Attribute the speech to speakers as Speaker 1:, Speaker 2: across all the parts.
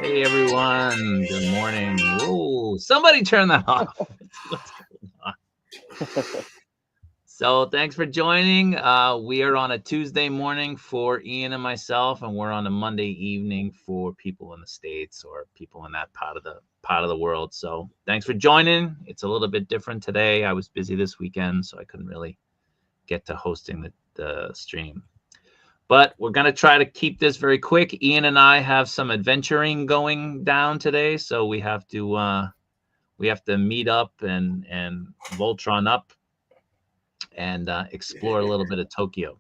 Speaker 1: Hey everyone, good morning. Whoa, somebody turn that off. What's going on? So thanks for joining. We are on a Tuesday morning for Ian and myself, and we're on a Monday evening for people in the States or people in that part of the world. So thanks for joining. It's a little bit different today. I was busy this weekend, so I couldn't really get to hosting the stream. But we're going to try to keep this very quick. Ian and I have some adventuring going down today, so we have to meet up and Voltron up and explore a little bit of Tokyo.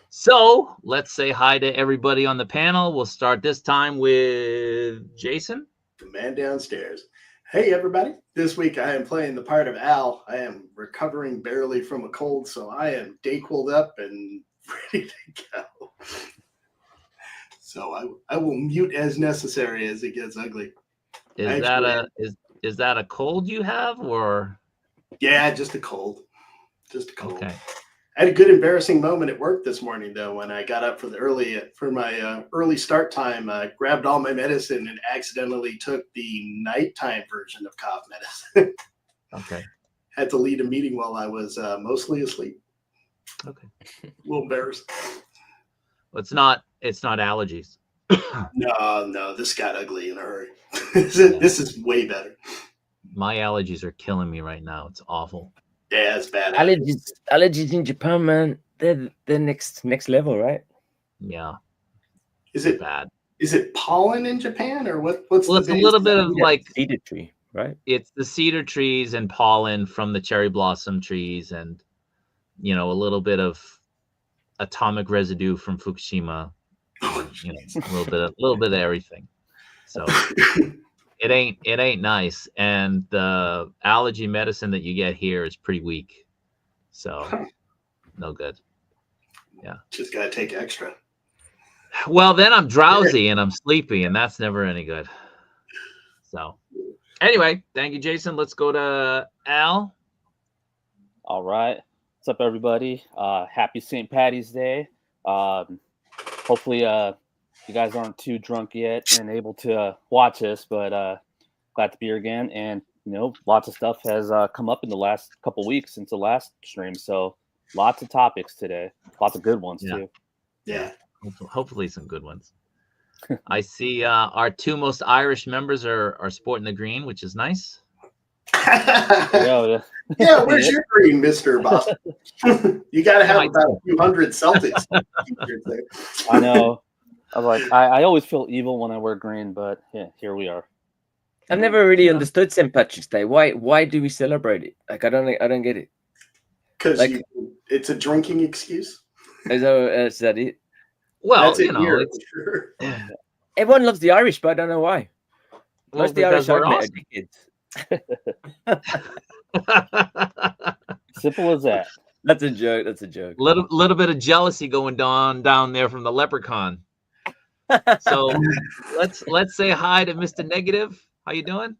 Speaker 1: So let's say hi to everybody on the panel. We'll start this time with Jason.
Speaker 2: The man downstairs. Hey everybody, this week I am playing the part of Al. I am recovering barely from a cold, so I am Dayquiled up and ready to go. So I will mute as necessary as it gets ugly.
Speaker 1: Is that a cold you have, or?
Speaker 2: Yeah, just a cold. Just a cold.
Speaker 1: Okay.
Speaker 2: I had a good embarrassing moment at work this morning though when I got up for my early start time. I grabbed all my medicine and accidentally took the nighttime version of cough medicine.
Speaker 1: Okay.
Speaker 2: Had to lead a meeting while I was mostly asleep.
Speaker 1: Okay.
Speaker 2: A little embarrassed.
Speaker 1: Well, it's not allergies.
Speaker 2: No, this got ugly in a hurry. This is way better.
Speaker 1: My allergies are killing me right now. It's awful.
Speaker 2: Yeah, it's bad.
Speaker 3: Allergies in Japan, man. They're next level, right?
Speaker 1: Yeah.
Speaker 2: Is it
Speaker 1: bad?
Speaker 2: Is it pollen in Japan or what? What's
Speaker 1: well, it's a little bit of like
Speaker 3: cedar tree, right?
Speaker 1: It's the cedar trees and pollen from the cherry blossom trees, and a little bit of atomic residue from Fukushima. A little bit of everything. So it ain't nice, and the allergy medicine that you get here is pretty weak, so no good. Yeah,
Speaker 2: just gotta take extra.
Speaker 1: Well, then I'm drowsy and I'm sleepy, and that's never any good. So anyway, thank you, Jason. Let's go to Al.
Speaker 4: All right, what's up, everybody? Happy St. Patty's Day. Hopefully you guys aren't too drunk yet and able to watch this, but glad to be here again. And lots of stuff has come up in the last couple weeks since the last stream, so lots of topics today, lots of good ones too.
Speaker 2: Yeah,
Speaker 1: hopefully some good ones. I see our two most Irish members are sporting the green, which is nice.
Speaker 2: Yeah, where's your green, Mr. Boston? You got to have about a few hundred Celtics.
Speaker 4: I know. I was like, I always feel evil when I wear green, but yeah, here we are.
Speaker 3: I've never really understood St. Patrick's Day. Why do we celebrate it? Like, I don't get it.
Speaker 2: Because it's a drinking excuse.
Speaker 3: Is that it?
Speaker 1: Well,
Speaker 2: sure.
Speaker 3: Everyone loves the Irish, but I don't know why.
Speaker 1: Well,
Speaker 3: most of the Irish
Speaker 1: are
Speaker 3: are
Speaker 1: awesome.
Speaker 3: kids.
Speaker 4: Simple as that.
Speaker 3: That's a joke.
Speaker 1: Little bit of jealousy going down there from the leprechaun. So let's say hi to Mr. Negative. How you doing?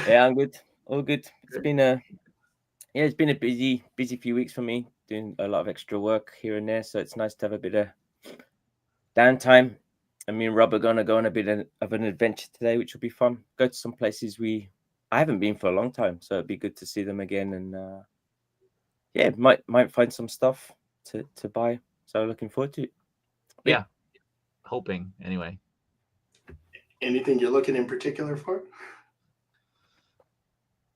Speaker 3: Yeah, I'm good. All good. It's been a busy few weeks for me, doing a lot of extra work here and there. So it's nice to have a bit of downtime. I mean, Rob are gonna go on a bit of an adventure today, which will be fun. Go to some places I haven't been for a long time, so it'd be good to see them again. And might find some stuff to buy. So looking forward to it.
Speaker 1: Yeah, hoping anyway.
Speaker 2: Anything you're looking in particular for?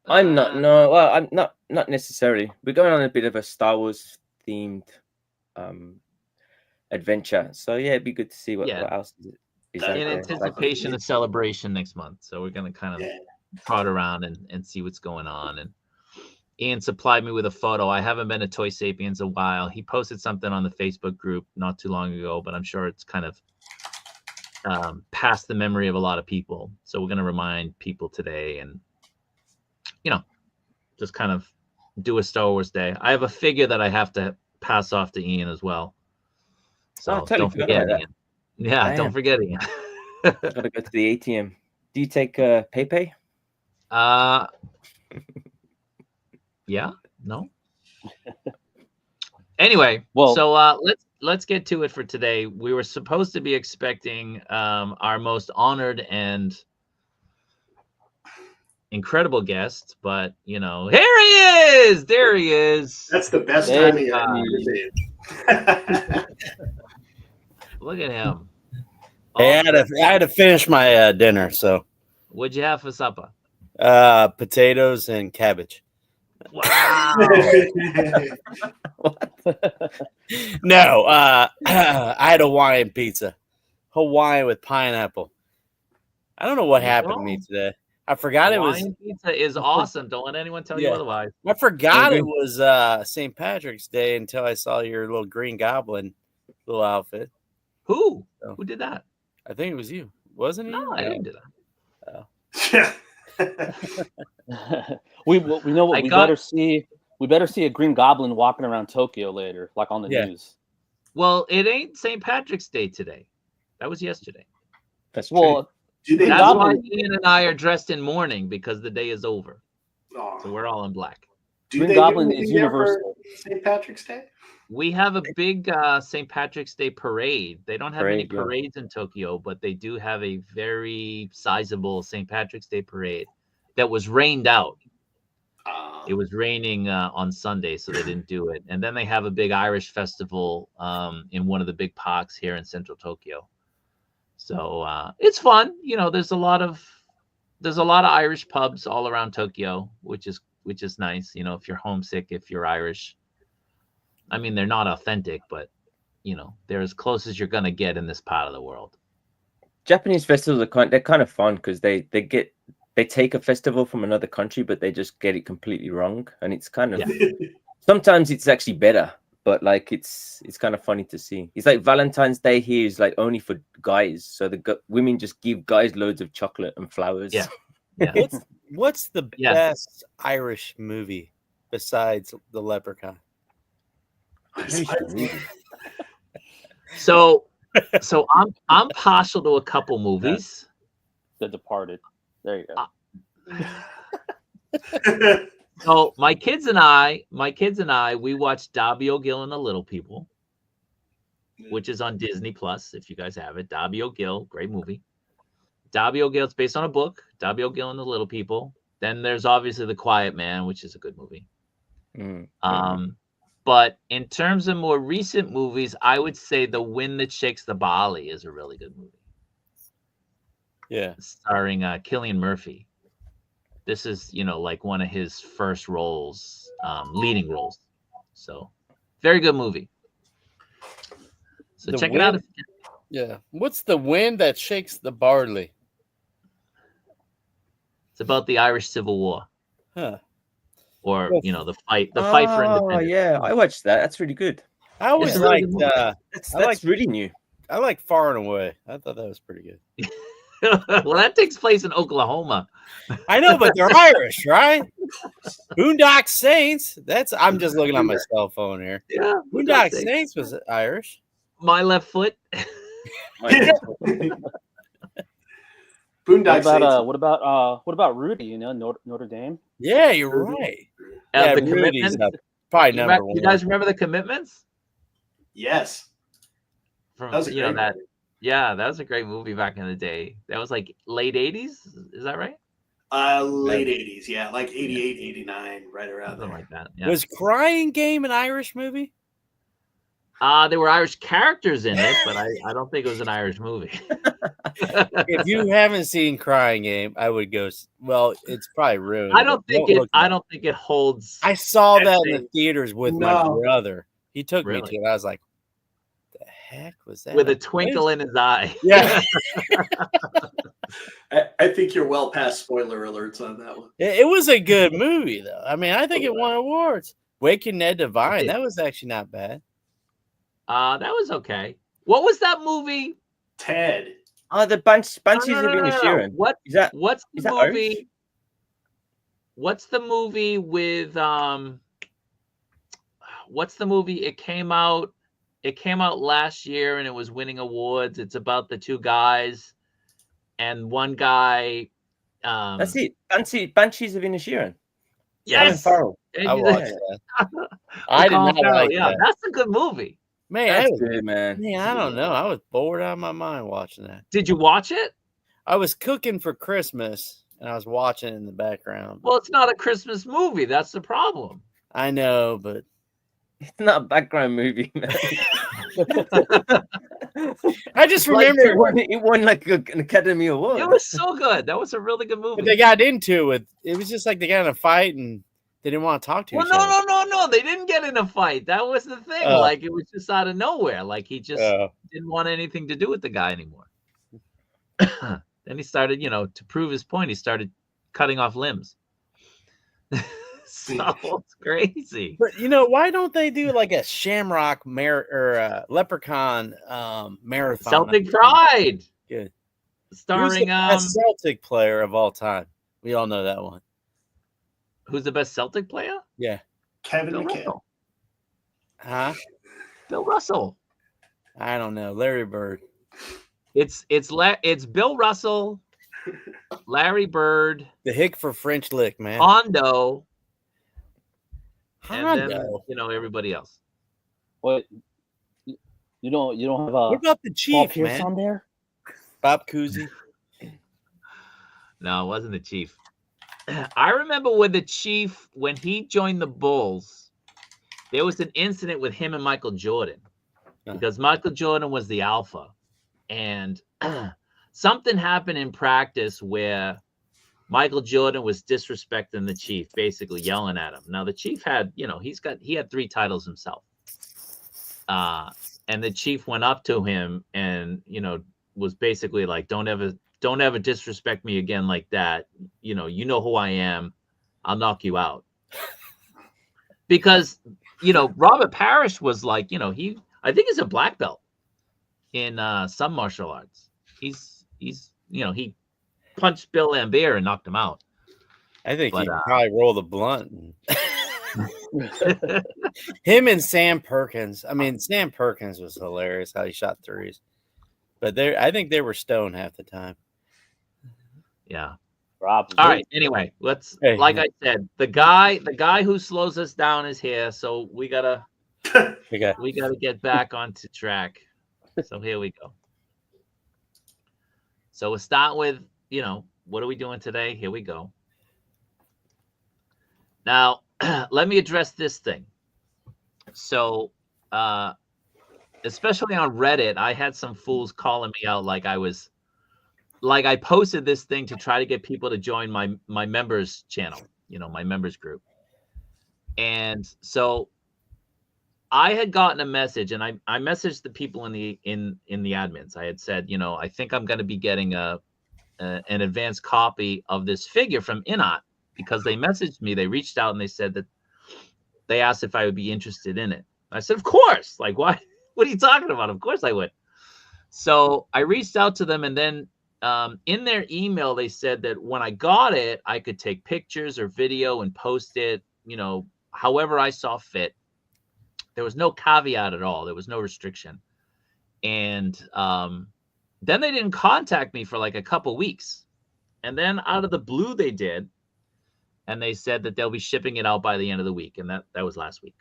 Speaker 3: I'm not necessarily. We're going on a bit of a Star Wars themed adventure. So yeah, it'd be good to see what else is out
Speaker 1: in
Speaker 3: there.
Speaker 1: anticipation of Celebration next month. So we're gonna kind of trot around and see what's going on. And Ian supplied me with a photo. I haven't been to Toy Sapiens a while. He posted something on the Facebook group not too long ago, but I'm sure it's kind of past the memory of a lot of people. So we're gonna remind people today, and just kind of do a Star Wars day. I have a figure that I have to pass off to Ian as well. So don't forget, Ian. Yeah, don't forget, Ian.
Speaker 3: Gotta go to the ATM. Do you take PayPay? Yeah,
Speaker 1: no. Anyway,
Speaker 4: well,
Speaker 1: so let's get to it for today. We were supposed to be expecting our most honored and incredible guest, but you know, here he is. There he is.
Speaker 2: That's the best
Speaker 4: There
Speaker 2: timing
Speaker 1: you
Speaker 2: I've ever seen.
Speaker 1: Look at him.
Speaker 5: Hey, I had to finish my dinner, so
Speaker 1: What'd you have for supper?
Speaker 5: potatoes and cabbage.
Speaker 1: Wow.
Speaker 5: No, I had Hawaiian pizza, Hawaiian with pineapple. I don't know what happened to me today. I forgot
Speaker 1: Hawaiian pizza is awesome. Don't let anyone tell you
Speaker 5: Yeah.
Speaker 1: otherwise.
Speaker 5: I forgot it was St. Patrick's Day until I saw your little green goblin little outfit.
Speaker 1: Who?
Speaker 5: Oh.
Speaker 1: Who did that?
Speaker 5: I think it was you, wasn't it?
Speaker 1: No, I didn't do that.
Speaker 4: we know what we better see. We better see a Green Goblin walking around Tokyo later, like on the news.
Speaker 1: Well, it ain't St. Patrick's Day today. That was yesterday.
Speaker 3: That's true.
Speaker 4: Well,
Speaker 1: That's why Ian and I are dressed in mourning because the day is over.
Speaker 2: Oh.
Speaker 1: So we're all in black.
Speaker 4: Green Goblin is universal.
Speaker 2: St. Patrick's Day?
Speaker 1: We have a big St. Patrick's Day parade. They don't have any parades in Tokyo, but they do have a very sizable St. Patrick's Day parade that was rained out. It was raining on Sunday, so they didn't do it. And then they have a big Irish festival in one of the big parks here in central Tokyo. So it's fun. You know, there's a lot of Irish pubs all around Tokyo, which is nice. You know, if you're homesick, if you're Irish. I mean, they're not authentic, but you know, they're as close as you're gonna get in this part of the world.
Speaker 3: Japanese festivals are kind of fun because they take a festival from another country, but they just get it completely wrong, and it's kind of sometimes it's actually better, but like it's kind of funny to see. It's like Valentine's Day here is like only for guys, so the women just give guys loads of chocolate and flowers.
Speaker 1: Yeah.
Speaker 5: What's the best Irish movie besides The Leprechaun?
Speaker 1: So I'm partial to a couple movies.
Speaker 4: The Departed. There you
Speaker 2: go.
Speaker 1: So my kids and I, we watched Darby O'Gill and the Little People, which is on Disney Plus. If you guys have it, Darby O'Gill, great movie. Darby O'Gill, it's based on a book. Darby O'Gill and the Little People. Then there's obviously The Quiet Man, which is a good movie. But in terms of more recent movies, I would say The Wind That Shakes the Barley is a really good movie.
Speaker 5: Yeah.
Speaker 1: Starring Cillian Murphy. This is, you know, like one of his first roles, leading roles. So, very good movie. So check it out.
Speaker 5: Yeah. What's The Wind That Shakes the Barley?
Speaker 1: It's about the Irish Civil War.
Speaker 5: Huh.
Speaker 1: Or, you know, the fight for independence.
Speaker 3: Oh, yeah. I watched that. That's really good.
Speaker 5: I always liked
Speaker 3: that's really new.
Speaker 5: I like Far and Away. I thought that was pretty good.
Speaker 1: Well, that takes place in Oklahoma.
Speaker 5: I know, but they're Irish, right? Boondock Saints. I'm just looking on my cell phone here.
Speaker 1: Yeah.
Speaker 5: Boondock Saints was Irish.
Speaker 1: My Left Foot.
Speaker 2: Boondock
Speaker 4: what about Rudy? You know, Notre Dame.
Speaker 5: Yeah, you're right.
Speaker 1: The
Speaker 5: Rudy's
Speaker 1: Commitments.
Speaker 5: Probably number one.
Speaker 1: You guys remember The Commitments?
Speaker 2: Yes.
Speaker 1: From
Speaker 2: That was a great movie.
Speaker 1: Yeah, that was a great movie back in the day. That was like late 80s. Is that right?
Speaker 2: Late 80s, yeah, like 88, 89, right around
Speaker 1: Something
Speaker 2: there.
Speaker 1: like that. Yeah.
Speaker 5: Was Crying Game an Irish movie?
Speaker 1: There were Irish characters in it, but I don't think it was an Irish movie.
Speaker 5: If you haven't seen Crying Game, I would go. Well, it's probably ruined.
Speaker 1: I don't think it holds.
Speaker 5: I saw that in the theaters with my
Speaker 2: No.
Speaker 5: brother. He took me
Speaker 1: Really?
Speaker 5: to it. I was like, "The heck was that?"
Speaker 1: With a twinkle in his eye.
Speaker 5: Yeah,
Speaker 2: I think you're well past spoiler alerts on that one.
Speaker 5: it was a good movie though. I mean, I think it won awards. Waking Ned Divine. That was actually not bad.
Speaker 1: That was okay. What was that movie?
Speaker 2: Ted.
Speaker 3: Oh, the Banshees of Inisherin.
Speaker 1: What's
Speaker 3: that
Speaker 1: the movie?
Speaker 3: Irish?
Speaker 1: What's the movie with what's the movie? It came out last year and it was winning awards. It's about the two guys and one guy.
Speaker 3: That's it. Banshees of Inisherin.
Speaker 1: Yes.
Speaker 3: Farrell.
Speaker 5: I watched that. I did not like that.
Speaker 1: That's a good movie.
Speaker 5: Man,
Speaker 3: That's good, man.
Speaker 5: I don't know. I was bored out of my mind watching that.
Speaker 1: Did you watch it?
Speaker 5: I was cooking for Christmas and I was watching in the background.
Speaker 1: Well, it's not a Christmas movie. That's the problem.
Speaker 5: I know, but
Speaker 3: It's not a background movie, man.
Speaker 5: I just
Speaker 3: Like,
Speaker 5: remember
Speaker 3: it won like an Academy Award.
Speaker 1: It was so good. That was a really good movie.
Speaker 5: but they got into it. It was just like they got in a fight and they didn't want to talk to
Speaker 1: Well,
Speaker 5: each other.
Speaker 1: no. They didn't get in a fight. That was the thing.
Speaker 5: Oh.
Speaker 1: Like, it was just out of nowhere. Like, he just
Speaker 5: Oh.
Speaker 1: didn't want anything to do with the guy anymore. Then he started, to prove his point, he started cutting off limbs. So it's crazy.
Speaker 5: But why don't they do like a Shamrock or a Leprechaun marathon?
Speaker 1: Celtic Pride.
Speaker 5: Good.
Speaker 1: Starring
Speaker 5: Who's the best Celtic player of all time? We all know that one.
Speaker 1: who's the best Celtic player?
Speaker 5: Yeah.
Speaker 2: Kevin
Speaker 1: Bill
Speaker 2: McCann.
Speaker 1: Russell.
Speaker 5: Huh?
Speaker 1: Bill Russell.
Speaker 5: I don't know. Larry Bird.
Speaker 1: It's Bill Russell, Larry Bird,
Speaker 5: The hick for French lick, man.
Speaker 1: Hondo, and then
Speaker 5: Hondo.
Speaker 1: everybody else.
Speaker 4: What? You don't have
Speaker 5: What about the
Speaker 4: Paul
Speaker 5: Chief,
Speaker 4: Pierce
Speaker 5: man?
Speaker 4: on there?
Speaker 5: Bob Cousy.
Speaker 1: No, it wasn't the Chief. I remember when the Chief, when he joined the Bulls, there was an incident with him and Michael Jordan because Michael Jordan was the alpha, and something happened in practice where Michael Jordan was disrespecting the Chief, basically yelling at him. Now the Chief had, he had 3 titles himself, and the Chief went up to him and was basically like, don't ever disrespect me again like that. You know who I am. I'll knock you out. Because, Robert Parrish was like, I think he's a black belt in some martial arts. He's he punched Bill Lambert and knocked him out.
Speaker 5: I think
Speaker 1: But,
Speaker 5: he can probably roll the blunt. Him and Sam Perkins. I mean, Sam Perkins was hilarious how he shot threes. But I think they were stoned half the time.
Speaker 1: Yeah.
Speaker 4: Probably.
Speaker 1: All right. Anyway,
Speaker 5: Hey,
Speaker 1: like I said, the guy who slows us down is here, so we gotta get back onto track. So here we go. So we'll start with, what are we doing today? Here we go. Now, let me address this thing. So, especially on Reddit, I had some fools calling me out like I posted this thing to try to get people to join my members channel, my members group. And so I had gotten a message, and I messaged the people in the admins. I had said, I think I'm going to be getting an advanced copy of this figure from InArt, because they messaged me, they reached out and they said that they asked if I would be interested in it. I said, of course. Like, why? What are you talking about? Of course I would. So I reached out to them, and then in their email, they said that when I got it, I could take pictures or video and post it, however I saw fit. There was no caveat at all. There was no restriction. And then they didn't contact me for like a couple weeks. And then out of the blue, they did. And they said that they'll be shipping it out by the end of the week. And that was last week.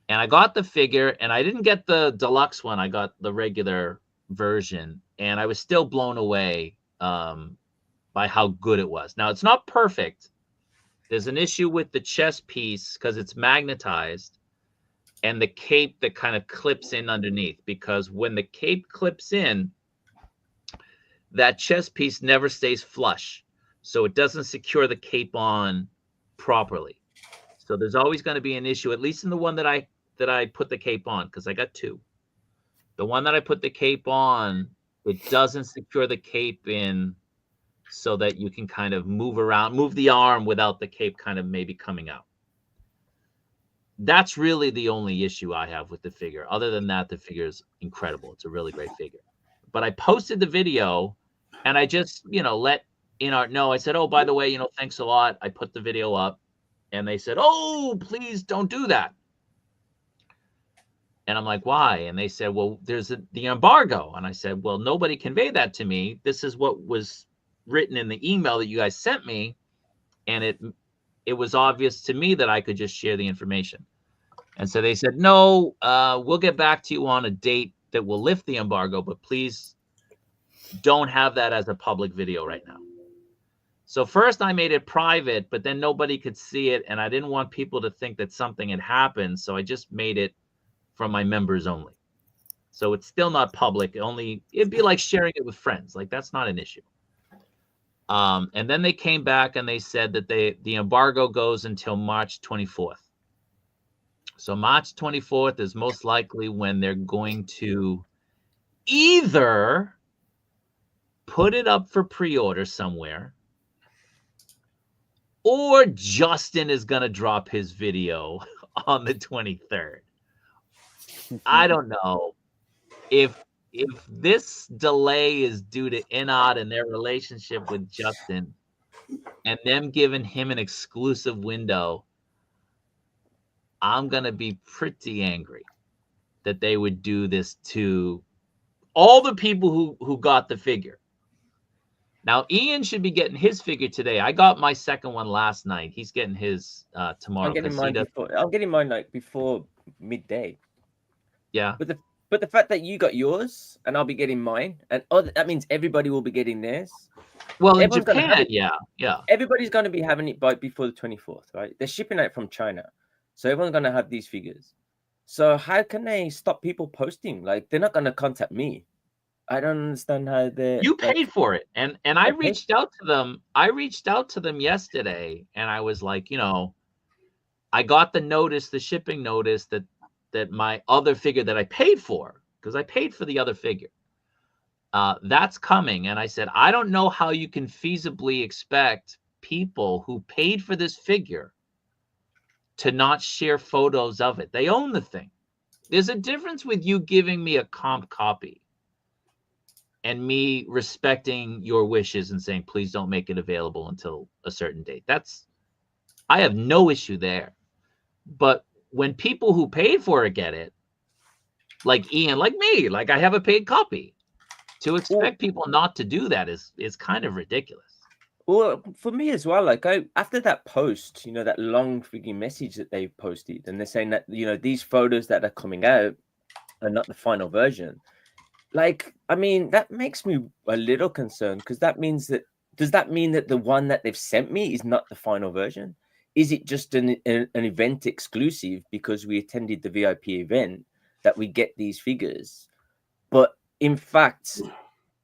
Speaker 1: And I got the figure, and I didn't get the deluxe one. I got the regular version. And I was still blown away by how good it was. Now, it's not perfect. There's an issue with the chest piece because it's magnetized, and the cape that kind of clips in underneath, because when the cape clips in, that chest piece never stays flush. So it doesn't secure the cape on properly. So there's always going to be an issue, at least in the one that I put the cape on, because I got 2. The one that I put the cape on, it doesn't secure the cape in so that you can kind of move the arm without the cape kind of maybe coming out. That's really the only issue I have with the figure. Other than that, the figure is incredible. It's a really great figure. But I posted the video, and I just, let InArt know. I said, oh, by the way, thanks a lot. I put the video up, and they said, oh, please don't do that. And I'm like, why? And they said, well, there's the embargo. And I said, well, nobody conveyed that to me. This is what was written in the email that you guys sent me. And it was obvious to me that I could just share the information. And so they said, no, we'll get back to you on a date that will lift the embargo, but please don't have that as a public video right now. So first I made it private, but then nobody could see it, and I didn't want people to think that something had happened, so I just made it from my members only. So it's still not public. It'd be like sharing it with friends. Like, that's not an issue. And then they came back and they said that the embargo goes until March 24th. So March 24th is most likely when they're going to either put it up for pre-order somewhere, or Justin is going to drop his video on the 23rd. I don't know if this delay is due to InArt and their relationship with Justin and them giving him an exclusive window. I'm going to be pretty angry that they would do this to all the people who got the figure. Now, Ian should be getting his figure today. I got my second one last night. He's getting his tomorrow.
Speaker 3: I'm getting mine like before midday.
Speaker 1: Yeah.
Speaker 3: But the fact that you got yours and I'll be getting mine, and that means everybody will be getting theirs.
Speaker 1: Well, in Japan, yeah.
Speaker 3: Everybody's going to be having it by before the 24th, right? They're shipping out from China. So everyone's going to have these figures. So how can they stop people posting? Like, they're not going to contact me. I don't understand how they.
Speaker 1: You paid for it, and I reached out to them. I reached out to them yesterday, and I was like, I got the shipping notice that my other figure that I paid for, because I paid for the other figure, that's coming. And I said, I don't know how you can feasibly expect people who paid for this figure to not share photos of it. They own the thing. There's a difference with you giving me a comp copy and me respecting your wishes and saying, please don't make it available until a certain date. I have no issue there. But when people who paid for it get it, like Ian, like me, like I have a paid copy, to expect people not to do that is kind of ridiculous.
Speaker 3: Well, for me as well, like after that post, that long freaking message that they posted, and they're saying that, these photos that are coming out are not the final version. Like, I mean, that makes me a little concerned, because does that mean that the one that they've sent me is not the final version? Is it just an event exclusive because we attended the VIP event that we get these figures? But in fact,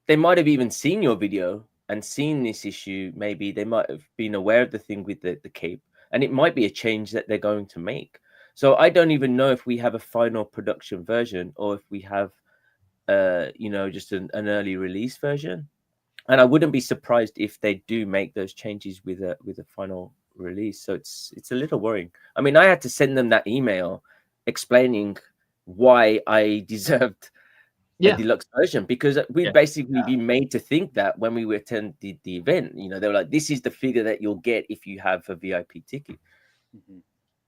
Speaker 3: they might have even seen your video and seen this issue. Maybe they might have been aware of the thing with the cape, and it might be a change that they're going to make. So I don't even know if we have a final production version or if we have just an early release version. And I wouldn't be surprised if they do make those changes with a final release. So it's a little worrying. I mean, I had to send them that email explaining why I deserved a deluxe version, because we've basically been made to think that when we attended the event, they were like, this is the figure that you'll get if you have a VIP ticket. Mm-hmm.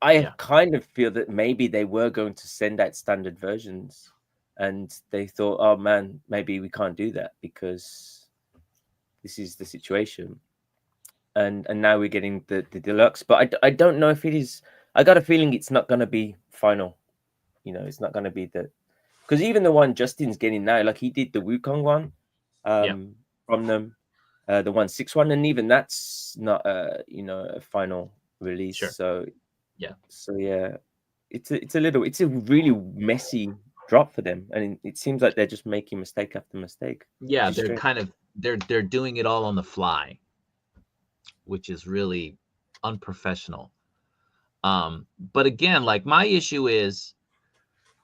Speaker 3: I kind of feel that maybe they were going to send out standard versions, and they thought, oh man, maybe we can't do that because this is the situation. And now we're getting the deluxe, but I don't know if it is. I got a feeling it's not going to be final. It's not going to be because even the one Justin's getting now, like he did the Wukong one from them, the 161, and even that's not a final release. Sure. So it's a really messy drop for them, and it seems like they're just making mistake after mistake.
Speaker 1: Yeah, they're doing it all on the fly, which is really unprofessional. But again, like, my issue is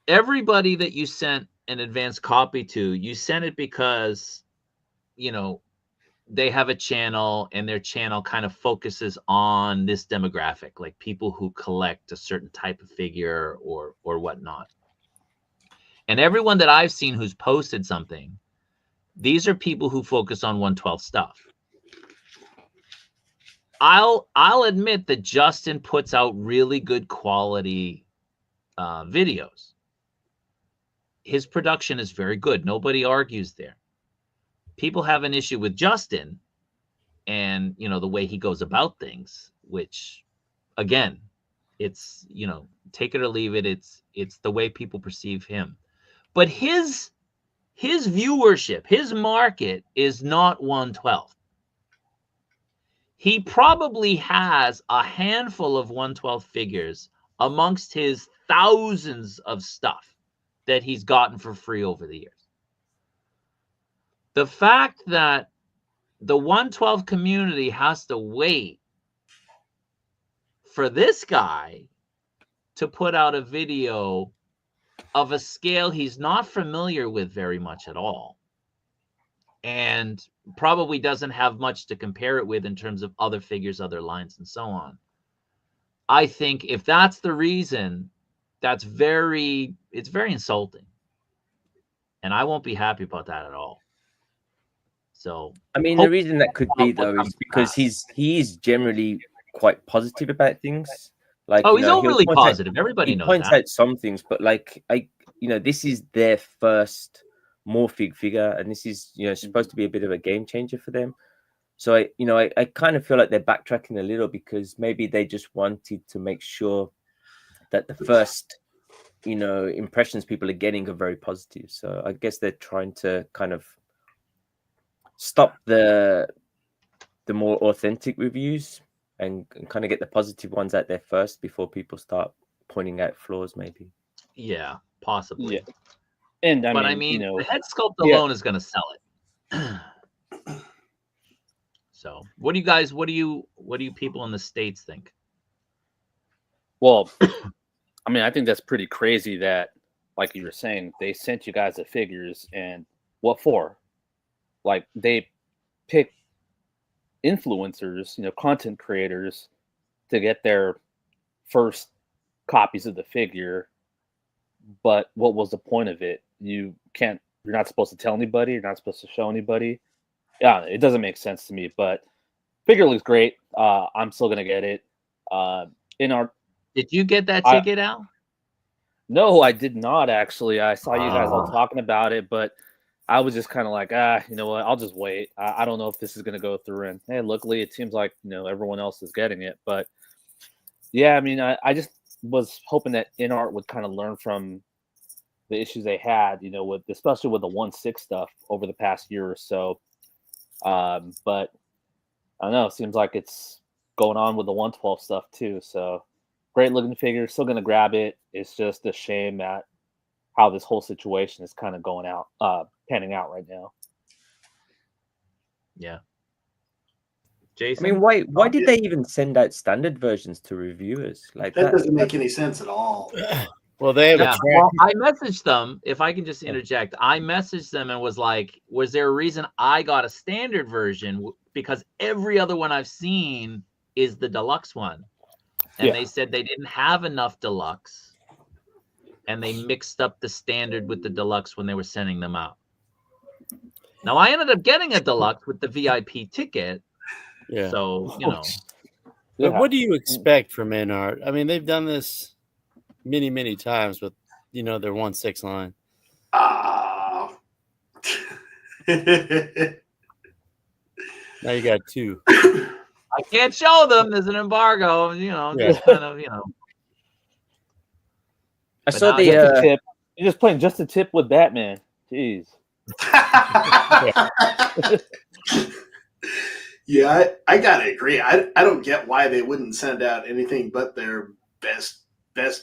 Speaker 1: everybody that you sent an advanced copy to, you sent it because they have a channel, and their channel kind of focuses on this demographic, like people who collect a certain type of figure or whatnot. And everyone that I've seen who's posted something, these are people who focus on 112 stuff. I'll admit that Justin puts out really good quality videos. His production is very good. Nobody argues there. People have an issue with Justin and, the way he goes about things, which, again, It's, you know, take it or leave it. It's the way people perceive him. But his viewership, his market is not 1/12. He probably has a handful of 1/12 figures amongst his thousands of stuff that he's gotten for free over the years. The fact that the 1/12 community has to wait for this guy to put out a video of a scale he's not familiar with very much at all, and probably doesn't have much to compare it with in terms of other figures, other lines, and so on. I think if that's the reason, it's very insulting. And I won't be happy about that at all. So
Speaker 3: I mean, the reason that could be though is because he is generally quite positive about things. Like,
Speaker 1: he's overly positive. Everybody knows that.
Speaker 3: He points out some things, but like, this is their first Morphig figure, and this is, supposed to be a bit of a game changer for them. So I kind of feel like they're backtracking a little, because maybe they just wanted to make sure that the first, impressions people are getting are very positive. So I guess they're trying to kind of stop the more authentic reviews and kind of get the positive ones out there first before people start pointing out flaws, maybe.
Speaker 1: Yeah, possibly.
Speaker 4: Yeah. And
Speaker 1: I mean, the head sculpt alone is going to sell it. So, what do you people in the States think?
Speaker 4: Well, I mean, I think that's pretty crazy that, like you were saying, they sent you guys the figures, and what for? Like, they pick influencers, content creators, to get their first copies of the figure. But what was the point of it? You're not supposed to tell anybody. You're not supposed to show anybody. Yeah, it doesn't make sense to me. But figure looks great. I'm still gonna get it.
Speaker 1: Did you get that ticket, Al?
Speaker 4: No, I did not actually. I saw you guys all talking about it, but I was just kind of like, you know what? I'll just wait. I don't know if this is gonna go through. And hey, luckily, it seems like everyone else is getting it. But yeah, I mean, I just was hoping that InArt would kind of learn from the issues they had, especially with the 1/6 stuff over the past year or so. But I don't know. It seems like it's going on with the 1/12 stuff too. So great looking figure. Still gonna grab it. It's just a shame that how this whole situation is kind of panning out right now.
Speaker 1: Yeah. Jason?
Speaker 3: I mean, why did they even send out standard versions to reviewers? Like
Speaker 2: that doesn't make any sense at all.
Speaker 5: Well, they have
Speaker 1: I messaged them, if I can just interject. I messaged them and was like, was there a reason I got a standard version? Because every other one I've seen is the deluxe one. And they said they didn't have enough deluxe. And they mixed up the standard with the deluxe when they were sending them out. Now, I ended up getting a deluxe with the VIP ticket.
Speaker 5: Yeah.
Speaker 1: So,
Speaker 5: But what do you expect from InArt? I mean, they've done this many, many times with, their 1/6 line. Now you got 2.
Speaker 1: I can't show them. There's an embargo, just kind of,
Speaker 3: I saw the
Speaker 4: tip. You're just playing just a tip with Batman. Jeez.
Speaker 2: Yeah, I gotta agree. I don't get why they wouldn't send out anything but their best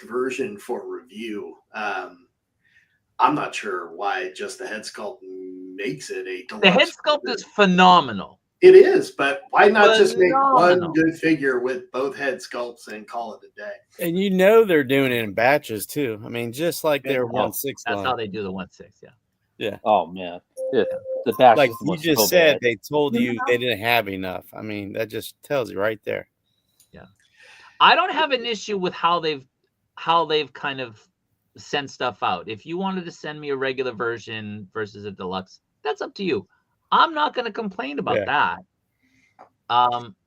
Speaker 2: version for review. I'm not sure why just the head sculpt makes it a deluxe.
Speaker 1: The head sculpt is phenomenal.
Speaker 2: It is, but why not just make one good figure with both head sculpts and call it a day?
Speaker 5: And they're doing it in batches too. I mean, just like their 1/6 line.
Speaker 1: That's how they do the 1/6,
Speaker 5: Yeah.
Speaker 4: Oh man. Yeah. The batch,
Speaker 5: like you just said, they told you they didn't have enough. I mean, that just tells you right there.
Speaker 1: Yeah. I don't have an issue with how they've kind of sent stuff out. If you wanted to send me a regular version versus a deluxe, that's up to you. I'm not going to complain about that.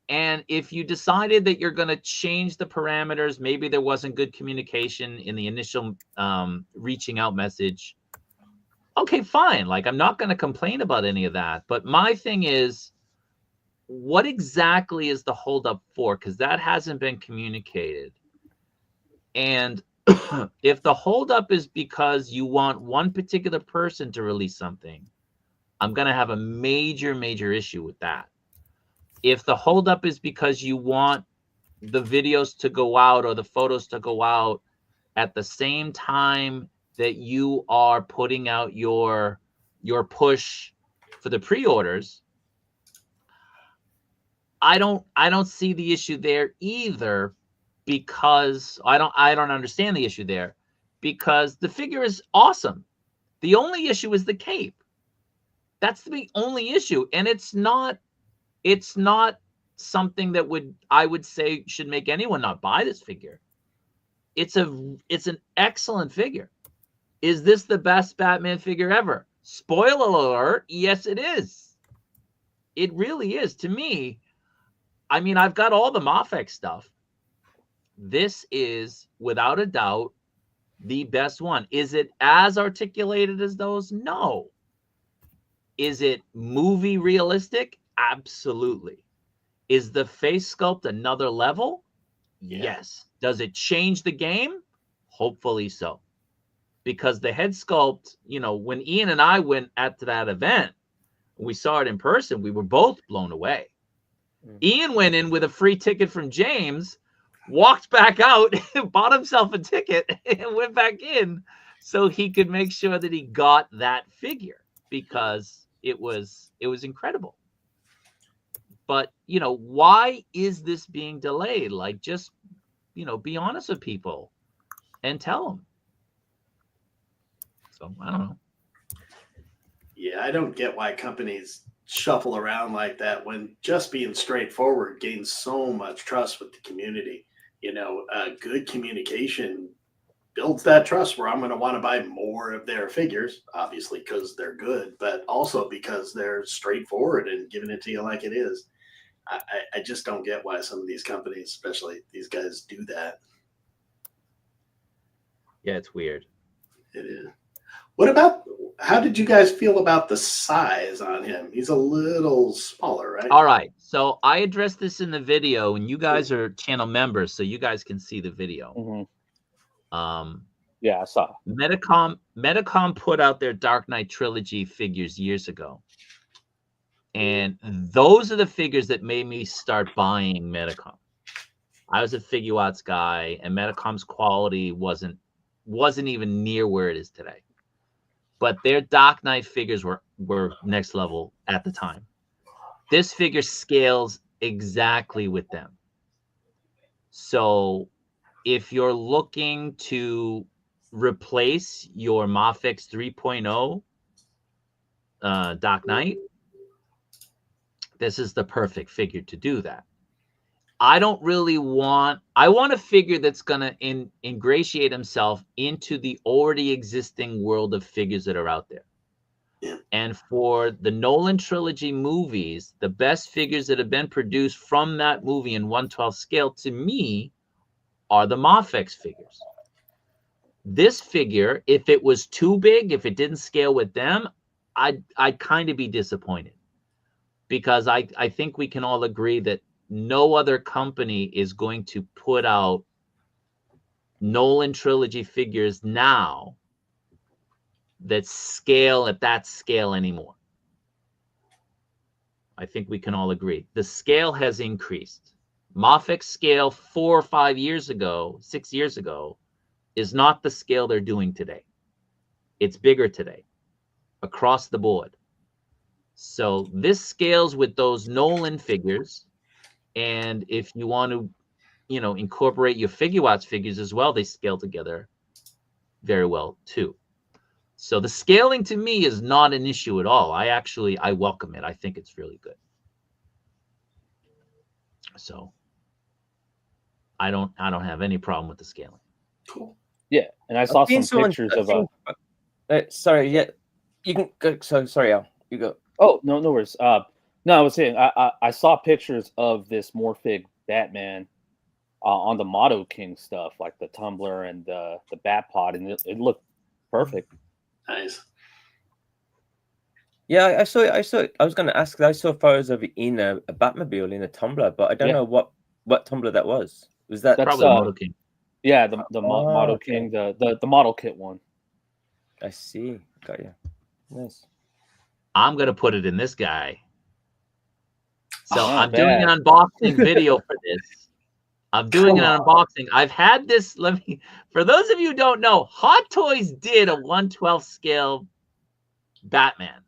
Speaker 1: And if you decided that you're going to change the parameters, maybe there wasn't good communication in the initial reaching out message. Okay, fine. Like, I'm not going to complain about any of that. But my thing is, what exactly is the holdup for? Because that hasn't been communicated. And if the holdup is because you want one particular person to release something, I'm going to have a major, major issue with that. If the holdup is because you want the videos to go out or the photos to go out at the same time that you are putting out your push for the pre-orders, I don't see the issue there either, because I don't understand the issue there, because the figure is awesome. The only issue is the cape. That's the only issue, and it's not something that I would say should make anyone not buy this figure. It's an excellent figure. Is this the best Batman figure ever? Spoiler alert, yes it is. It really is. To me, I mean, I've got all the MAFEX stuff. This is, without a doubt, the best one. Is it as articulated as those? No. Is it movie realistic? Absolutely. Is the face sculpt another level? Yes. Does it change the game? Hopefully so. Because the head sculpt, you know, when Ian and I went to that event, we saw it in person, we were both blown away. Ian went in with a free ticket from James, walked back out, bought himself a ticket, and went back in so he could make sure that he got that figure, because it was incredible. But, you know, why is this being delayed? Like, just, you know, be honest with people and tell them. So, I don't know.
Speaker 2: Yeah, I don't get why companies shuffle around like that when just being straightforward gains so much trust with the community. You know, good communication builds that trust where I'm going to want to buy more of their figures, obviously because they're good, but also because they're straightforward and giving it to you like it is. I just don't get why some of these companies, especially these guys, do that.
Speaker 1: Yeah, it's weird.
Speaker 2: It is. How did you guys feel about the size on him? He's a little smaller, right?
Speaker 1: All right. So I addressed this in the video, and you guys are channel members, so you guys can see the video.
Speaker 4: Mm-hmm. Yeah, I saw.
Speaker 1: Medicom put out their Dark Knight trilogy figures years ago. And those are the figures that made me start buying Medicom. I was a Figuarts guy, and Medicom's quality wasn't even near where it is today. But their Dark Knight figures were next level at the time. This figure scales exactly with them. So if you're looking to replace your MAFEX 3.0 Dark Knight, this is the perfect figure to do that. I want a figure that's going to ingratiate himself into the already existing world of figures that are out there.
Speaker 2: Yeah.
Speaker 1: And for the Nolan trilogy movies, the best figures that have been produced from that movie in 1/12 scale, to me, are the MAFEX figures. This figure, if it was too big, if it didn't scale with them, I'd kind of be disappointed. Because I think we can all agree that no other company is going to put out Nolan trilogy figures now that scale at that scale anymore. I think we can all agree. The scale has increased. MAFEX scale 4 or 5 years ago, 6 years ago, is not the scale they're doing today. It's bigger today, across the board. So this scales with those Nolan figures. And if you want to, you know, incorporate your Figuarts figures as well, they scale together very well too. So the scaling to me is not an issue at all. I welcome it. I think it's really good. So I don't have any problem with the scaling.
Speaker 2: Cool.
Speaker 4: Yeah, and I saw some pictures of
Speaker 3: sorry, yeah, you can go. So sorry, Al, you go.
Speaker 4: Oh, no worries. No, I was saying I saw pictures of this Morphig Batman on the Motto King stuff, like the tumbler and the Bat Pod, and it looked perfect.
Speaker 2: Nice.
Speaker 3: Yeah, I saw it. I was going to ask. I saw photos of it in a Batmobile in a tumbler, but I don't know what tumbler that was. Was that
Speaker 4: That's
Speaker 1: probably Motto King?
Speaker 4: Yeah, the Model
Speaker 3: okay.
Speaker 4: King, the model kit one.
Speaker 3: I see. Got you. Nice.
Speaker 1: I'm gonna put it in this guy. So
Speaker 4: Not
Speaker 1: I'm doing an
Speaker 4: bad.
Speaker 1: unboxing video for this. I'm doing an unboxing. I've had this. For those of you who don't know, Hot Toys did a 1/12 scale Batman.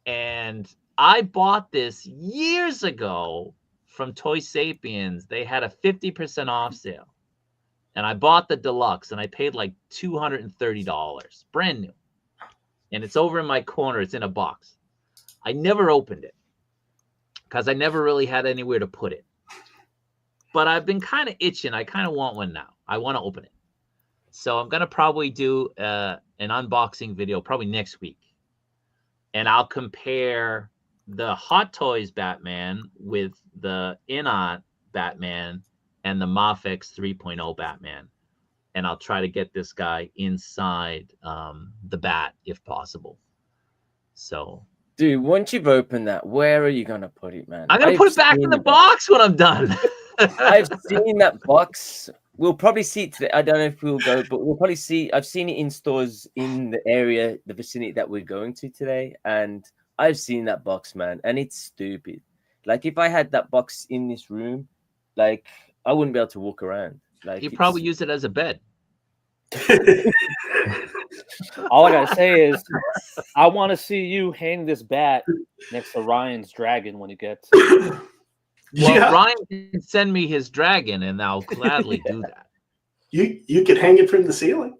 Speaker 1: And I bought this years ago from Toy Sapiens. They had a 50% off sale. And I bought the deluxe and I paid like $230, brand new. And it's over in my corner. It's in a box. I never opened it because I never really had anywhere to put it. But I've been kind of itching. I kind of want one now. I want to open it. So I'm going to probably do an unboxing video probably next week. And I'll compare the Hot Toys Batman with the InArt Batman and the MAFEX 3.0 Batman. And I'll try to get this guy inside the bat if possible. So,
Speaker 3: dude, once you've opened that, where are you gonna put it, man?
Speaker 1: I'm gonna put it back in the box when I'm done.
Speaker 3: I've seen that box. We'll probably see it today. I don't know if we'll go, but we'll probably see. I've seen it in stores in the area, the vicinity that we're going to today, and I've seen that box, man, and it's stupid. Like if I had that box in this room, like I wouldn't be able to walk around. Like
Speaker 1: you probably use it as a bed.
Speaker 4: All I gotta say is, I want to see you hang this bat next to Ryan's dragon when he gets.
Speaker 1: Well, Ryan can send me his dragon, and I'll gladly do that.
Speaker 2: You could hang it from the ceiling.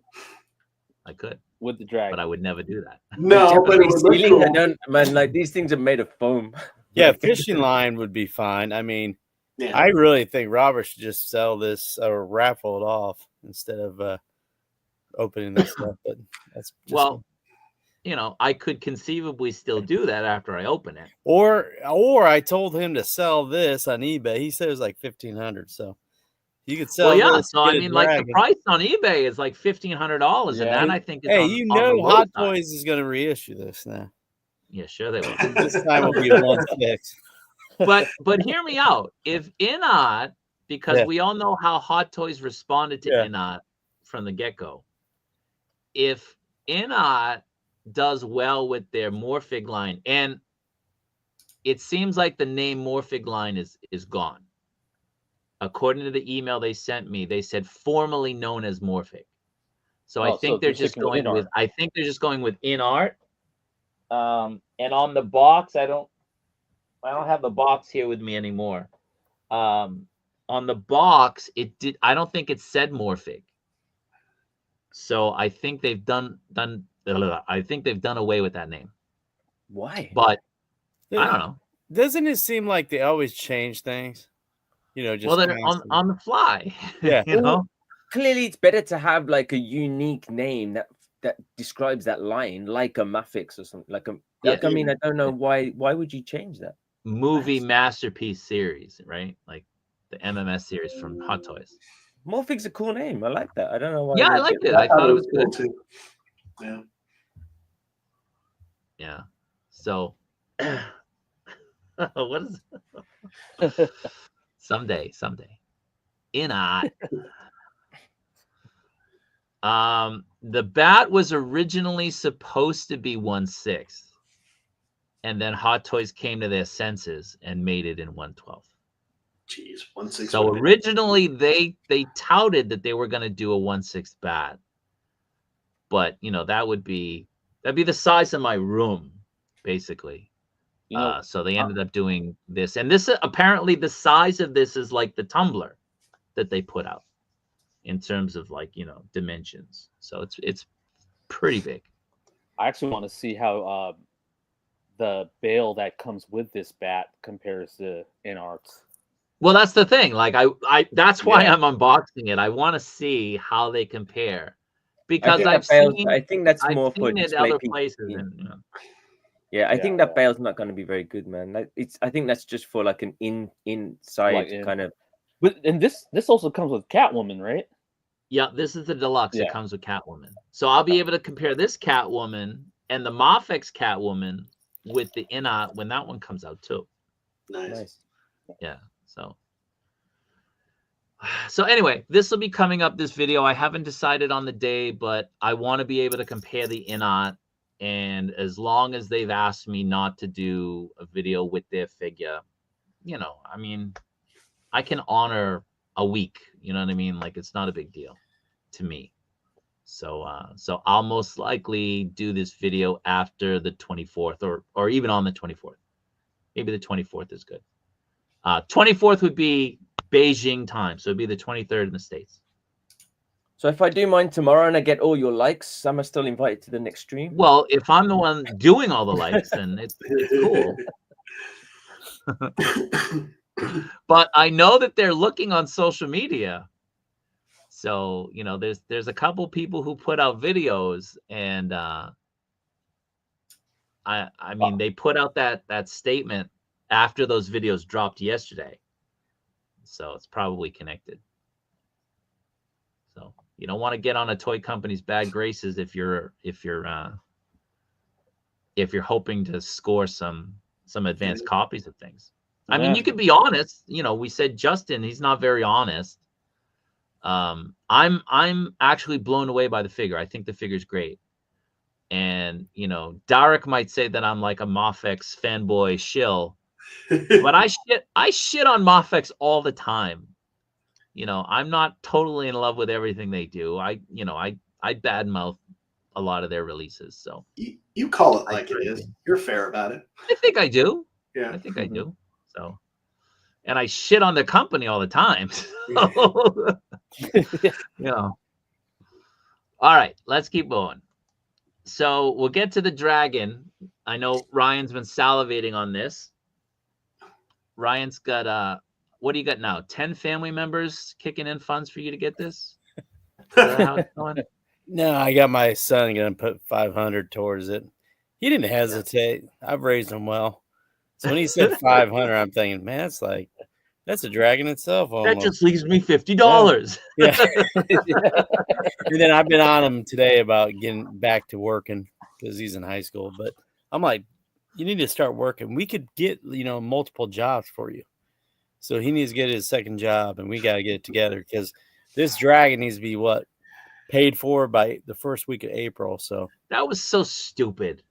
Speaker 1: I could
Speaker 4: with the dragon,
Speaker 1: but I would never do that.
Speaker 2: No, but it would look
Speaker 3: ceiling,
Speaker 2: cool.
Speaker 3: I don't, man. Like these things are made of foam.
Speaker 5: Yeah, fishing line would be fine. I mean,
Speaker 2: Yeah.
Speaker 5: I really think Robert should just sell this or raffle it off instead of opening this stuff. But that's just
Speaker 1: well, you know, I could conceivably still do that after I open it.
Speaker 5: or I told him to sell this on eBay. He said it was like $1,500, so you could sell.
Speaker 1: Well, yeah.
Speaker 5: this,
Speaker 1: So I
Speaker 5: get a
Speaker 1: mean, like the
Speaker 5: dragon.
Speaker 1: price on eBay is like $1,500, and
Speaker 4: Yeah.
Speaker 1: that I think is
Speaker 5: Hey,
Speaker 1: on,
Speaker 5: you
Speaker 1: on the
Speaker 5: know,
Speaker 1: low
Speaker 5: Hot
Speaker 1: side.
Speaker 5: Toys is going to reissue this now.
Speaker 1: Yeah, sure they will.
Speaker 5: This time will be 1/6.
Speaker 1: But hear me out. If InArt, because
Speaker 5: Yeah.
Speaker 1: we all know how Hot Toys responded to
Speaker 5: Yeah.
Speaker 1: InArt from the get-go. If InArt does well with their Morphig line, and it seems like the name Morphig line is gone. According to the email they sent me, they said formerly known as Morphig. So I think they're just going with InArt. And on the box, I don't have the box here with me anymore. On the box, I don't think it said Morphig. So I think they've done away with that name.
Speaker 3: Why?
Speaker 1: But I don't know.
Speaker 5: Doesn't it seem like they always change things? You know, just
Speaker 1: Well, they're on the fly.
Speaker 5: Yeah.
Speaker 1: You know.
Speaker 3: Clearly, it's better to have like a unique name that describes that line, like a MAFEX or something. Like I mean, I don't know why would you change that?
Speaker 1: Movie masterpiece series, right? Like the MMS series from Hot Toys.
Speaker 3: Morphig's a cool name. I like that. I don't know why.
Speaker 1: Yeah, I liked it. I thought it was
Speaker 2: cool
Speaker 1: good
Speaker 2: too. Yeah.
Speaker 1: Yeah. So, what is someday? InArt. The bat was originally supposed to be 1/6, and then Hot Toys came to their senses and made it in 1/12.
Speaker 2: Jeez, 1/6.
Speaker 1: So originally they touted that they were going to do a 1/6 bat, but you know that'd be the size of my room, basically.
Speaker 4: You know,
Speaker 1: So they ended up doing this, and this apparently the size of this is like the tumbler that they put out in terms of like dimensions. So it's pretty big.
Speaker 4: I actually want to see how the bale that comes with this bat compares to InArt's.
Speaker 1: Well, that's the thing. Like I that's why
Speaker 4: Yeah.
Speaker 1: I'm unboxing it. I want to see how they compare because
Speaker 3: I think that's more for
Speaker 1: seen it
Speaker 3: display
Speaker 1: other
Speaker 3: pieces.
Speaker 1: places. And,
Speaker 3: Yeah, I think that bale's not going to be very good, man. I think that's just for like an inside kind of.
Speaker 4: But and this also comes with Catwoman, right?
Speaker 1: yeah, this is the deluxe.
Speaker 4: Yeah.
Speaker 1: It comes with Catwoman, so I'll be able to compare this Catwoman and the MAFEX Catwoman with the InArt when that one comes out too.
Speaker 2: Nice.
Speaker 3: Nice.
Speaker 1: Yeah. So So anyway, this will be coming up, this video. I haven't decided on the day, but I want to be able to compare the InArt. And as long as they've asked me not to do a video with their figure, you know, I mean, I can honor a week. You know what I mean? Like, it's not a big deal to me. So so I'll most likely do this video after the 24th or even on the 24th. Maybe the 24th is good. 24th would be Beijing time. So it'd be the 23rd in the States.
Speaker 3: So if I do mine tomorrow and I get all your likes, am I still invited to the next stream?
Speaker 1: Well, if I'm the one doing all the likes, then it's cool. But I know that they're looking on social media. So, you know, there's a couple people who put out videos, and I mean, they put out that statement after those videos dropped yesterday. So it's probably connected. So you don't want to get on a toy company's bad graces if you're hoping to score some advanced copies of things. I mean, you could be honest. You know, we said Justin, he's not very honest. I'm actually blown away by the figure. I think the figure's great. And, you know, Derek might say that I'm like a MAFEX fanboy shill, but I shit on MAFEX all the time. You know, I'm not totally in love with everything they do. I badmouth a lot of their releases. So
Speaker 2: you call it like it is. You're fair about it.
Speaker 1: I think I do.
Speaker 2: Yeah,
Speaker 1: I think I do. So, and I shit on the company all the time. You know. All right, let's keep going. So we'll get to the dragon. I know Ryan's been salivating on this. Ryan's got what do you got now? 10 family members kicking in funds for you to get this? Is that how it's going?
Speaker 5: No, I got my son going to put 500 towards it. He didn't hesitate. I've raised him well. So when he said 500, I'm thinking, man, that's a dragon itself. Almost.
Speaker 1: That just leaves me $50.
Speaker 5: Yeah. And then I've been on him today about getting back to working because he's in high school. But I'm like, you need to start working. We could get, you know, multiple jobs for you. So he needs to get his second job, and we got to get it together because this dragon needs to be paid for by the first week of April. So
Speaker 1: that was so stupid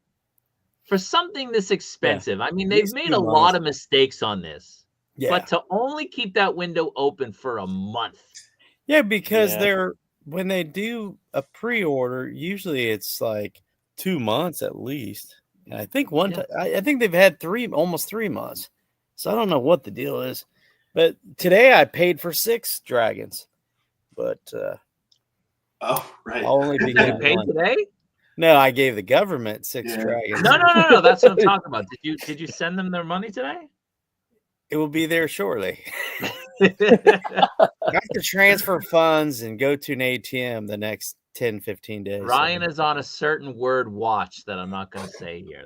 Speaker 1: for something this expensive. Yeah. I mean, they've made a
Speaker 5: months.
Speaker 1: lot of mistakes on this,
Speaker 5: yeah.
Speaker 1: But to only keep that window open for a month.
Speaker 5: Yeah, because when they do a pre-order, usually it's like 2 months at least. And I think I think they've had almost 3 months. So I don't know what the deal is. But today I paid for 6 dragons. But
Speaker 2: oh, right.
Speaker 5: I'll only be
Speaker 1: you paid today?
Speaker 5: No, I gave the government 6 dragons.
Speaker 1: No. That's what I'm talking about. Did you send them their money today?
Speaker 5: It will be there shortly. I have to transfer funds and go to an ATM the next 10, 15 days.
Speaker 1: Ryan is on a certain word watch that I'm not going to say here.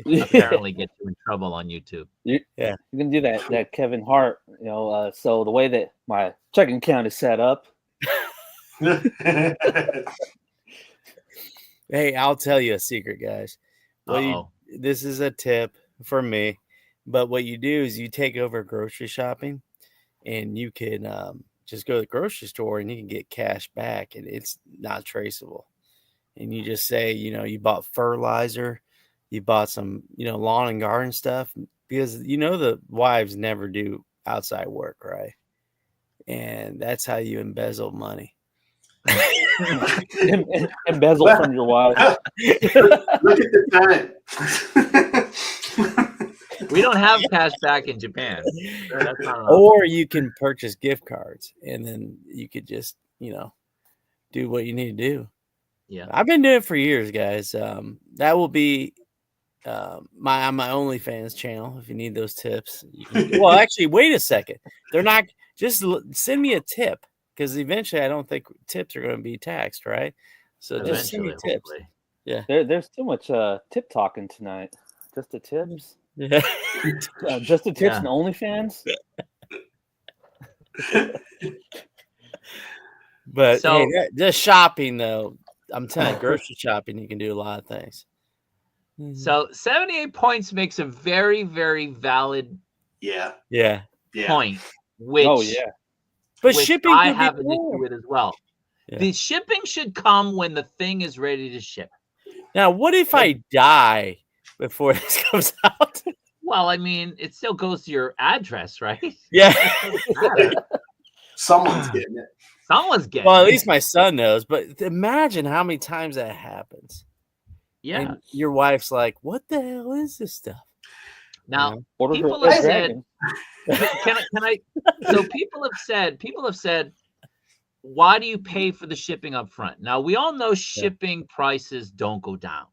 Speaker 1: Apparently gets you in trouble on YouTube.
Speaker 4: You can do that Kevin Hart, you know. So the way that my checking account is set up.
Speaker 5: Hey, I'll tell you a secret, guys. This is a tip from me. But what you do is you take over grocery shopping, and you can just go to the grocery store and you can get cash back, and it's not traceable. And you just say, you know, you bought fertilizer, you bought some, you know, lawn and garden stuff, because you know the wives never do outside work, right? And that's how you embezzle money.
Speaker 4: Embezzle from your wife.
Speaker 2: Look at the time.
Speaker 1: We don't have cash back in Japan.
Speaker 5: Or you can purchase gift cards, and then you could just, you know, do what you need to do.
Speaker 1: Yeah,
Speaker 5: I've been doing it for years, guys. That will be my OnlyFans channel. If you need those tips, well, actually, wait a second. They're not. Just send me a tip, because eventually, I don't think tips are going to be taxed, right? So just send me tips.
Speaker 1: Hopefully.
Speaker 5: Yeah,
Speaker 4: there's too much tip talking tonight. Just the tips.
Speaker 5: Yeah,
Speaker 4: just the tips and OnlyFans.
Speaker 5: But hey, just shopping though, I'm telling you, grocery shopping, you can do a lot of things.
Speaker 1: So 78 points makes a very, very valid
Speaker 2: yeah
Speaker 1: point. Which
Speaker 5: But
Speaker 1: which
Speaker 5: shipping
Speaker 1: I
Speaker 5: could be
Speaker 1: have an issue
Speaker 5: more.
Speaker 1: with as well.
Speaker 5: Yeah.
Speaker 1: The shipping should come when the thing is ready to ship.
Speaker 5: Now, what if I die before this comes out?
Speaker 1: Well, I mean, it still goes to your address, right?
Speaker 5: Yeah.
Speaker 2: Someone's getting it.
Speaker 1: Someone's getting
Speaker 5: Well, at
Speaker 1: it.
Speaker 5: least my son knows. But imagine how many times that happens.
Speaker 1: Yeah.
Speaker 5: And your wife's like, "What the hell is this stuff?"
Speaker 1: Now,
Speaker 4: Order
Speaker 1: people
Speaker 4: her
Speaker 1: have
Speaker 4: a
Speaker 1: said,
Speaker 4: dragon.
Speaker 1: can I? So people have said, why do you pay for the shipping up front? Now we all know shipping prices don't go down.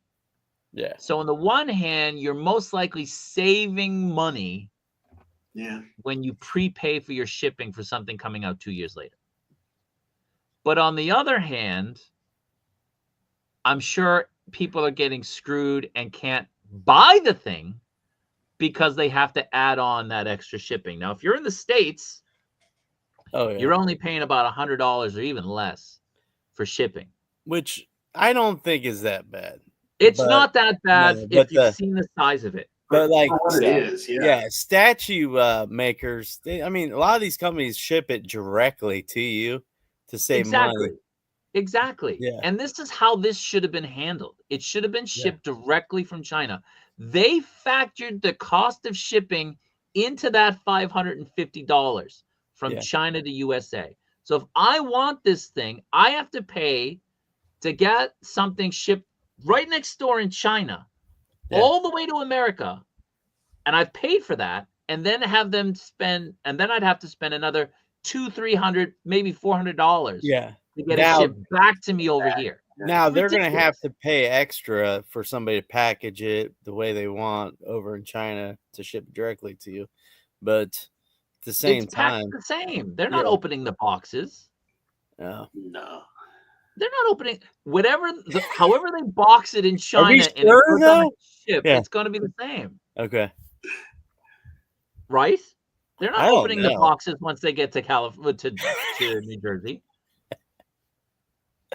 Speaker 5: Yeah.
Speaker 1: So on the one hand, you're most likely saving money when you prepay for your shipping for something coming out 2 years later. But on the other hand, I'm sure people are getting screwed and can't buy the thing because they have to add on that extra shipping. Now, if you're in the States, you're only paying about $100 or even less for shipping.
Speaker 5: Which I don't think is that bad.
Speaker 1: It's not that bad if you've seen the size of it.
Speaker 5: But like
Speaker 2: what it is,
Speaker 5: statue makers, a lot of these companies ship it directly to you to save money.
Speaker 1: Exactly.
Speaker 5: Yeah.
Speaker 1: And this is how this should have been handled. It should have been shipped directly from China. They factored the cost of shipping into that $550 from China to USA. So if I want this thing, I have to pay to get something shipped right next door in China all the way to America. And I've paid for that. And then have them spend, and then I'd have to spend another $200, $300, maybe $400 to get it shipped back to me over here.
Speaker 5: Now they're going to have to pay extra for somebody to package it the way they want over in China to ship directly to you. But at the same time,
Speaker 1: the same. They're not opening the boxes.
Speaker 5: No.
Speaker 1: They're not opening however they box it in China and ship, it's going to be the same.
Speaker 5: Okay.
Speaker 1: Right? They're not opening the boxes once they get to California to New Jersey.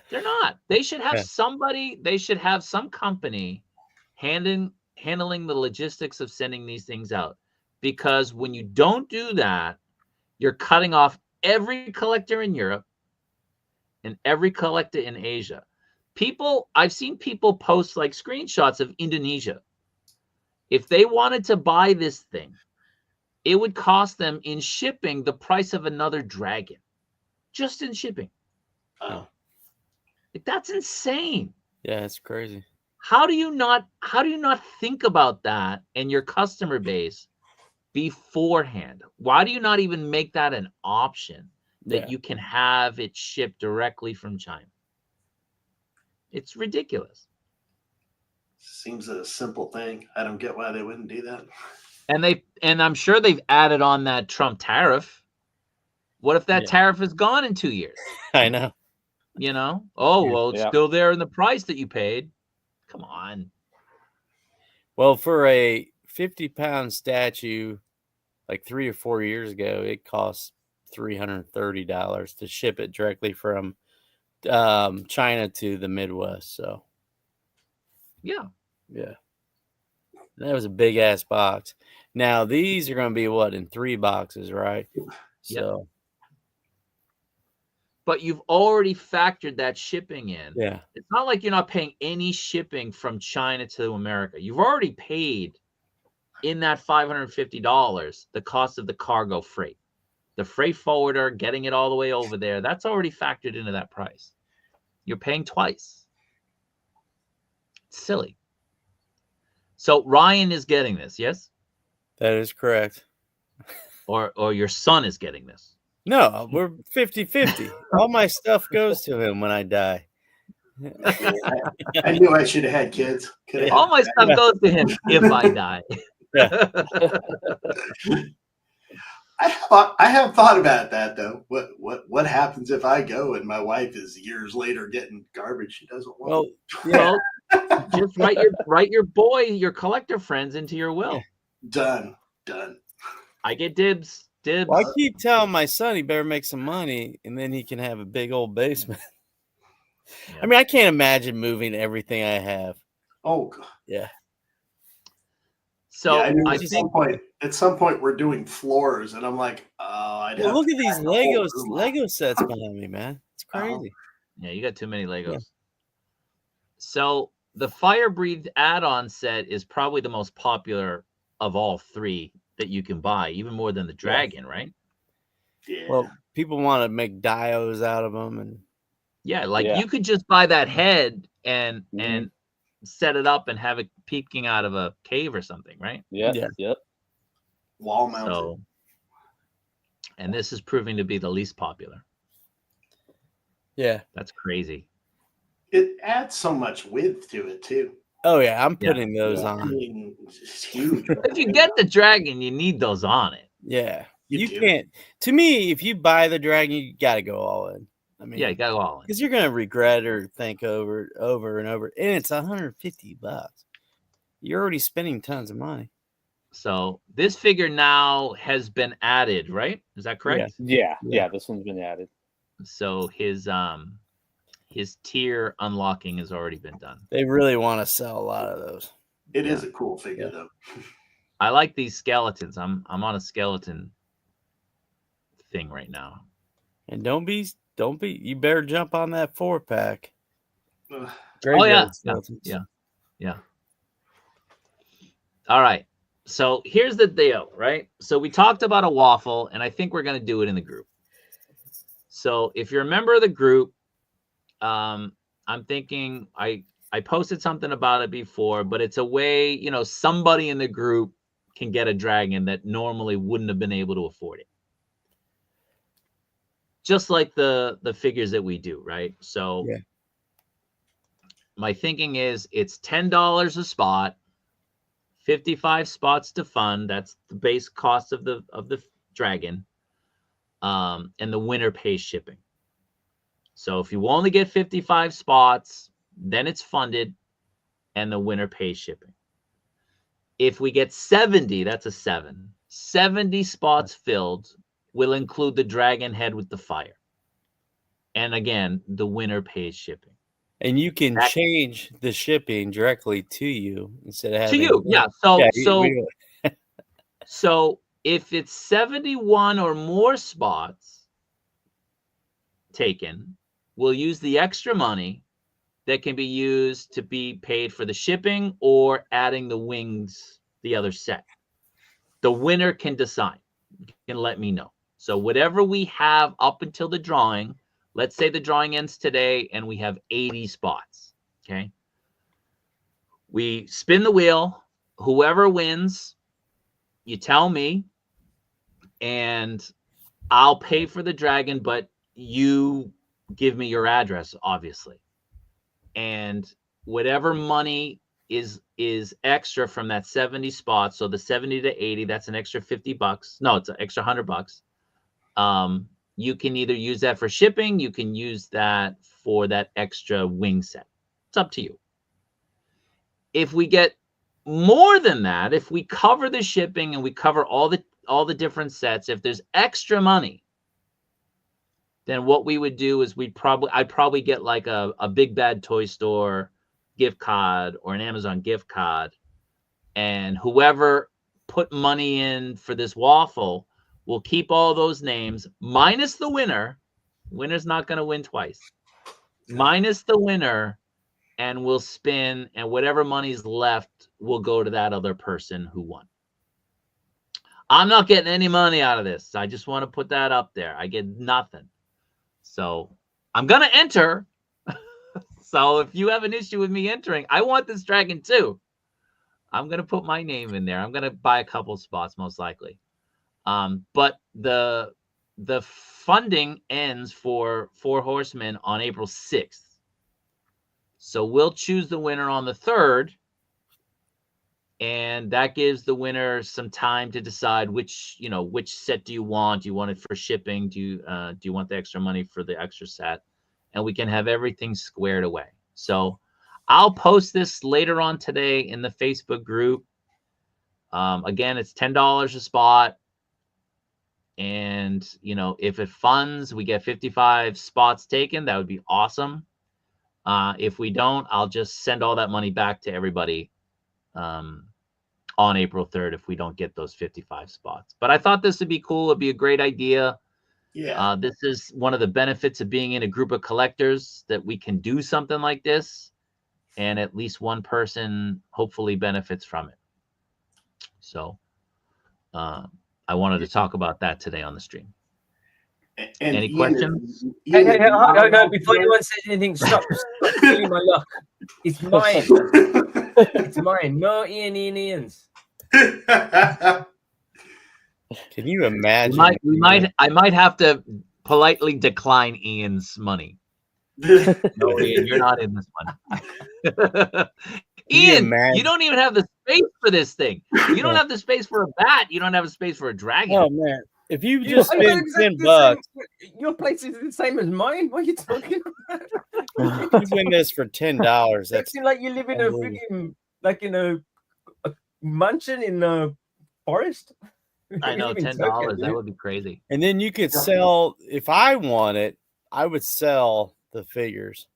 Speaker 1: They're not. They should have somebody. They should have some company handling the logistics of sending these things out. Because when you don't do that, you're cutting off every collector in Europe and every collector in Asia. I've seen people post like screenshots of Indonesia. If they wanted to buy this thing, it would cost them in shipping the price of another dragon, just in shipping.
Speaker 2: Oh.
Speaker 1: Like, that's insane.
Speaker 5: Yeah, it's crazy.
Speaker 1: How do you not think about that and your customer base beforehand? Why do you not even make that an option that you can have it shipped directly from China? It's ridiculous.
Speaker 2: Seems a simple thing. I don't get why they wouldn't do that.
Speaker 1: And I'm sure they've added on that Trump tariff. What if that tariff is gone in 2 years?
Speaker 5: I know.
Speaker 1: You know? Oh, well, it's still there in the price that you paid. Come on.
Speaker 5: Well, for a 50-pound statue, like 3 or 4 years ago, it cost $330 to ship it directly from China to the Midwest. So, yeah, that was a big ass box. Now these are going to be in 3 boxes, right? So,
Speaker 1: but you've already factored that shipping in.
Speaker 5: Yeah,
Speaker 1: it's not like you're not paying any shipping from China to America. You've already paid in that $550 the cost of the cargo freight. The freight forwarder getting it all the way over there, that's already factored into that price. You're paying twice. It's silly. So Ryan is getting this, yes?
Speaker 5: that is correct.
Speaker 1: Or your son is getting this.
Speaker 5: No, we're 50-50. All my stuff goes to him when I die.
Speaker 2: I knew I should have had kids.
Speaker 1: All my stuff goes to him if I die.
Speaker 2: I have thought about that though. What happens if I go and my wife is years later getting garbage she doesn't want?
Speaker 1: Well, just write your collector friends into your will.
Speaker 2: Done.
Speaker 1: I get dibs.
Speaker 5: Well, I keep telling my son he better make some money, and then he can have a big old basement. I mean, I can't imagine moving everything I have.
Speaker 2: Oh God.
Speaker 5: Yeah.
Speaker 1: So
Speaker 2: I knew
Speaker 1: I
Speaker 2: at some point we're doing floors, and I'm like, oh, I'd have
Speaker 5: look
Speaker 2: to
Speaker 5: at these
Speaker 2: pack the whole room out.
Speaker 5: Lego sets behind me, man. It's crazy.
Speaker 1: yeah, you got too many Legos.
Speaker 5: Yeah.
Speaker 1: So the Fire Breathed add-on set is probably the most popular of all three that you can buy, even more than the dragon, right?
Speaker 2: Yeah.
Speaker 5: Well, people want to make dios out of them, and
Speaker 1: Yeah, like
Speaker 4: Yeah.
Speaker 1: you could just buy that head and
Speaker 4: Mhm.
Speaker 1: set it up and have it peeking out of a cave or something, right?
Speaker 4: Yep.
Speaker 5: Yeah.
Speaker 4: Yep.
Speaker 2: Wall mounted.
Speaker 1: So, and this is proving to be the least popular.
Speaker 5: yeah.
Speaker 1: That's crazy.
Speaker 2: It adds so much width to it too.
Speaker 5: Oh yeah, I'm
Speaker 1: Yeah.
Speaker 5: putting those
Speaker 2: I
Speaker 5: on.
Speaker 2: mean, it's huge.
Speaker 1: If you get the dragon, you need those on it.
Speaker 5: Yeah,
Speaker 2: You
Speaker 5: you
Speaker 2: do.
Speaker 5: can't. To me, if you buy the dragon, you got to go all in. I mean,
Speaker 1: Yeah, you gotta go all in.
Speaker 5: because you're gonna regret or think over and over, and it's $150. You're already spending tons of money.
Speaker 1: So this figure now has been added, right? Is that correct?
Speaker 4: Yeah.
Speaker 5: Yeah.
Speaker 4: Yeah. This one's been added.
Speaker 1: So his tier unlocking has already been done.
Speaker 5: They really want to sell a lot of those.
Speaker 2: It is a cool figure though.
Speaker 1: I like these skeletons. I'm on a skeleton thing right now.
Speaker 5: And don't be. You better jump on that 4-pack.
Speaker 2: Ugh.
Speaker 1: Oh yeah.
Speaker 5: Skeletons.
Speaker 1: Yeah. All right. So here's the deal, right? So we talked about a waffle, and I think we're going to do it in the group. So if you're a member of the group, I'm thinking I posted something about it before, but it's a way, you know, somebody in the group can get a dragon that normally wouldn't have been able to afford it. Just like the figures that we do, right? So
Speaker 5: Yeah.
Speaker 1: my thinking is it's $10 a spot, 55 spots to fund. That's the base cost of the dragon. And the winner pays shipping. So if you only get 55 spots, then it's funded and the winner pays shipping. If we get 70, that's a 70 spots filled, will include the dragon head with the fire. And again, the winner pays shipping.
Speaker 5: And you can change the shipping directly to you instead of having
Speaker 1: to you. Yeah. So if it's 71 or more spots taken, we'll use the extra money that can be used to be paid for the shipping or adding the wings, the other set. The winner can decide, can let me know. So whatever we have up until the drawing, let's say the drawing ends today and we have 80 spots. Okay. We spin the wheel. Whoever wins, you tell me, and I'll pay for the dragon, but you give me your address, obviously. And whatever money is extra from that 70 spots, so the 70 to 80, that's an extra $50. No, it's an extra $100. You can either use that for shipping, you can use that for that extra wing set. It's up to you. If we get more than that, if we cover the shipping and we cover all the different sets, if there's extra money, then what we would do is I'd probably get like a Big Bad Toy Store gift card or an Amazon gift card, and whoever put money in for this waffle will keep all those names minus the winner. Winner's not going to win twice. Minus the winner, and we'll spin, and whatever money's left will go to that other person who won. I'm not getting any money out of this. I just want to put that up there. I get nothing. So I'm going to enter. So if you have an issue with me entering, I want this dragon too. I'm going to put my name in there. I'm going to buy a couple spots most likely. But the funding ends for Horsemen on April 6th. So we'll choose the winner on the 3rd. And that gives the winner some time to decide which set do you want? Do you want it for shipping? Do you want the extra money for the extra set? And we can have everything squared away. So I'll post this later on today in the Facebook group. Again, it's $10 a spot. And, if it funds, we get 55 spots taken. That would be awesome. If we don't, I'll just send all that money back to everybody on on April 3rd if we don't get those 55 spots. But I thought this would be cool. It'd be a great idea.
Speaker 2: Yeah.
Speaker 1: This is one of the benefits of being in a group of collectors, that we can do something like this, and at least one person hopefully benefits from it. So I wanted to talk about that today on the stream.
Speaker 2: And
Speaker 1: Any
Speaker 2: Ian,
Speaker 1: questions?
Speaker 3: Hey, no, before anyone says anything, stop stealing my luck. It's mine. It's mine. No Ian's.
Speaker 5: Can you imagine?
Speaker 1: I might have to politely decline Ian's money. No, Ian, you're not in this one. Ian, you don't even have the space for this thing. You don't have the space for a bat. You don't have a space for a dragon.
Speaker 5: Oh man, if you just spend $10,
Speaker 3: your place is the same as mine. What are you talking about?
Speaker 5: you win this for $10. That's
Speaker 3: like you live in a freaking, like in a mansion in a forest.
Speaker 1: I know, $10. That would be crazy.
Speaker 5: And then you could sell. If I want it, I would sell the figures.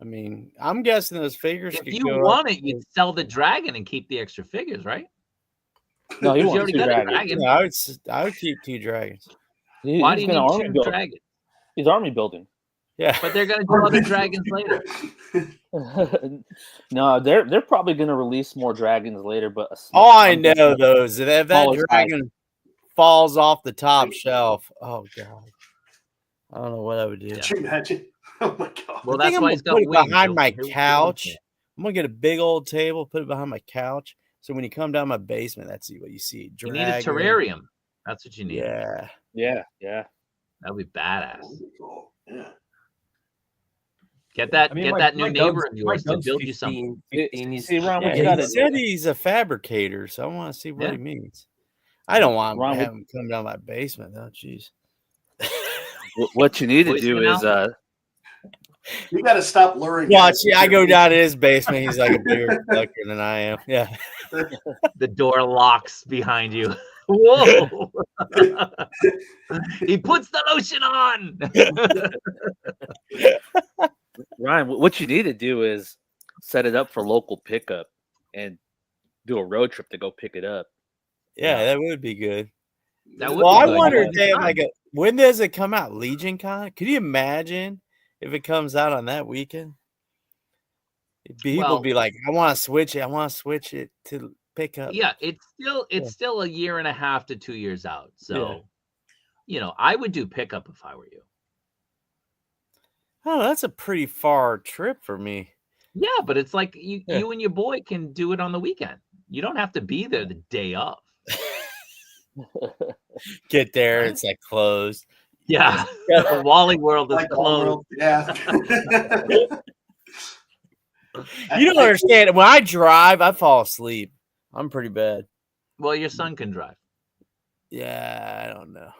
Speaker 5: I mean, I'm guessing those figures.
Speaker 1: If you want it, you'd sell the dragon and keep the extra figures, right?
Speaker 4: No, he
Speaker 1: You
Speaker 4: wants
Speaker 1: already
Speaker 4: two
Speaker 1: got a
Speaker 4: dragons.
Speaker 1: dragon.
Speaker 5: Yeah, I would keep 2 dragons.
Speaker 1: Why do
Speaker 4: He's
Speaker 1: you
Speaker 4: gonna
Speaker 1: need
Speaker 4: army
Speaker 1: 2
Speaker 4: build.
Speaker 1: dragons?
Speaker 4: He's army building.
Speaker 5: Yeah,
Speaker 1: But they're going to do other dragons later.
Speaker 4: No, they're probably gonna release more dragons later. But
Speaker 5: all I know though is that if that
Speaker 4: Smaller
Speaker 5: dragon falls off the top shelf, oh god, I don't know what I would do.
Speaker 2: Could you imagine? Oh my god.
Speaker 1: Well,
Speaker 5: I think
Speaker 1: that's
Speaker 5: I'm
Speaker 1: why
Speaker 5: gonna
Speaker 1: he's got
Speaker 5: put it
Speaker 1: wings.
Speaker 5: behind my
Speaker 1: He'll-
Speaker 5: couch. I'm gonna get a big old table, put it behind my couch. So when you come down my basement, that's what you see.
Speaker 1: You need a
Speaker 5: Dragon.
Speaker 1: terrarium. That's what you need.
Speaker 5: Yeah.
Speaker 4: yeah.
Speaker 1: That would be badass.
Speaker 2: Cool. Yeah.
Speaker 1: Get that new neighbor of yours to build you something.
Speaker 3: 15,
Speaker 4: See, Ron, what
Speaker 5: Yeah,
Speaker 4: you
Speaker 5: he
Speaker 4: gotta
Speaker 5: said
Speaker 4: do?
Speaker 5: he's a fabricator, so I want to see what
Speaker 1: Yeah.
Speaker 5: he means. I don't want
Speaker 4: Ron,
Speaker 5: to have him come down my basement, though. Jeez.
Speaker 4: What you need to
Speaker 1: Voice
Speaker 4: do
Speaker 1: me
Speaker 4: is
Speaker 2: You got to stop luring.
Speaker 5: Watch,
Speaker 2: guys.
Speaker 5: I go down to his basement. He's like a bigger collector than I am. Yeah.
Speaker 1: The door locks behind you. Whoa! He puts the lotion on.
Speaker 4: Ryan, what you need to do is set it up for local pickup and do a road trip to go pick it up.
Speaker 5: Yeah, that would be good.
Speaker 1: That would
Speaker 5: Well,
Speaker 1: be
Speaker 5: I
Speaker 1: good.
Speaker 5: wonder
Speaker 1: You
Speaker 5: if they have
Speaker 1: know,
Speaker 5: like a. When does it come out? Legion Con? Could you imagine if it comes out on that weekend? People
Speaker 1: Well-
Speaker 5: be like, "I want to switch it. I want to switch it to pick up."
Speaker 1: yeah, it's still a year and a half to 2 years out. So, I would do pickup if I were you.
Speaker 5: Oh, that's a pretty far trip for me.
Speaker 1: Yeah, but it's like you
Speaker 5: Yeah.
Speaker 1: and your boy can do it on the weekend. You don't have to be there the day of.
Speaker 5: Get there,
Speaker 1: Right?
Speaker 5: it's like closed.
Speaker 1: Yeah, Wally World is
Speaker 2: Like
Speaker 1: closed.
Speaker 2: World, yeah.
Speaker 5: You don't understand. When I drive, I fall asleep. I'm pretty bad.
Speaker 1: Well, your son can drive.
Speaker 5: Yeah, I don't know.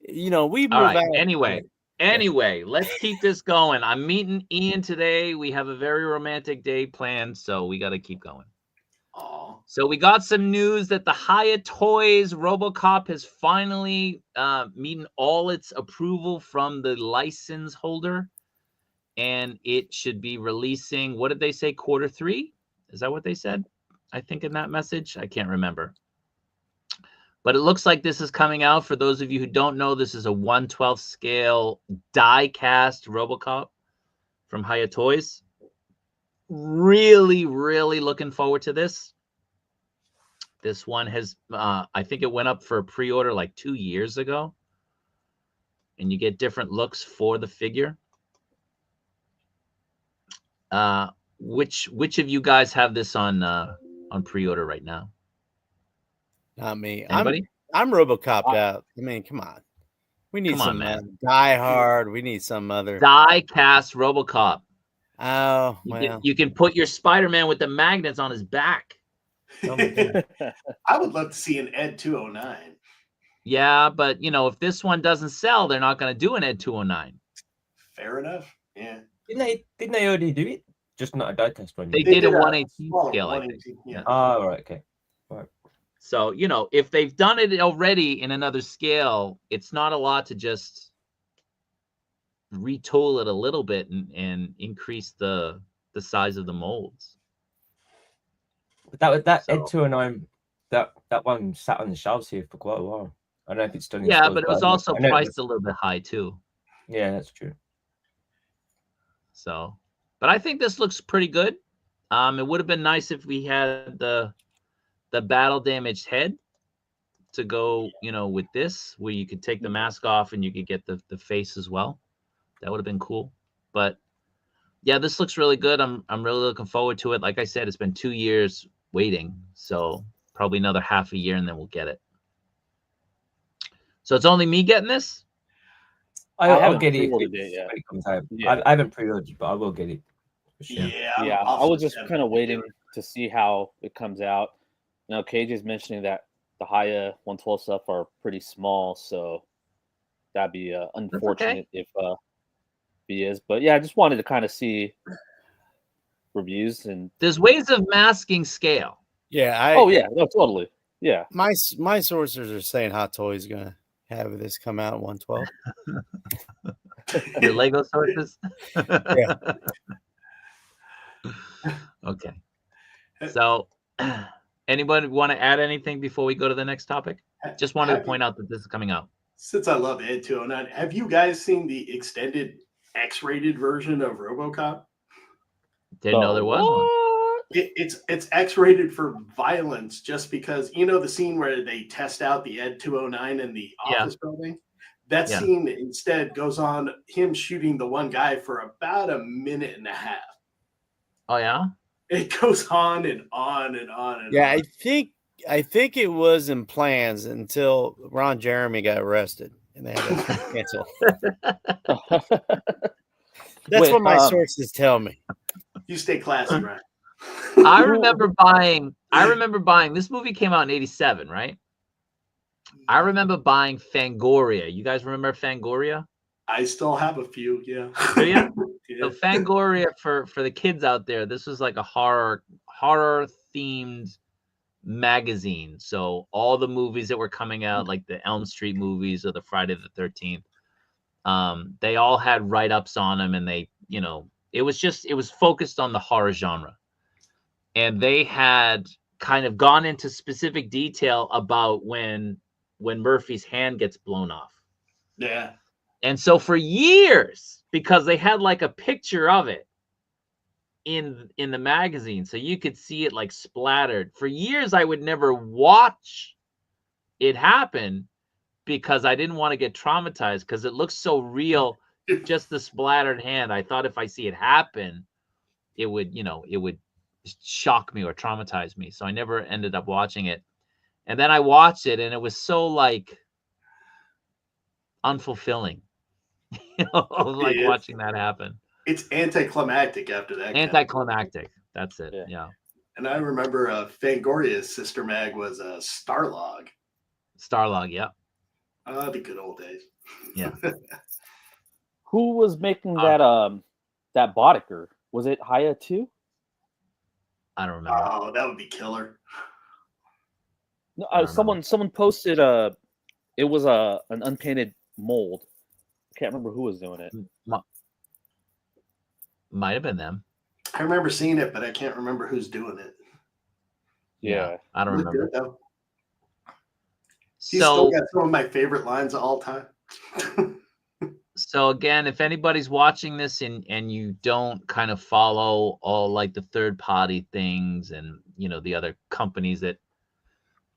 Speaker 5: We move
Speaker 1: All right.
Speaker 5: out.
Speaker 1: Anyway, let's keep this going. I'm meeting Ian today. We have a very romantic day planned, so we got to keep going.
Speaker 2: Aw.
Speaker 1: So we got some news that the Hiya Toys Robocop has finally meeting all its approval from the license holder, and it should be releasing. What did they say? Q3? Is that what they said? I think in that message, I can't remember. But it looks like this is coming out. For those of you who don't know, this is a 1/12 scale die-cast Robocop from Hiya Toys. Really, really looking forward to this. This one has, I think it went up for a pre-order like 2 years ago. And you get different looks for the figure. Which of you guys have this on pre-order right now?
Speaker 5: Not me.
Speaker 1: Anybody?
Speaker 5: I'm Robocopped out. I mean, come on. We need
Speaker 1: Come on,
Speaker 5: some
Speaker 1: man.
Speaker 5: Die Hard. We need some other.
Speaker 1: Die-cast Robocop.
Speaker 5: Oh, well.
Speaker 1: You can put your Spider-Man with the magnets on his back.
Speaker 5: Oh my God.
Speaker 2: I would love to see an Ed 209.
Speaker 1: Yeah, but if this one doesn't sell, they're not going to do an Ed 209.
Speaker 2: Fair enough. Yeah.
Speaker 3: Didn't they already do it? Just not a die-cast one.
Speaker 1: They
Speaker 2: They
Speaker 1: did a
Speaker 2: did a
Speaker 1: 118
Speaker 2: smaller
Speaker 1: scale, I think.
Speaker 2: 118, yeah.
Speaker 3: Oh, right, okay.
Speaker 1: So, if they've done it already in another scale, it's not a lot to just retool it a little bit and increase the size of the molds.
Speaker 3: that
Speaker 1: So-
Speaker 3: Ed 209. That one sat on the shelves here for quite a while. I don't know if it's done.
Speaker 1: Yeah, but it was also priced a little bit high too.
Speaker 3: Yeah, that's true.
Speaker 1: So, but I think this looks pretty good. It would have been nice if we had the battle damaged head to go, with this, where you could take the mask off and you could get the face as well. That would have been cool. But yeah, this looks really good. I'm really looking forward to it. Like I said, it's been 2 years waiting, so probably another half a year and then we'll get it. So it's only me getting this?
Speaker 3: I'll get it
Speaker 4: pre-ordered
Speaker 3: when
Speaker 4: yet.
Speaker 3: it comes out.
Speaker 4: Yeah.
Speaker 3: I haven't pre-ordered, but I will get it. For sure.
Speaker 2: Yeah,
Speaker 4: I was just kind of waiting to see how it comes out. Now, Cage is mentioning that the Hiya 112 stuff are pretty small, so that'd be unfortunate if he is. But yeah, I just wanted to kind of see reviews and.
Speaker 1: There's ways of masking scale.
Speaker 5: Yeah.
Speaker 4: No, totally. Yeah.
Speaker 5: My sources are saying Hot Toys gonna have this come out at 112.
Speaker 1: Your Lego sources?
Speaker 5: Yeah.
Speaker 1: Okay. So, anybody want to add anything before we go to the next topic? Just wanted to point out that this is coming out.
Speaker 2: Since I love Ed 209, have you guys seen the extended X-rated version of Robocop?
Speaker 1: Didn't know there was one.
Speaker 2: It's X-rated for violence, just because the scene where they test out the Ed 209 in the office building. That scene instead goes on him shooting the one guy for about a minute and a half.
Speaker 1: Oh yeah.
Speaker 2: It goes on and on and on and
Speaker 5: Yeah,
Speaker 2: on.
Speaker 5: I think it was in plans until Ron Jeremy got arrested and they had to cancel. That's what my sources tell me.
Speaker 2: You stay classy, right?
Speaker 1: I remember buying this movie came out in 87, right? I remember buying Fangoria. You guys remember Fangoria?
Speaker 2: I still have a few, yeah.
Speaker 1: Do you?
Speaker 2: Yeah.
Speaker 1: So Fangoria, for the kids out there, this was like a horror themed magazine. So all the movies that were coming out, like the Elm Street movies or the Friday the 13th, they all had write-ups on them, and they, it was focused on the horror genre. And they had kind of gone into specific detail about when Murphy's hand gets blown off.
Speaker 2: Yeah.
Speaker 1: And so for years, because they had like a picture of it in the magazine, so you could see it like splattered. For years, I would never watch it happen because I didn't want to get traumatized because it looks so real, just the splattered hand. I thought if I see it happen, it would shock me or traumatize me. So I never ended up watching it. And then I watched it, and it was so like unfulfilling, watching that happen.
Speaker 2: It's anticlimactic after that.
Speaker 1: Anticlimactic. That's it. Yeah.
Speaker 2: And I remember Fangoria's sister mag was Starlog.
Speaker 1: Starlog, yeah.
Speaker 2: The good old days.
Speaker 1: Yeah.
Speaker 4: Who was making that Boddicker? Was it Hiya too?
Speaker 1: I don't remember.
Speaker 2: Oh, that would be killer.
Speaker 4: No, someone posted it was an unpainted mold. I can't remember who was doing it.
Speaker 1: Might have been them.
Speaker 2: I remember seeing it, but I can't remember who's doing it.
Speaker 1: Yeah, I don't remember.
Speaker 2: Good, though. He's still got some of my favorite lines of all time.
Speaker 1: So again, if anybody's watching this and you don't kind of follow all like the third party things and the other companies that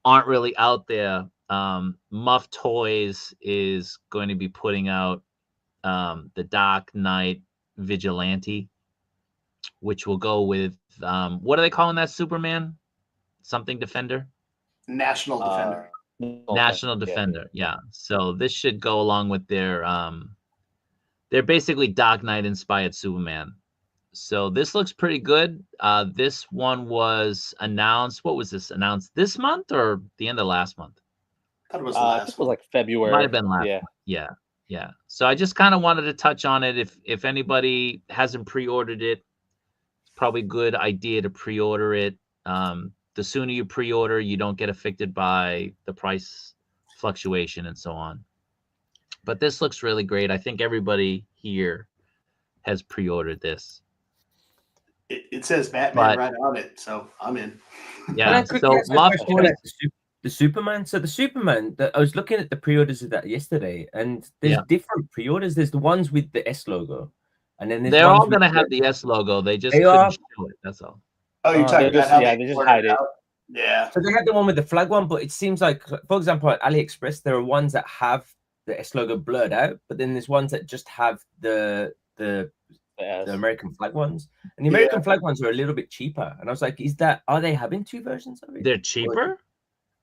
Speaker 1: aren't really out there, Muff Toys is going to be putting out the Dark Knight Vigilante, which will go with what are they calling that Superman? Something Defender?
Speaker 2: National Defender.
Speaker 1: National Defender, yeah. So this should go along with their they're basically Dark Knight inspired Superman. So this looks pretty good. This one was announced. What was this announced this month or the end of last month?
Speaker 2: I thought it was last.
Speaker 4: It was like February.
Speaker 1: Might have been last. Yeah. Yeah. So I just kind of wanted to touch on it. If anybody hasn't pre-ordered it, it's probably a good idea to pre-order it. The sooner you pre-order, you don't get affected by the price fluctuation and so on. But this looks really great. I think everybody here has pre-ordered this.
Speaker 2: It says Batman right on it, so I'm in.
Speaker 1: Yeah.
Speaker 3: Can I quickly ask a question about the Superman? So the Superman, I was looking at the pre-orders of that yesterday, and there's different pre-orders. There's the ones with the S logo, and then
Speaker 1: they're all going to have the S logo. They just couldn't show it. That's all.
Speaker 2: Oh, you're talking about how
Speaker 4: they just hide it.
Speaker 2: Yeah.
Speaker 3: So they had the one with the flag one, but it seems like, for example, at AliExpress, there are ones that have the S logo blurred out, but then there's ones that just have the American flag ones, and the American flag ones are a little bit cheaper. And I was like, are they having two versions of it?
Speaker 1: They're cheaper?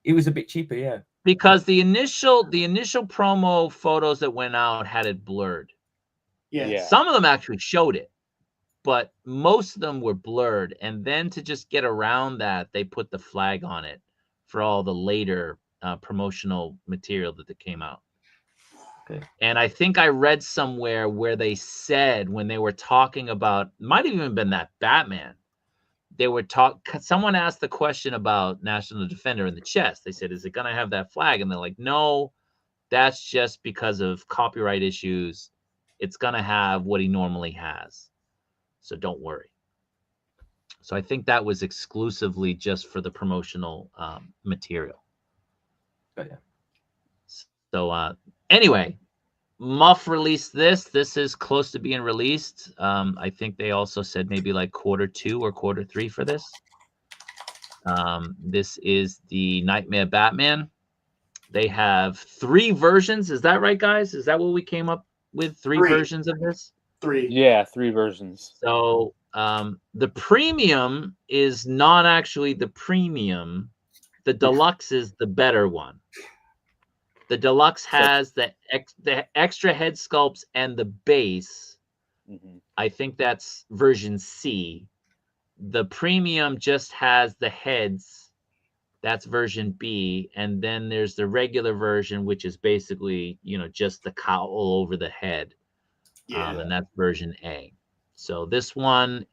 Speaker 3: It was a bit cheaper, yeah.
Speaker 1: Because the initial promo photos that went out had it blurred.
Speaker 2: Yeah.
Speaker 1: Some of them actually showed it, but most of them were blurred. And then to just get around that, they put the flag on it for all the later promotional material that came out. Okay. And I think I read somewhere where they said, when they were talking about, might have even been that Batman, they were someone asked the question about National Defender in the chest. They said, is it going to have that flag? And they're like, no, that's just because of copyright issues. It's going to have what he normally has. So don't worry. So I think that was exclusively just for the promotional material.
Speaker 3: Oh, yeah.
Speaker 1: So anyway, Muff released this. This is close to being released. I think they also said maybe like Q2 or Q3 for this. This is the Nightmare Batman. They have 3 versions. Is that right, guys? Is that what we came up with? 3 versions of this?
Speaker 2: 3.
Speaker 4: Yeah, 3 versions.
Speaker 1: So the premium is not actually the premium. The deluxe is the better one. The deluxe has the extra head sculpts and the base.
Speaker 4: Mm-hmm.
Speaker 1: I think that's version C. The premium just has the heads. That's version B. And then there's the regular version, which is basically, just the cowl over the head.
Speaker 2: Yeah.
Speaker 1: And that's version A. So this one,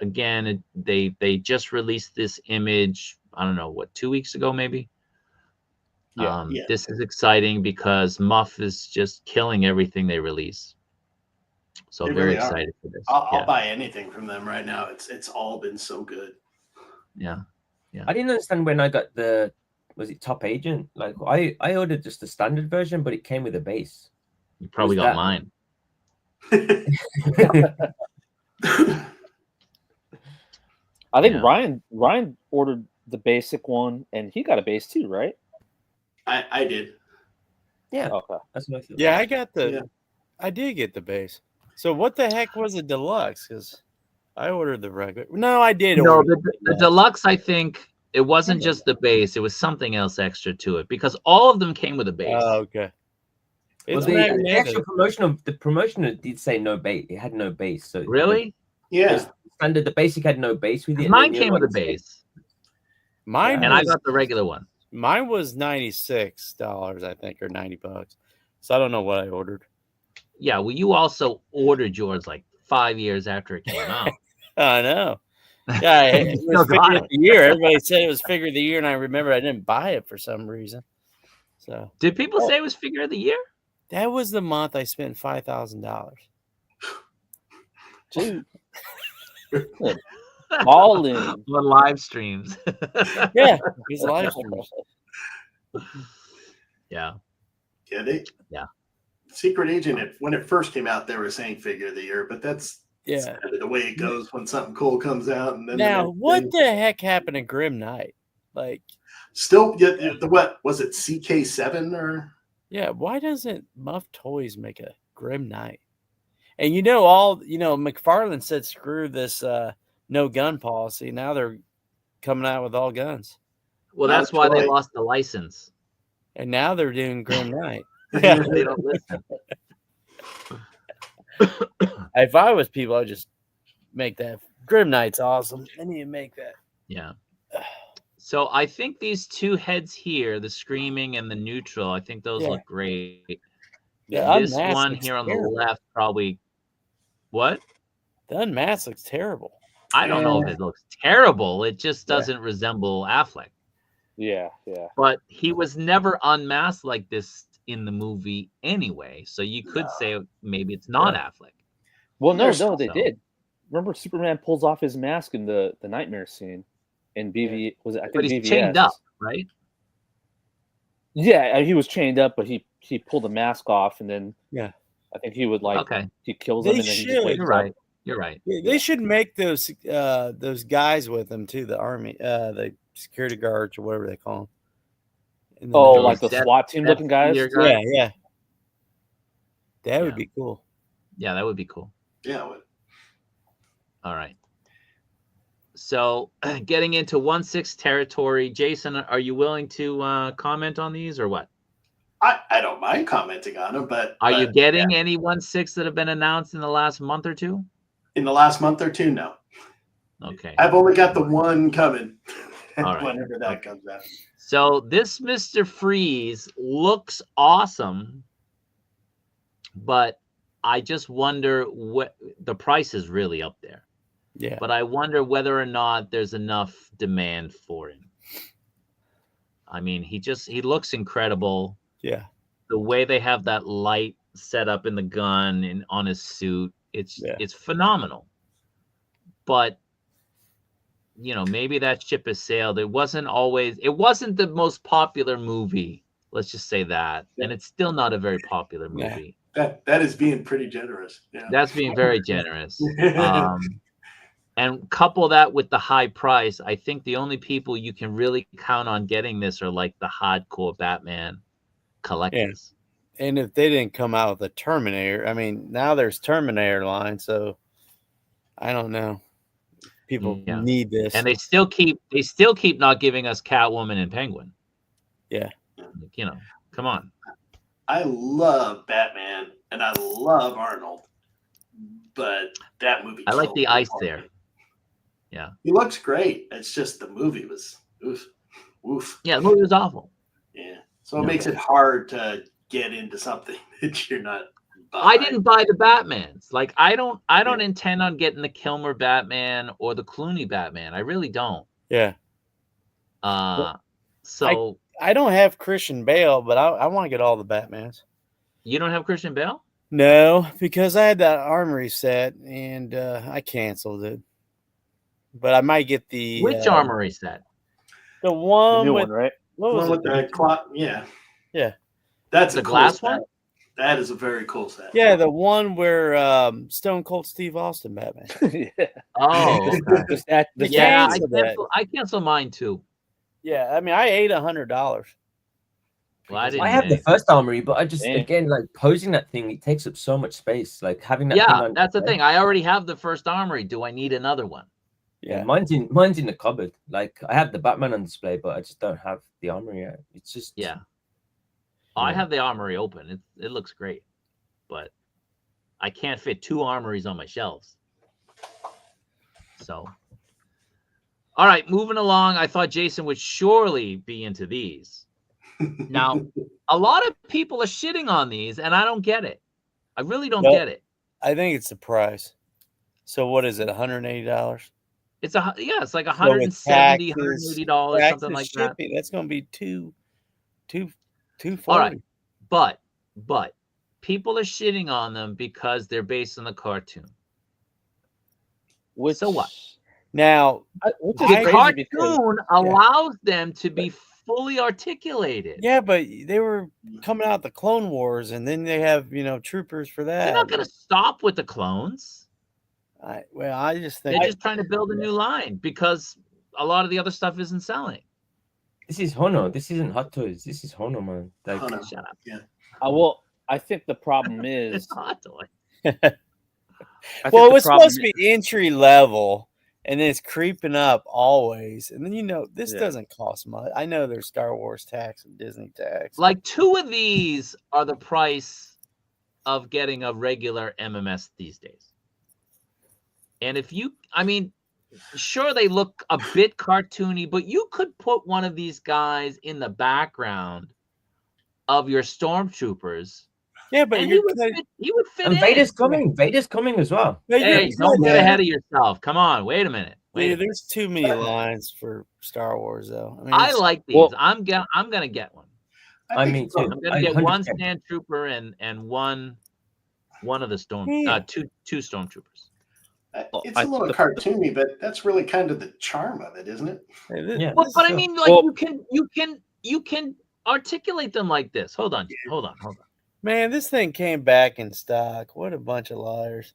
Speaker 1: again, they just released this image, I don't know, 2 weeks ago, maybe? This is exciting because Muff is just killing everything they release. So very excited for this.
Speaker 2: I'll buy anything from them right now. It's all been so good.
Speaker 1: Yeah.
Speaker 3: I didn't understand when I got was it Top Agent? Like I ordered just the standard version, but it came with a base.
Speaker 1: You probably got mine.
Speaker 4: I think Ryan ordered the basic one, and he got a base too, right?
Speaker 2: I did.
Speaker 3: Yeah.
Speaker 4: Okay.
Speaker 3: That's what I thought.
Speaker 5: Yeah, I got I did get the base. So what the heck was a deluxe? Because I ordered the regular. No, I did.
Speaker 1: No, the deluxe. I think it wasn't just the base; it was something else extra to it because all of them came with a base.
Speaker 5: Oh, okay.
Speaker 3: Well, the actual promotional did say no base. It had no base. So
Speaker 1: really,
Speaker 3: standard. The basic had no base with it.
Speaker 1: Mine came with a base.
Speaker 5: Mine
Speaker 1: and I got the regular one.
Speaker 5: Mine was $96, I think, or $90. So I don't know what I ordered.
Speaker 1: Yeah, well, you also ordered yours like 5 years after it came out.
Speaker 5: I know. Yeah, it was figure of the year. Everybody said it was figure of the year, and I remember I didn't buy it for some reason. So
Speaker 1: did people say it was figure of the year?
Speaker 5: That was the month I spent $5,000.
Speaker 4: Dude. All in
Speaker 1: on live streams.
Speaker 5: Yeah, these live streams.
Speaker 1: Yeah.
Speaker 2: Secret Agent, when it first came out, they were saying figure of the year, but that's kind of the way it goes when something cool comes out. And then
Speaker 5: now, what the heck happened to Grim Knight? Like,
Speaker 2: still, what was it? CK7 or?
Speaker 5: Yeah, why doesn't Muff Toys make a Grim Knight? And McFarlane said screw this no gun policy. Now they're coming out with all guns.
Speaker 1: Well, that's why they lost the license.
Speaker 5: And now they're doing Grim Knight.
Speaker 1: Yeah, they don't listen.
Speaker 5: If I was people, I'd just make that. Grim Knight's awesome. I need to make that.
Speaker 1: Yeah. So I think these 2 heads here, the screaming and the neutral, I think those look great.
Speaker 5: Yeah,
Speaker 1: this one here on the left probably. What?
Speaker 5: The unmasked looks terrible.
Speaker 1: I don't know if it looks terrible. It just doesn't resemble Affleck.
Speaker 4: Yeah.
Speaker 1: But he was never unmasked like this in the movie anyway. So you could say maybe it's not Affleck.
Speaker 4: Well, no, they did. remember Superman pulls off his mask in the nightmare scene in BV. Was it? I think
Speaker 1: But he's
Speaker 4: BVS.
Speaker 1: chained up, right?
Speaker 4: Yeah, he was chained up, but he pulled the mask off, and then
Speaker 5: Yeah.
Speaker 4: I think he would
Speaker 1: Okay.
Speaker 4: he kills
Speaker 5: They
Speaker 4: him, and then he just
Speaker 5: should.
Speaker 4: wakes
Speaker 1: You're
Speaker 4: up.
Speaker 1: right. You're right.
Speaker 5: They should make those guys with them too. The army, the security guards or whatever they call them.
Speaker 4: Oh,
Speaker 1: Those
Speaker 4: like the
Speaker 1: death-
Speaker 4: SWAT team looking guys.
Speaker 1: death guys?
Speaker 5: Yeah, yeah. That would
Speaker 1: Yeah.
Speaker 5: be cool.
Speaker 1: Yeah, that would be cool.
Speaker 2: Yeah. Well,
Speaker 1: All right. So getting into 1/6 territory, Jason, are you willing to comment on these or what?
Speaker 2: I don't mind commenting on them, but
Speaker 1: Are you
Speaker 2: but,
Speaker 1: getting any 1/6 that have been announced in the last month or two?
Speaker 2: in the last month or two? No,
Speaker 1: Okay.
Speaker 2: I've only got the one coming.
Speaker 1: All right.
Speaker 2: Whenever that comes out.
Speaker 1: So this Mr. Freeze looks awesome, but I just wonder what the price is really up there.
Speaker 5: Yeah.
Speaker 1: But I wonder whether or not there's enough demand for him. I mean, he looks incredible.
Speaker 5: Yeah.
Speaker 1: The way they have that light set up in the gun and on his suit, it's phenomenal. But maybe that ship has sailed. It wasn't the most popular movie. Let's just say that.
Speaker 2: Yeah.
Speaker 1: And it's still not a very popular movie.
Speaker 2: That is being pretty generous. Yeah.
Speaker 1: That's being very generous. And couple that with the high price, I think the only people you can really count on getting this are like the hardcore Batman collectors.
Speaker 5: And if they didn't come out with a Terminator, I mean, now there's Terminator line, so I don't know. People need this,
Speaker 1: and they still keep not giving us Catwoman and Penguin.
Speaker 5: Yeah,
Speaker 1: come on.
Speaker 2: I love Batman and I love Arnold, but that movie.
Speaker 1: I like the
Speaker 2: killed me
Speaker 1: ice
Speaker 2: already.
Speaker 1: there. Yeah,
Speaker 2: he looks great. It's just the movie was oof.
Speaker 1: Yeah, the movie was awful.
Speaker 2: Yeah, so it makes it hard to get into something that you're not.
Speaker 1: I didn't buy the Batmans. Like I don't intend on getting the Kilmer Batman or the Clooney Batman. I really don't.
Speaker 5: Yeah.
Speaker 1: So
Speaker 5: I don't have Christian Bale, but I want to get all the Batmans.
Speaker 1: You don't have Christian Bale?
Speaker 5: No, because I had that armory set and I canceled it. But I might get the
Speaker 1: which armory set?
Speaker 5: The one
Speaker 4: new
Speaker 5: with
Speaker 4: one, right?
Speaker 5: What was
Speaker 2: with the clock? Yeah. That's
Speaker 1: the
Speaker 2: a cool
Speaker 1: glass
Speaker 2: set.
Speaker 1: one.
Speaker 2: That is a very cool set.
Speaker 5: Yeah, the one where Stone Cold Steve Austin Batman.
Speaker 4: Yeah.
Speaker 1: Oh, okay.
Speaker 5: Yeah,
Speaker 1: I cancel mine too.
Speaker 5: Yeah, I mean, I ate $100.
Speaker 1: Well, I
Speaker 6: have the first armory, but I just again like posing that thing. It takes up so much space. Like having that.
Speaker 1: Yeah,
Speaker 6: thing on
Speaker 1: that's the
Speaker 6: display.
Speaker 1: thing. I already have the first armory. Do I need another one?
Speaker 6: Yeah, mine's in the cupboard. Like I have the Batman on display, but I just don't have the armory yet. It's just
Speaker 1: I have the armory open. It looks great, but I can't fit two armories on my shelves. So, all right, moving along. I thought Jason would surely be into these. Now, a lot of people are shitting on these, and I don't get it. I really don't get it.
Speaker 5: I think it's the price. So what is it? $180?
Speaker 1: It's like $170, $180, something like
Speaker 5: shipping,
Speaker 1: that.
Speaker 5: That's going to be $240.
Speaker 1: All right, but people are shitting on them because they're based on the cartoon. So what?
Speaker 5: Now,
Speaker 1: the cartoon allows them to be fully articulated.
Speaker 5: Yeah, but they were coming out the Clone Wars, and then they have troopers for that.
Speaker 1: They're not going to stop with the clones.
Speaker 5: I just think
Speaker 1: they're just trying to build a new line because a lot of the other stuff isn't selling.
Speaker 6: This is Hono. This isn't Hot Toys. This is Hono, man. Like,
Speaker 2: Hono.
Speaker 1: Shut up.
Speaker 2: Yeah.
Speaker 4: I think the problem is
Speaker 1: it's Hot Toy.
Speaker 5: Well, it was supposed to be entry level, and then it's creeping up always. And then this doesn't cost much. I know there's Star Wars tax and Disney tax.
Speaker 1: Like 2 of these are the price of getting a regular MMS these days. And sure, they look a bit cartoony, but you could put one of these guys in the background of your stormtroopers.
Speaker 5: Yeah, but
Speaker 1: he would fit
Speaker 6: and
Speaker 1: in.
Speaker 6: Vader's coming. Vader's coming as well.
Speaker 1: Hey, don't get ahead of yourself. Come on, wait a minute.
Speaker 5: There's too many lines for Star Wars, though.
Speaker 1: I like these.
Speaker 5: Well,
Speaker 1: I'm gonna get one.
Speaker 6: I mean, too.
Speaker 1: I'm gonna get
Speaker 6: 100%.
Speaker 1: one stand trooper and one of the two stormtroopers.
Speaker 2: It's a little cartoony, but that's really kind of the charm of it, isn't it?
Speaker 6: Yeah.
Speaker 1: Well, but I mean, like you can articulate them like this. Hold on.
Speaker 5: Man, this thing came back in stock. What a bunch of liars!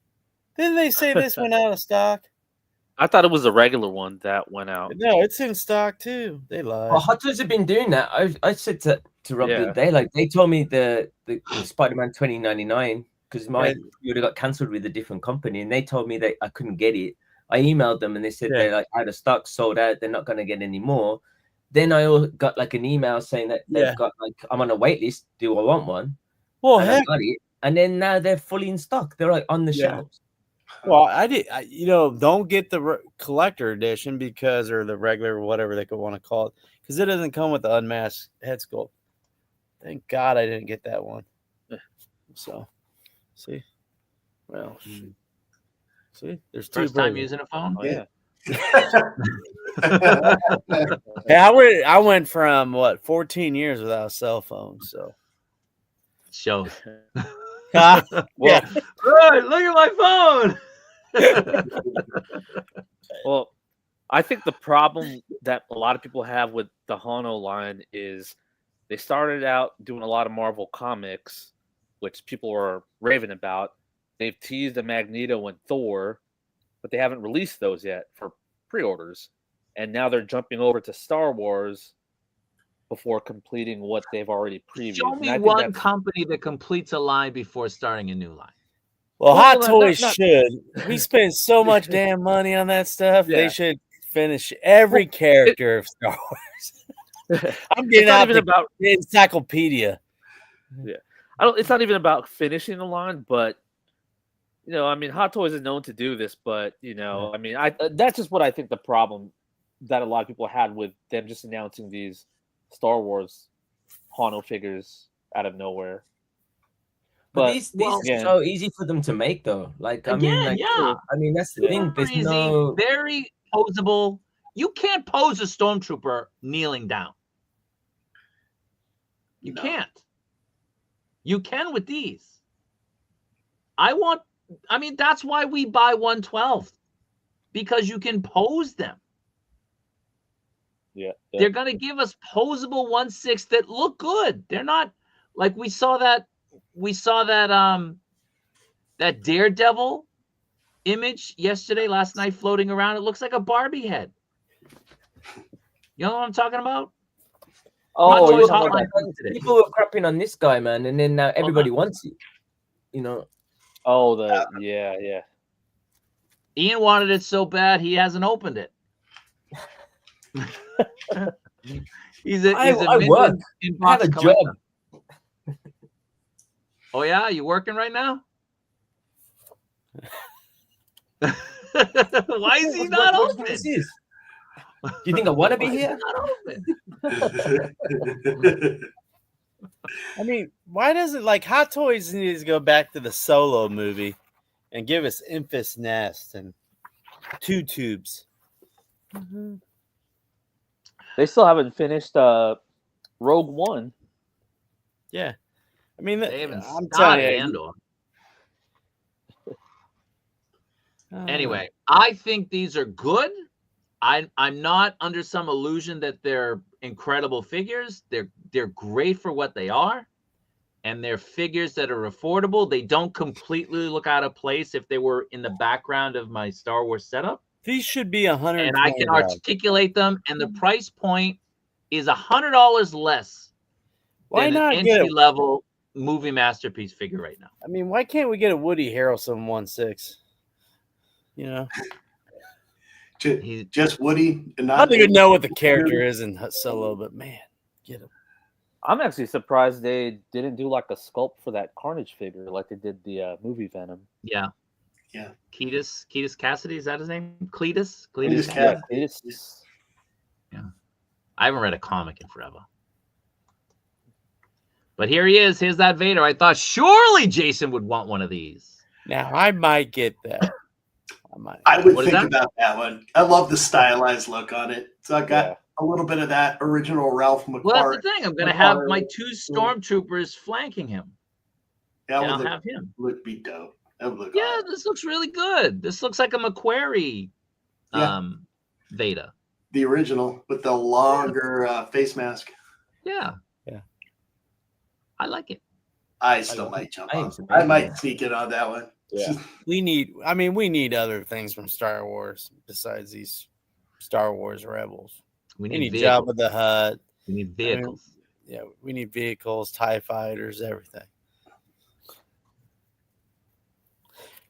Speaker 5: Didn't they say this went out of stock?
Speaker 4: I thought it was a regular one that went out.
Speaker 5: No, it's in stock too. They lied.
Speaker 6: Well, Hot Toys have been doing that. I said to Rob the other day, like they told me the Spider-Man 2099 because my would have got cancelled with a different company, and they told me that I couldn't get it. I emailed them and they said they're like out of stock, sold out. They're not going to get any more. Then I got like an email saying that they've got like I'm on a wait list. Do I want one?
Speaker 5: Well,
Speaker 6: and I got it, and then now they're fully in stock. They're like on the shelves.
Speaker 5: Well, don't get the collector edition or the regular, whatever they could want to call it, because it doesn't come with the unmasked head sculpt. Thank God I didn't get that one. So, see, well, see, there's two.
Speaker 1: First time using a phone.
Speaker 4: Oh, yeah.
Speaker 5: Hey, I went from 14 years without a cell phone, so
Speaker 1: shows.
Speaker 5: Well,
Speaker 1: good. Look at my phone.
Speaker 4: Well, I think the problem that a lot of people have with the Hono line is they started out doing a lot of Marvel comics, which people are raving about. They've teased the Magneto and Thor, but they haven't released those yet for pre-orders. And now they're jumping over to Star Wars before completing what they've already previewed.
Speaker 1: Show me one company that completes a line before starting a new line.
Speaker 5: Well, Hot Toys should. We spend so much damn money on that stuff. Yeah. They should finish every character of Star Wars. I'm getting out the encyclopedia.
Speaker 4: Yeah, it's not even about finishing the line, but I mean, Hot Toys is known to do this, but I mean, that's just what I think the problem that a lot of people had with them just announcing these Star Wars Hono figures out of nowhere.
Speaker 6: But these are so easy for them to make, though. Like, I mean, that's the thing. There's
Speaker 1: easy, very posable. You can't pose a stormtrooper kneeling down. You can't. You can with these. I mean, that's why we buy 112, because you can pose them.
Speaker 4: Yeah.
Speaker 1: They're going to give us posable 1/6 that look good. They're not like we saw that that Daredevil image last night floating around. It looks like a Barbie head. You know what I'm talking about?
Speaker 6: Oh, people were crapping on this guy, man, and then now everybody wants it.
Speaker 4: Oh, yeah.
Speaker 1: Ian wanted it so bad he hasn't opened it.
Speaker 6: I work. I have a job.
Speaker 1: Oh yeah, you working right now? Why is he not open?
Speaker 6: Do you think I want to be here?
Speaker 5: I mean, why doesn't Hot Toys needs to go back to the Solo movie and give us Infus Nest and Two Tubes?
Speaker 4: Mm-hmm. They still haven't finished Rogue One.
Speaker 5: Yeah, I mean,
Speaker 1: I'm telling you. Anyway, I think these are good. I'm not under some illusion that they're incredible figures. They're great for what they are, and they're figures that are affordable. They don't completely look out of place if they were in the background of my Star Wars setup.
Speaker 5: These should be $100,
Speaker 1: and I can articulate them, and the price point is $100 less than an entry-level movie masterpiece figure right now.
Speaker 5: I mean, why can't we get a Woody Harrelson 1/6?
Speaker 2: Just Woody. And
Speaker 5: I don't even know what the character is in Solo, but man, get him.
Speaker 4: I'm actually surprised they didn't do like a sculpt for that Carnage figure like they did the movie Venom.
Speaker 1: Yeah. Cletus Cassidy, is that his name? Cletus
Speaker 4: Cassidy.
Speaker 1: Yeah. I haven't read a comic in forever. But here he is. Here's that Vader. I thought surely Jason would want one of these.
Speaker 5: Now I might get that.
Speaker 2: I would think about that one. I love the stylized look on it. So I got a little bit of that original Ralph McQuarrie.
Speaker 1: Well, that's the thing. I'm going to have my two stormtroopers flanking him.
Speaker 2: That
Speaker 1: I'll have him.
Speaker 2: Would be dope.
Speaker 1: Yeah, this looks really good. This looks like a Macquarie Veda.
Speaker 2: The original with the longer face mask.
Speaker 1: Yeah.
Speaker 3: Yeah.
Speaker 1: I like it.
Speaker 2: I still might jump on. I might sneak in on that one.
Speaker 4: Yeah.
Speaker 5: we need other things from Star Wars besides these Star Wars Rebels.
Speaker 1: We need
Speaker 5: Jabba the Hutt.
Speaker 1: We need vehicles.
Speaker 5: We need vehicles, TIE fighters, everything.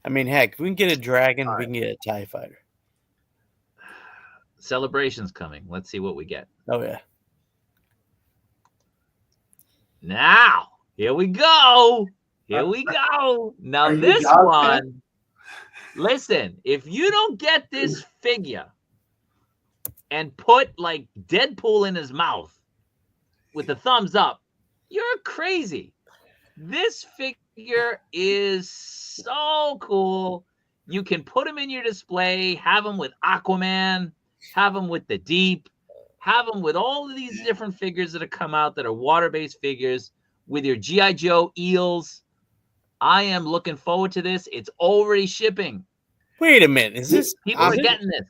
Speaker 5: I mean, heck, if we can get a dragon, we can get a TIE fighter.
Speaker 1: Celebration's coming. Let's see what we get.
Speaker 5: Oh, yeah.
Speaker 1: Now, here we go. Here we go. Now, this one, listen, if you don't get this figure and put like Deadpool in his mouth with the thumbs up, you're crazy. This figure is so cool. You can put him in your display, have him with Aquaman, have him with the Deep, have them with all of these different figures that have come out that are water-based figures with your G.I. Joe eels. I am looking forward to this. It's already shipping.
Speaker 5: Wait a minute. Is this
Speaker 1: people are getting this?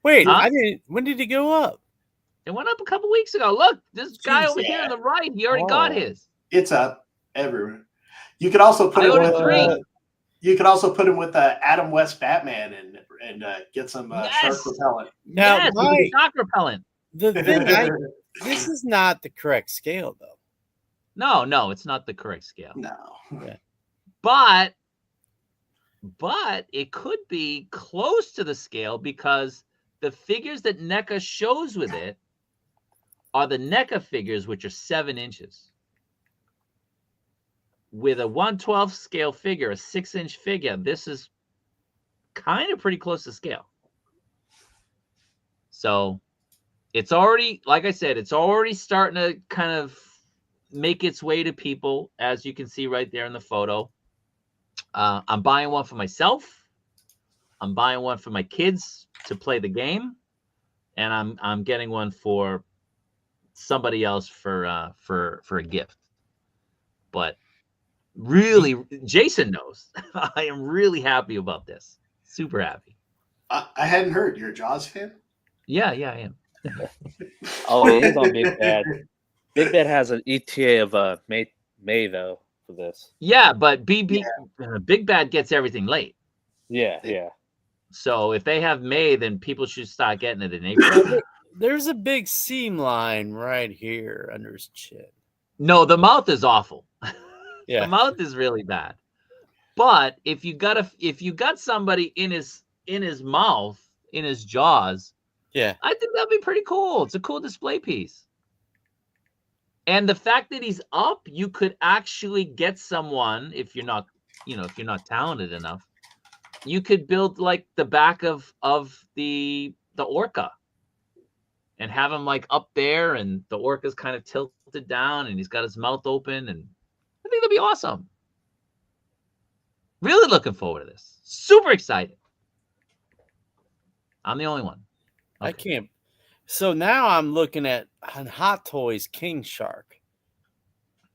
Speaker 5: Wait, I didn't. When did it go up?
Speaker 1: It went up a couple weeks ago. Look, this guy over here on the right, he already got his.
Speaker 2: It's up everywhere. You could also put it with you could also put him with Adam West Batman and get some shark repellent.
Speaker 5: Now,
Speaker 1: shark repellent.
Speaker 5: The thing, this is not the correct scale, though.
Speaker 1: No, it's not the correct scale.
Speaker 2: No.
Speaker 5: Yeah.
Speaker 1: But it could be close to the scale because the figures that NECA shows with it are the NECA figures, which are 7 inches. With a 1/12 scale figure, a 6-inch figure, this is kind of pretty close to scale. So it's already, like I said, it's already starting to kind of make its way to people, as you can see right there in the photo. I'm buying one for myself. I'm buying one for my kids to play the game, and I'm getting one for somebody else for a gift. But really, Jason knows. I am really happy about this. Super happy.
Speaker 2: I hadn't heard. You're a Jaws fan?
Speaker 1: Yeah, I am.
Speaker 4: Oh, it is on Big Bad. Big Bad has an ETA of May though for this.
Speaker 1: Yeah, but Big Bad gets everything late.
Speaker 4: Yeah.
Speaker 1: So if they have May, then people should start getting it in April.
Speaker 5: There's a big seam line right here under his chin.
Speaker 1: No, the mouth is awful.
Speaker 5: Yeah,
Speaker 1: the mouth is really bad. But if you got somebody in his mouth, in his jaws,
Speaker 5: yeah,
Speaker 1: I think that'd be pretty cool. It's a cool display piece. And the fact that he's up, you could actually get someone, if you're not talented enough, you could build like the back of the orca and have him like up there, and the orca's kind of tilted down and he's got his mouth open, and I think that'd be awesome. Really looking forward to this. Super excited. I'm the only one. Okay.
Speaker 5: I can't. So now I'm looking at Hot Toys King Shark.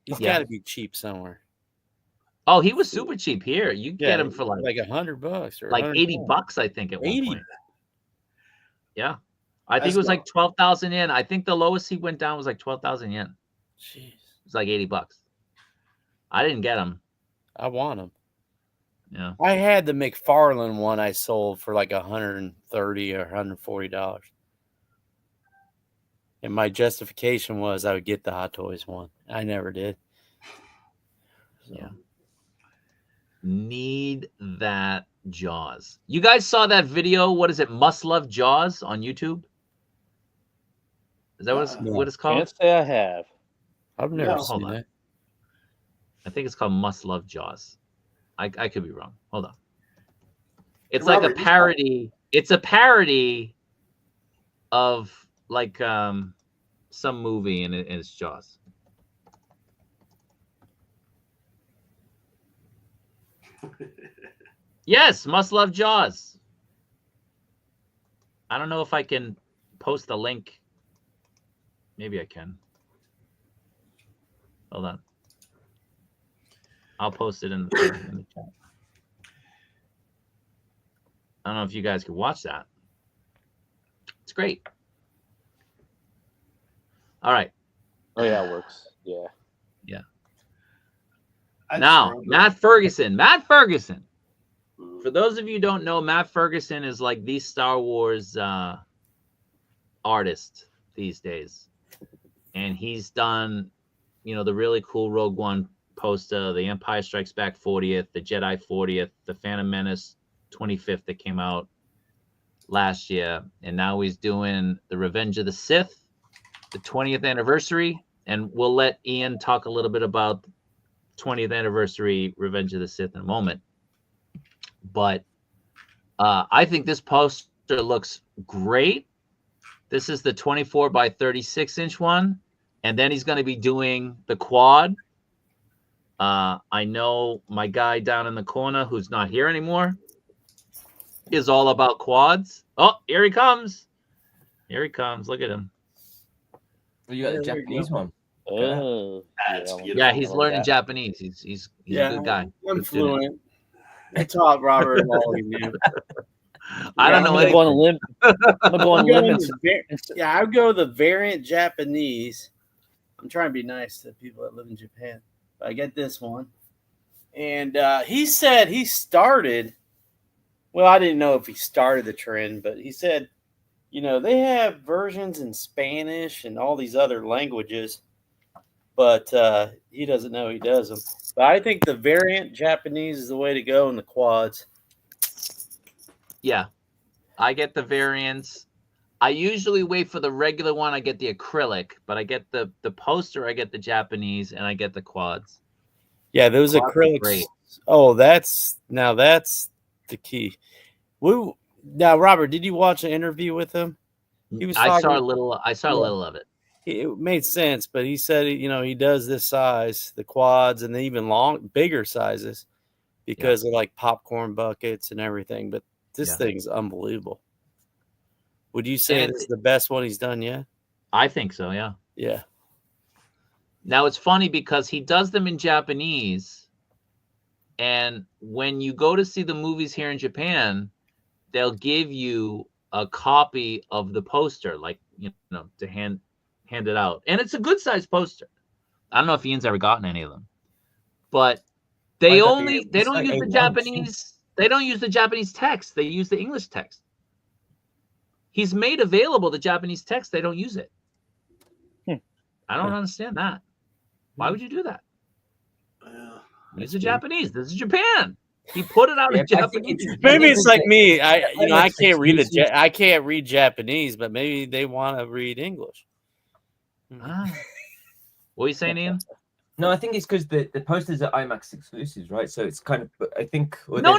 Speaker 5: He's got to be cheap somewhere.
Speaker 1: Oh, he was super cheap here. You get him for like
Speaker 5: $100 or
Speaker 1: like $80, I think, at one
Speaker 5: 80.
Speaker 1: point. Yeah, I think it was like 12,000 yen. I think the lowest he went down was like 12,000 yen.
Speaker 5: Jeez,
Speaker 1: It's like $80. I didn't get him.
Speaker 5: I want him.
Speaker 1: Yeah,
Speaker 5: I had the McFarlane one I sold for like $130 or $140. And my justification was I would get the Hot Toys one. I never did. So.
Speaker 1: Yeah. Need that Jaws. You guys saw that video? What is it? Must Love Jaws on YouTube? Is that what it's called?
Speaker 4: Can't say I have.
Speaker 5: I've never seen that.
Speaker 1: I think it's called Must Love Jaws. I could be wrong. Hold on. It's like a parody. It's a parody of like some movie, and it's Jaws. Yes, Must Love Jaws. I don't know if I can post the link. Maybe I can. Hold on. I'll post it in the chat. I don't know if you guys can watch that. It's great. All right.
Speaker 4: Oh yeah, it works. Yeah.
Speaker 1: Yeah.
Speaker 2: I
Speaker 1: Now,
Speaker 2: just
Speaker 1: Matt Ferguson. Matt Ferguson. For those of you who don't know, Matt Ferguson is like the Star Wars artist these days. And he's done, you know, the really cool Rogue One poster, the Empire Strikes Back 40th, the Jedi 40th, the Phantom Menace 25th that came out last year. And now he's doing the Revenge of the Sith, the 20th anniversary. And we'll let Ian talk a little bit about 20th anniversary Revenge of the Sith in a moment. But I think this poster looks great. This is the 24 by 36 inch one. And then he's going to be doing the quad. I know my guy down in the corner who's not here anymore is all about quads. Oh, here he comes. Here he comes. Look at him.
Speaker 6: You got the Japanese one.
Speaker 4: Oh,
Speaker 2: That's beautiful.
Speaker 1: Yeah, he's learning Japanese. He's a good guy.
Speaker 5: I'm fluent. I taught Robert all he knew.
Speaker 1: I don't know
Speaker 4: I'm gonna go on a limb. I'm gonna go on a limb.
Speaker 5: I would go the variant Japanese. I'm trying to be nice to people that live in Japan. But I get this one. And he said he started. Well, I didn't know if he started the trend, but he said, you know, they have versions in Spanish and all these other languages, but he doesn't know he does them. But I think the variant Japanese is the way to go in the quads.
Speaker 1: Yeah, I get the variants. I usually wait for the regular one. I get the acrylic, but I get the poster. I get the Japanese, and I get the quads.
Speaker 5: Yeah, those
Speaker 1: Quads are
Speaker 5: acrylics.
Speaker 1: great.
Speaker 5: Oh, that's the key. Now, Robert, did you watch an interview with him?
Speaker 1: I saw a little of it.
Speaker 5: It made sense, but he said, you know, he does this size, the quads, and even bigger sizes because of like popcorn buckets and everything. But this thing's unbelievable. Would you say it's the best one he's done yet?
Speaker 1: I think so, yeah.
Speaker 5: Yeah.
Speaker 1: Now, it's funny because he does them in Japanese, and when you go to see the movies here in Japan, they'll give you a copy of the poster, like, you know, to hand it out. And it's a good-sized poster. I don't know if Ian's ever gotten any of them. But they don't use the Japanese. They don't use the Japanese text. They use the English text. He's made available the Japanese text. They don't use it. I don't understand that. Why would you do that? Use the Japanese. This is Japan. He put it out in Japanese.
Speaker 5: Maybe it's like me. I can't read Japanese, but maybe they want to read English.
Speaker 1: What are you saying, Ian?
Speaker 6: No, I think it's because the posters are IMAX exclusives, right? So it's kind of, I think.
Speaker 1: No. The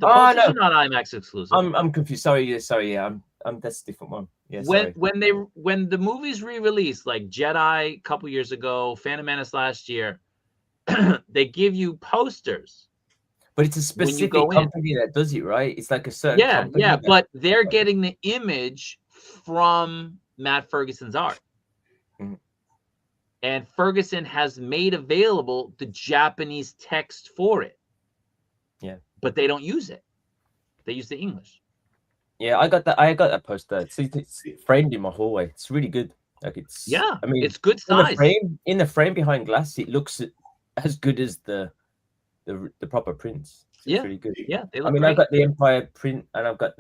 Speaker 1: posters are not IMAX exclusive.
Speaker 6: I'm confused. Sorry. Yeah, that's a different one. Yeah.
Speaker 1: When the movies re-released, like Jedi a couple years ago, Phantom Menace last year, they give you posters.
Speaker 6: But it's a specific company that does it, right? It's like a certain company.
Speaker 1: Yeah, but they're getting the image from Matt Ferguson's art.
Speaker 6: Mm-hmm.
Speaker 1: And Ferguson has made available the Japanese text for it.
Speaker 6: Yeah.
Speaker 1: But they don't use it. They use the English.
Speaker 6: Yeah, I got that poster. It's framed in my hallway. It's really good. Like I mean,
Speaker 1: it's good size.
Speaker 6: In the frame behind glass, it looks as good as the proper prints. It's really good.
Speaker 1: Yeah, they look
Speaker 6: I mean,
Speaker 1: great.
Speaker 6: I've got the Empire print, and I've got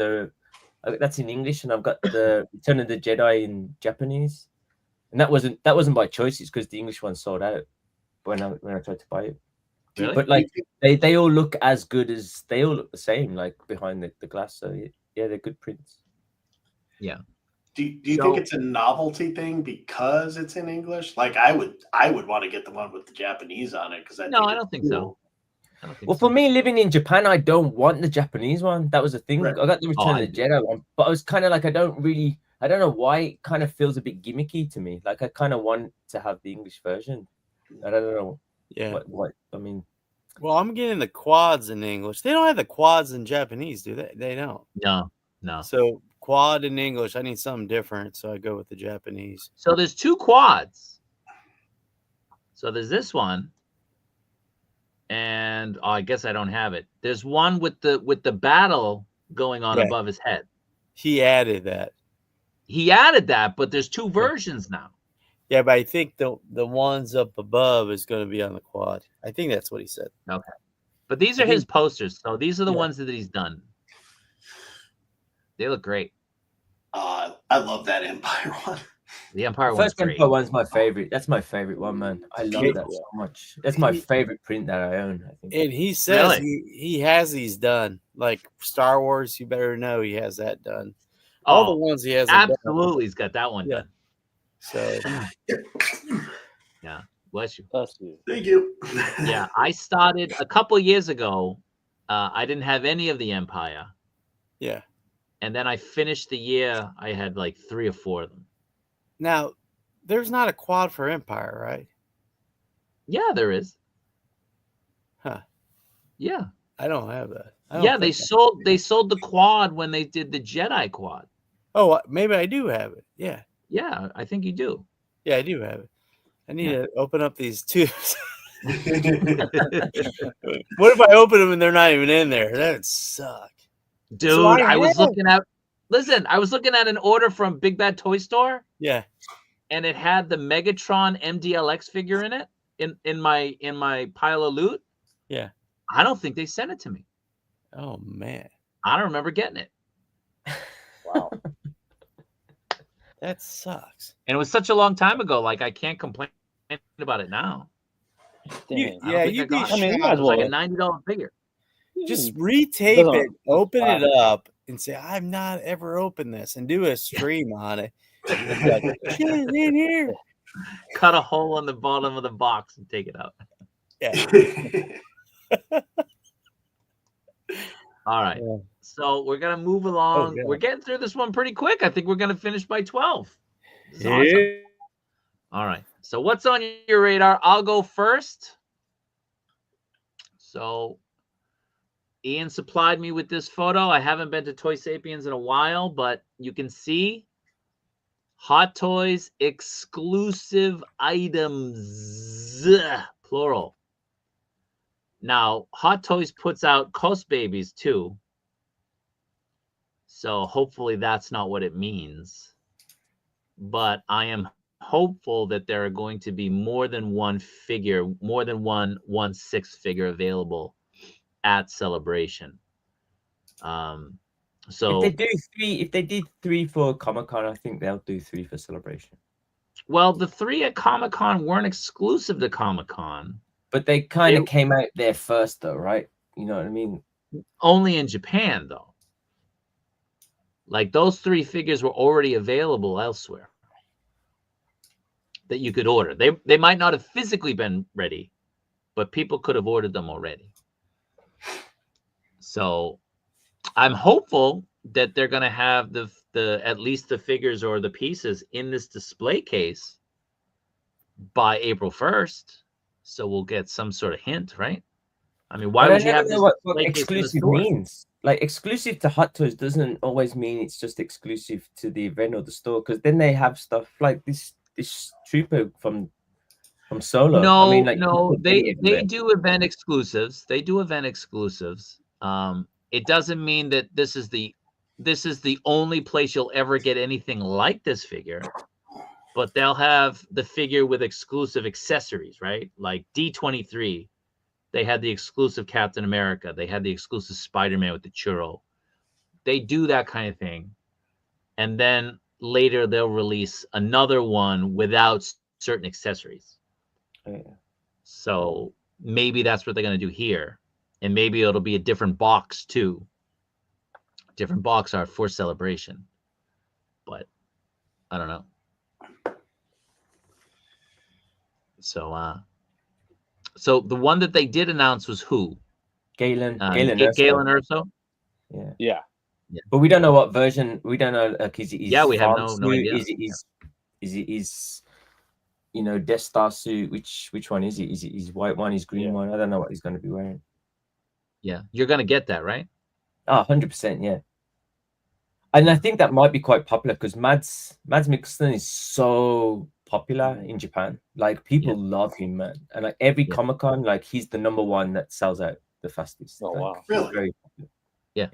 Speaker 6: that's in English, and I've got the Return of the Jedi in Japanese. And that wasn't by choice. It's because the English one sold out when I tried to buy it.
Speaker 1: Really?
Speaker 6: But like they all look as good as they all look the same, like behind the glass. So yeah, they're good prints.
Speaker 1: Yeah.
Speaker 2: Do you think it's a novelty thing because it's in English? Like I would want to get the one with the Japanese on it because I
Speaker 1: don't think so.
Speaker 6: Well, for me, living in Japan, I don't want the Japanese one. That was the thing.
Speaker 2: Right.
Speaker 6: I got the Return of the Jedi one, but I was kind of like, I don't know why it kind of feels a bit gimmicky to me. Like I kind of want to have the English version. I don't know.
Speaker 5: Yeah.
Speaker 6: What I mean.
Speaker 5: Well, I'm getting the quads in English. They don't have the quads in Japanese, do they? They don't.
Speaker 1: No.
Speaker 5: So quad in English, I need something different. So I go with the Japanese.
Speaker 1: So there's two quads. So there's this one. and I guess I don't have it. There's one with the battle going on above his head.
Speaker 5: He added that.
Speaker 1: He added that, but there's two versions now.
Speaker 5: Yeah, but I think the ones up above is going to be on the quad. I think that's what he said.
Speaker 1: Okay. But these are his posters, so these are the ones that he's done. They look great.
Speaker 2: I love that Empire one.
Speaker 1: The Empire
Speaker 6: First
Speaker 1: one's
Speaker 6: Empire
Speaker 1: great.
Speaker 6: one's my favorite. That's my favorite one, man. I love that so much. That's my favorite print that I own, I think.
Speaker 5: And he says
Speaker 1: Really?
Speaker 5: he has these done. Like Star Wars, you better know he has that done. All the ones he has
Speaker 1: absolutely, he's got that one done.
Speaker 5: So
Speaker 1: yeah, bless you.
Speaker 4: Bless you.
Speaker 2: Thank you.
Speaker 1: Yeah, I started a couple years ago. I didn't have any of the Empire.
Speaker 5: Yeah.
Speaker 1: And then I finished the year. I had like 3 or 4 of them.
Speaker 5: Now, there's not a quad for Empire, right?
Speaker 1: Yeah, there is.
Speaker 5: Huh.
Speaker 1: Yeah.
Speaker 5: I don't have that.
Speaker 1: Yeah, they sold the quad when they did the Jedi quad.
Speaker 5: Oh, maybe I do have it. Yeah.
Speaker 1: Yeah, I think you do.
Speaker 5: Yeah, I do have it. I need to open up these tubes. What if I open them and they're not even in there? That would suck.
Speaker 1: Dude,
Speaker 5: So
Speaker 1: I was looking at an order from Big Bad Toy Store.
Speaker 5: Yeah.
Speaker 1: And it had the Megatron MDLX figure in it in my pile of loot.
Speaker 5: Yeah.
Speaker 1: I don't think they sent it to me.
Speaker 5: Oh man.
Speaker 1: I don't remember getting it.
Speaker 4: Wow.
Speaker 5: That sucks.
Speaker 1: And it was such a long time ago. Like, I can't complain about it now.
Speaker 4: Dang.
Speaker 5: You'd be
Speaker 4: I mean, you might
Speaker 1: It
Speaker 4: as
Speaker 1: was like a
Speaker 4: well.
Speaker 1: $90 figure.
Speaker 5: Just retape
Speaker 4: Doesn't-
Speaker 5: it, open it up, and say, "I've not ever opened this," and do a stream on it. Like, shit is in here.
Speaker 1: Cut a hole in the bottom of the box and take it out.
Speaker 5: Yeah.
Speaker 1: All right.
Speaker 5: Yeah.
Speaker 1: So we're gonna move along.
Speaker 5: God.
Speaker 1: We're getting through this one pretty quick. I think we're gonna finish by 12. This is
Speaker 5: Yeah.
Speaker 1: awesome. All right. So what's on your radar? I'll go first. So Ian supplied me with this photo. I haven't been to Toy Sapiens in a while, but you can see Hot Toys exclusive items, plural. Now, Hot Toys puts out Coast Babies too. So hopefully that's not what it means. But I am hopeful that there are going to be more than one figure, more than one 1/6 figure available at Celebration. So
Speaker 6: if they did 3 for Comic-Con, I think they'll do 3 for Celebration.
Speaker 1: well, the 3 at Comic-Con weren't exclusive to Comic-Con.
Speaker 6: But they kind of came out there first, though, right? You know what I mean?
Speaker 1: Only in Japan, though. Like, those 3 figures were already available elsewhere that you could order. They might not have physically been ready, but people could have ordered them already. So I'm hopeful that they're going to have the at least the figures or the pieces in this display case by April 1st. So we'll get some sort of hint, right? I mean, why would you have this
Speaker 6: what
Speaker 1: display case in the
Speaker 6: exclusive
Speaker 1: store?
Speaker 6: means? Like, exclusive to Hot Toys doesn't always mean it's just exclusive to the event or the store, because then they have stuff like this trooper from Solo.
Speaker 1: No,
Speaker 6: I mean, like,
Speaker 1: no, they do event exclusives. They do event exclusives. It doesn't mean that this is the only place you'll ever get anything like this figure, but they'll have the figure with exclusive accessories, right? Like D23, they had the exclusive Captain America. They had the exclusive Spider-Man with the churro. They do that kind of thing. And then later they'll release another one without certain accessories.
Speaker 6: Yeah.
Speaker 1: So maybe that's what they're going to do here. And maybe it'll be a different box too. Different box art for Celebration. But I don't know. So the one that they did announce was who?
Speaker 6: Galen
Speaker 1: Erso.
Speaker 6: Yeah. But we don't know what version. We don't know. Like, is it his
Speaker 1: we have
Speaker 6: farm
Speaker 1: no
Speaker 6: suit?
Speaker 1: idea.
Speaker 6: Is it his Death Star suit? Which one is it? Is it his white one? His green one? I don't know what he's going to be wearing.
Speaker 1: Yeah, you're going to get that, right?
Speaker 6: 100%, yeah. And I think that might be quite popular because Mads Mikkelsen is so popular in Japan. Like people love him, man. And like every Comic-Con, like he's the number one that sells out the fastest.
Speaker 4: Oh
Speaker 6: like,
Speaker 4: wow,
Speaker 2: really?
Speaker 6: Very popular.
Speaker 1: Yeah.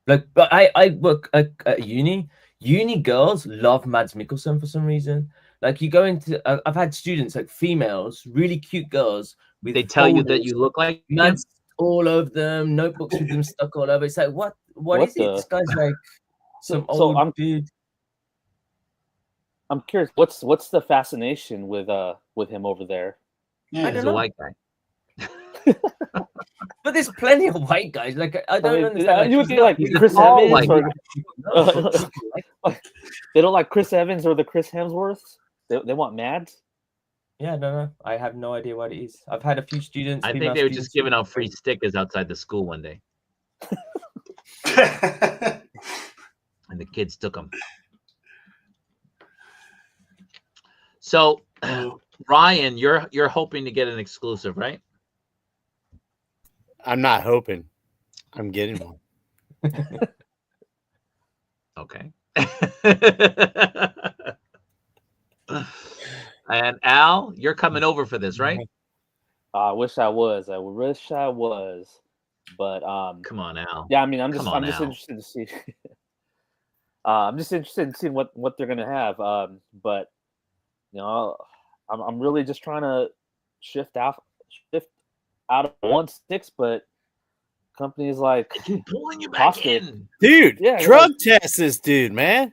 Speaker 6: Like, but I work at uni. Uni girls love Mads Mikkelsen for some reason. Like you go into, I've had students like females, really cute girls with.
Speaker 1: They tell you that you look like
Speaker 6: Mads all over them, notebooks with them stuck all over. It's like what is it? This guy's like some old dude.
Speaker 4: I'm curious. What's the fascination with him over there?
Speaker 2: Yeah,
Speaker 6: I
Speaker 1: He's
Speaker 6: don't
Speaker 1: a
Speaker 6: know.
Speaker 1: white guy.
Speaker 6: But there's plenty of white guys. Like I don't understand. Like,
Speaker 4: you would think like
Speaker 1: he's a
Speaker 4: Chris
Speaker 1: tall
Speaker 4: Evans,
Speaker 1: white
Speaker 4: they don't like Chris Evans or the Chris Hemsworths. They want Mads.
Speaker 6: Yeah, no. I have no idea what it is. I've had a few students.
Speaker 1: I think they were just giving out free stickers outside the school one day, and the kids took them. So, Ryan, you're hoping to get an exclusive, right?
Speaker 5: I'm not hoping. I'm getting one.
Speaker 1: Okay. And Al, you're coming over for this, right?
Speaker 4: I wish I was. But
Speaker 1: Come on, Al.
Speaker 4: yeah, I mean, I'm just
Speaker 1: Al.
Speaker 4: interested to see. I'm just interested in seeing what they're gonna have. But you know, I'm really just trying to shift out of 1/6, but companies like
Speaker 1: Keep pulling you back
Speaker 4: Caustic.
Speaker 1: in.
Speaker 5: Dude,
Speaker 4: Yeah,
Speaker 5: drug test this dude, man.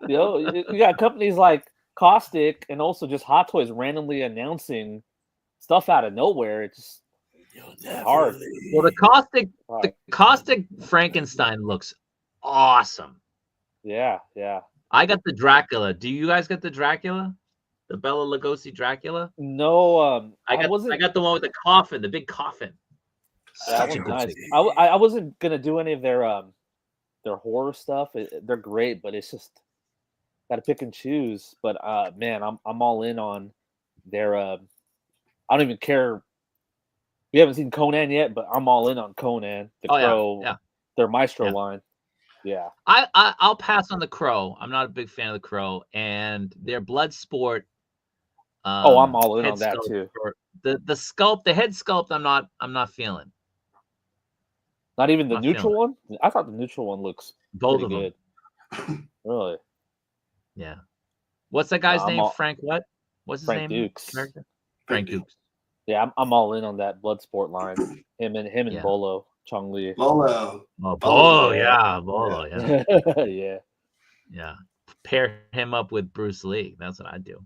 Speaker 4: You know, you got companies like Caustic and also just Hot Toys randomly announcing stuff out of nowhere. It's just hard.
Speaker 1: Well, the caustic Frankenstein looks awesome.
Speaker 4: Yeah.
Speaker 1: I got the Dracula. Do you guys get the Dracula? The Bela Lugosi Dracula?
Speaker 4: No,
Speaker 1: I got the one with the coffin, the big coffin.
Speaker 4: That
Speaker 1: Such a
Speaker 4: was
Speaker 1: good
Speaker 4: nice.
Speaker 1: figure.
Speaker 4: I wasn't gonna do any of their horror stuff. They're great, but it's just gotta pick and choose. But man, I'm all in on their. I don't even care. We haven't seen Conan yet, but I'm all in on Conan, the Crow,
Speaker 1: yeah.
Speaker 4: their Maestro line. Yeah,
Speaker 1: I'll pass on the Crow. I'm not a big fan of the Crow, and their Bloodsport.
Speaker 4: I'm all in on that too.
Speaker 1: The sculpt, the head sculpt, I'm not feeling.
Speaker 4: Not even the
Speaker 1: Not
Speaker 4: neutral
Speaker 1: feeling
Speaker 4: one. I thought the neutral one looks
Speaker 1: Both
Speaker 4: pretty
Speaker 1: of them.
Speaker 4: good. Really?
Speaker 1: Yeah. What's that guy's
Speaker 4: I'm
Speaker 1: name?
Speaker 4: all-
Speaker 1: Frank what? What's his
Speaker 4: Frank
Speaker 1: name?
Speaker 4: Dukes.
Speaker 1: Frank Dukes.
Speaker 4: Yeah, I'm all in on that Bloodsport line. Him and
Speaker 1: Yeah.
Speaker 4: Bolo Chong Li.
Speaker 2: Bolo.
Speaker 1: Oh,
Speaker 2: Bolo,
Speaker 1: Bolo, yeah.
Speaker 4: Yeah.
Speaker 1: Yeah. Pair him up with Bruce Lee. That's what I do.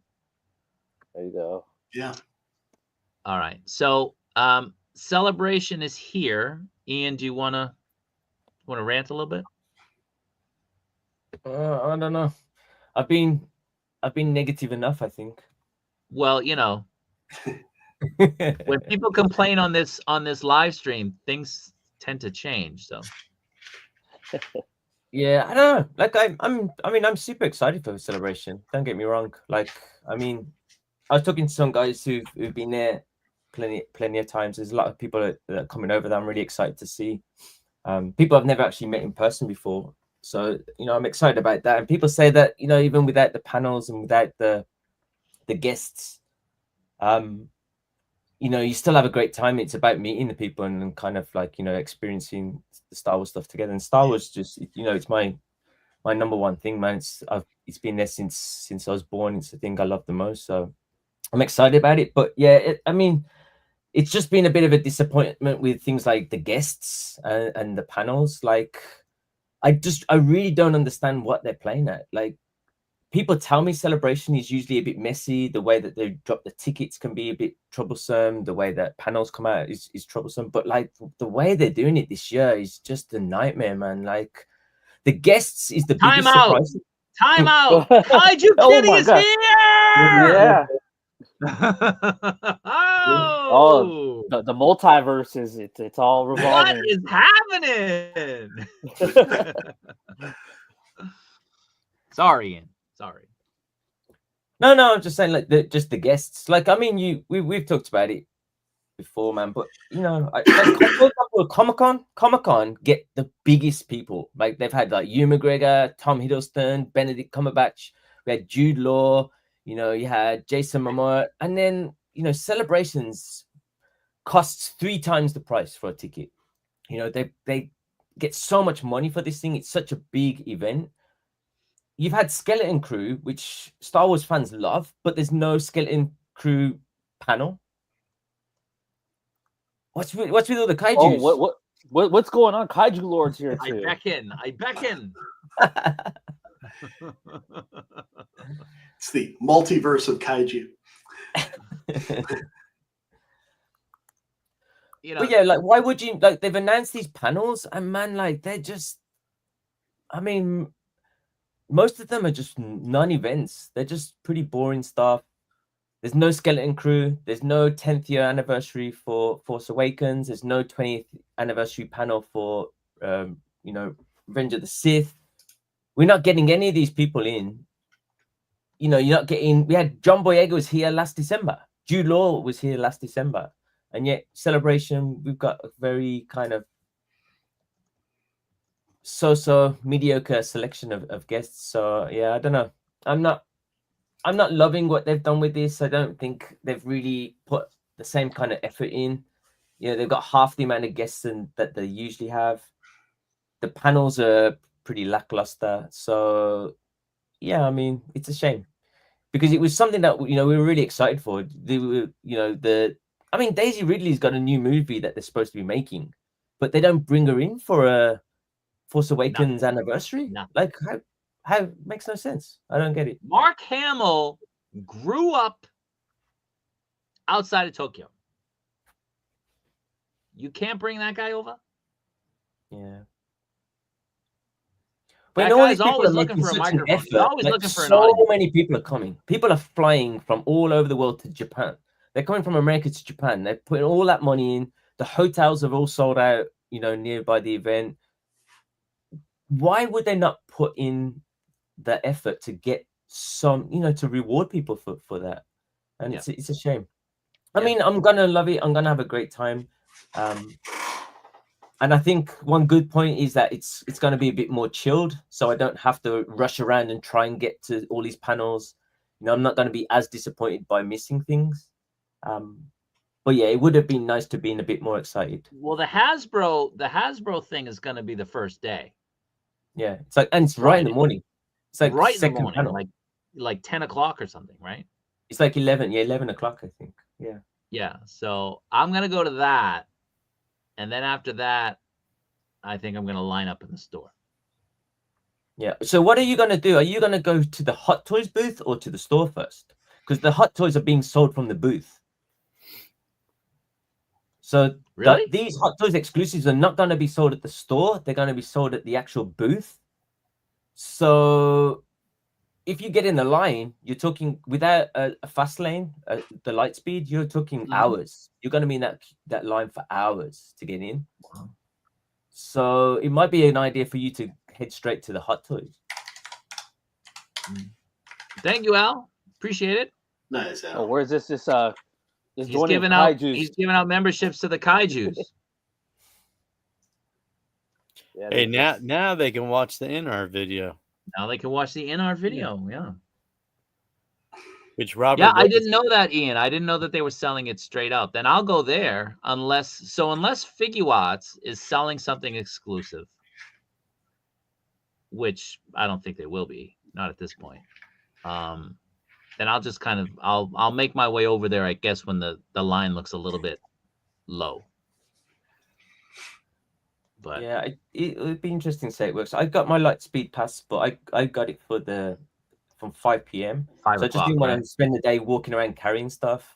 Speaker 4: There you go.
Speaker 2: Yeah.
Speaker 1: All right. So Celebration is here. Ian, do you wanna rant a little bit?
Speaker 6: I don't know. I've been negative enough, I think.
Speaker 1: Well, you know, when people complain on this live stream, things tend to change. So
Speaker 6: Yeah, I don't know. Like I'm super excited for the Celebration. Don't get me wrong. Like, I mean, I was talking to some guys who've been there plenty of times. There's a lot of people that are coming over that I'm really excited to see. People I've never actually met in person before. So, you know, I'm excited about that. And people say that, you know, even without the panels and without the guests, you know, you still have a great time. It's about meeting the people and kind of like, you know, experiencing the Star Wars stuff together. And Star Wars just, you know, it's my number one thing, man. It's been there since I was born. It's the thing I love the most. So I'm excited about it. But yeah, I mean, it's just been a bit of a disappointment with things like the guests and the panels. Like, I really don't understand what they're playing at. Like, people tell me Celebration is usually a bit messy. The way that they drop the tickets can be a bit troublesome. The way that panels come out is troublesome. But like the way they're doing it this year is just a nightmare, man. Like, the guests is the biggest surprise.
Speaker 1: Time out! Kaiju
Speaker 4: Oh
Speaker 1: Kitty
Speaker 4: my
Speaker 1: is
Speaker 4: God.
Speaker 1: here!
Speaker 4: Yeah.
Speaker 1: Oh,
Speaker 4: The multiverse it's all
Speaker 1: what
Speaker 4: revolving.
Speaker 1: is happening? Sorry, Ian. Sorry.
Speaker 6: No, I'm just saying, like, just the guests. Like, I mean, we've talked about it before, man. But you know, Comic-Con get the biggest people. Like, they've had like Hugh McGregor, Tom Hiddleston, Benedict Cumberbatch. We had Jude Law, you know, you had Jason Momoa, and then, you know, Celebrations costs 3 times the price for a ticket. You know, they get so much money for this thing. It's such a big event. You've had Skeleton Crew, which Star Wars fans love, but there's no Skeleton Crew panel. What's with all the kaijus?
Speaker 4: Oh, what's going on? Kaiju Lord's here too.
Speaker 1: I beckon.
Speaker 2: It's the multiverse of kaiju.
Speaker 1: You know,
Speaker 6: but yeah, like, why would you, like, they've announced these panels, and man, like, they're just, I mean, most of them are just non-events. They're just pretty boring stuff. There's no Skeleton Crew. There's no 10th year anniversary for Force Awakens. There's no 20th anniversary panel for, you know, Revenge of the Sith. We're not getting any of these people in. You know, you're not getting. We had John Boyega was here last December. Jude Law was here last December, and yet Celebration, we've got a very kind of so mediocre selection of guests. So yeah, I don't know. I'm not loving what they've done with this. I don't think they've really put the same kind of effort in. You know, they've got half the amount of guests that they usually have. The panels are pretty lackluster. So yeah, I mean, it's a shame because it was something that, you know, we were really excited for. They were, you know, Daisy Ridley's got a new movie that they're supposed to be making, but they don't bring her in for a Force Awakens anniversary. Like, how makes no sense. I don't get it.
Speaker 1: Mark Hamill grew up outside of Tokyo. You can't bring that guy over.
Speaker 6: Yeah.
Speaker 1: That guy's always looking for a microphone. He's always looking for an audience.
Speaker 6: So many people are coming. People are flying from all over the world to Japan. They're coming from America to Japan. They're putting all that money in. The hotels are all sold out, you know, nearby the event. Why would they not put in the effort to get some, you know, to reward people for that? And it's a shame. I mean, I'm gonna love it. I'm gonna have a great time. And I think one good point is that it's going to be a bit more chilled, so I don't have to rush around and try and get to all these panels. You know, I'm not going to be as disappointed by missing things. But yeah, it would have been nice to be a bit more excited.
Speaker 1: Well, the Hasbro thing is going to be the first day.
Speaker 6: Yeah, it's like, and it's right in the morning. It's like
Speaker 1: right in the morning,
Speaker 6: panel.
Speaker 1: like 10 o'clock or something, right?
Speaker 6: It's like 11 o'clock, I think. Yeah.
Speaker 1: Yeah. So I'm gonna go to that. And then after that, I think I'm going to line up in the store.
Speaker 6: Yeah. So what are you going to do? Are you going to go to the Hot Toys booth or to the store first? Because the Hot Toys are being sold from the booth. So
Speaker 1: really?
Speaker 6: These Hot Toys exclusives are not going to be sold at the store. They're going to be sold at the actual booth. So if you get in the line, you're talking without a fast lane, the light speed, you're talking hours. You're going to be in that line for hours to get in. Wow. So it might be an idea for you to head straight to the Hot Toys.
Speaker 1: Thank you, Al. Appreciate it.
Speaker 2: Nice, Al.
Speaker 4: Oh, where's this?
Speaker 1: He's giving out memberships to the kaijus.
Speaker 5: Yeah, hey, now they can watch the InArt video.
Speaker 1: Now they can watch the InArt video, yeah.
Speaker 5: Which Robert?
Speaker 1: Yeah, I didn't know that, Ian. I didn't know that they were selling it straight up. Then I'll go there unless Figuarts is selling something exclusive, which I don't think they will be, not at this point. Then I'll just kind of I'll make my way over there, I guess, when the line looks a little bit low. But
Speaker 6: yeah, it would be interesting to say it works. I got my light speed pass, but I got it from 5 p.m. So I just didn't want to spend the day walking around carrying stuff.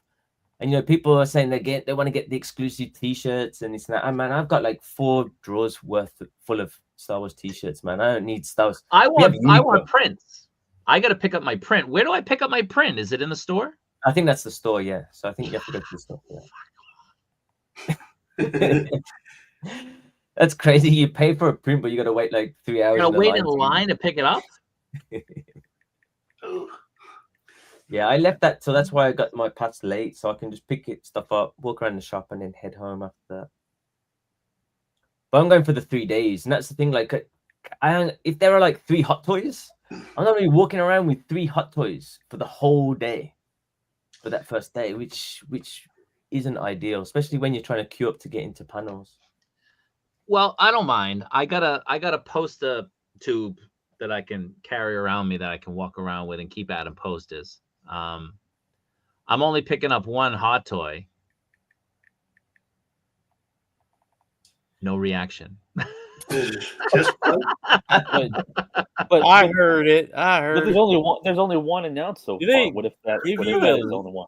Speaker 6: And you know, people are saying they want to get the exclusive T-shirts and it's that. And man, I've got like 4 drawers full of Star Wars T-shirts. Man, I don't need Star Wars.
Speaker 1: I want prints. I got to pick up my print. Where do I pick up my print? Is it in the store?
Speaker 6: I think that's the store. Yeah. So I think you have to go to the store. Yeah. That's crazy. You pay for a print, but you got to wait like 3 hours.
Speaker 1: You got to wait in line to pick it up.
Speaker 6: Yeah, I left that, so that's why I got my pass late, so I can just pick stuff up, walk around the shop, and then head home after that. But I'm going for the 3 days, and that's the thing. Like, if there are like 3 Hot Toys, I'm not really walking around with 3 Hot Toys for the whole day, for that first day, which isn't ideal, especially when you're trying to queue up to get into panels.
Speaker 1: Well, I don't mind. I got a poster tube that I can carry around me that I can walk around with and keep adding posters. I'm only picking up 1 Hot Toy. No reaction.
Speaker 2: Just
Speaker 4: But
Speaker 5: I heard it. I
Speaker 4: but
Speaker 5: heard
Speaker 4: there's
Speaker 5: it.
Speaker 4: only one announced so
Speaker 5: Do
Speaker 4: far.
Speaker 5: they
Speaker 4: What if that
Speaker 5: give
Speaker 4: is
Speaker 5: you
Speaker 4: the
Speaker 5: a-
Speaker 4: only one?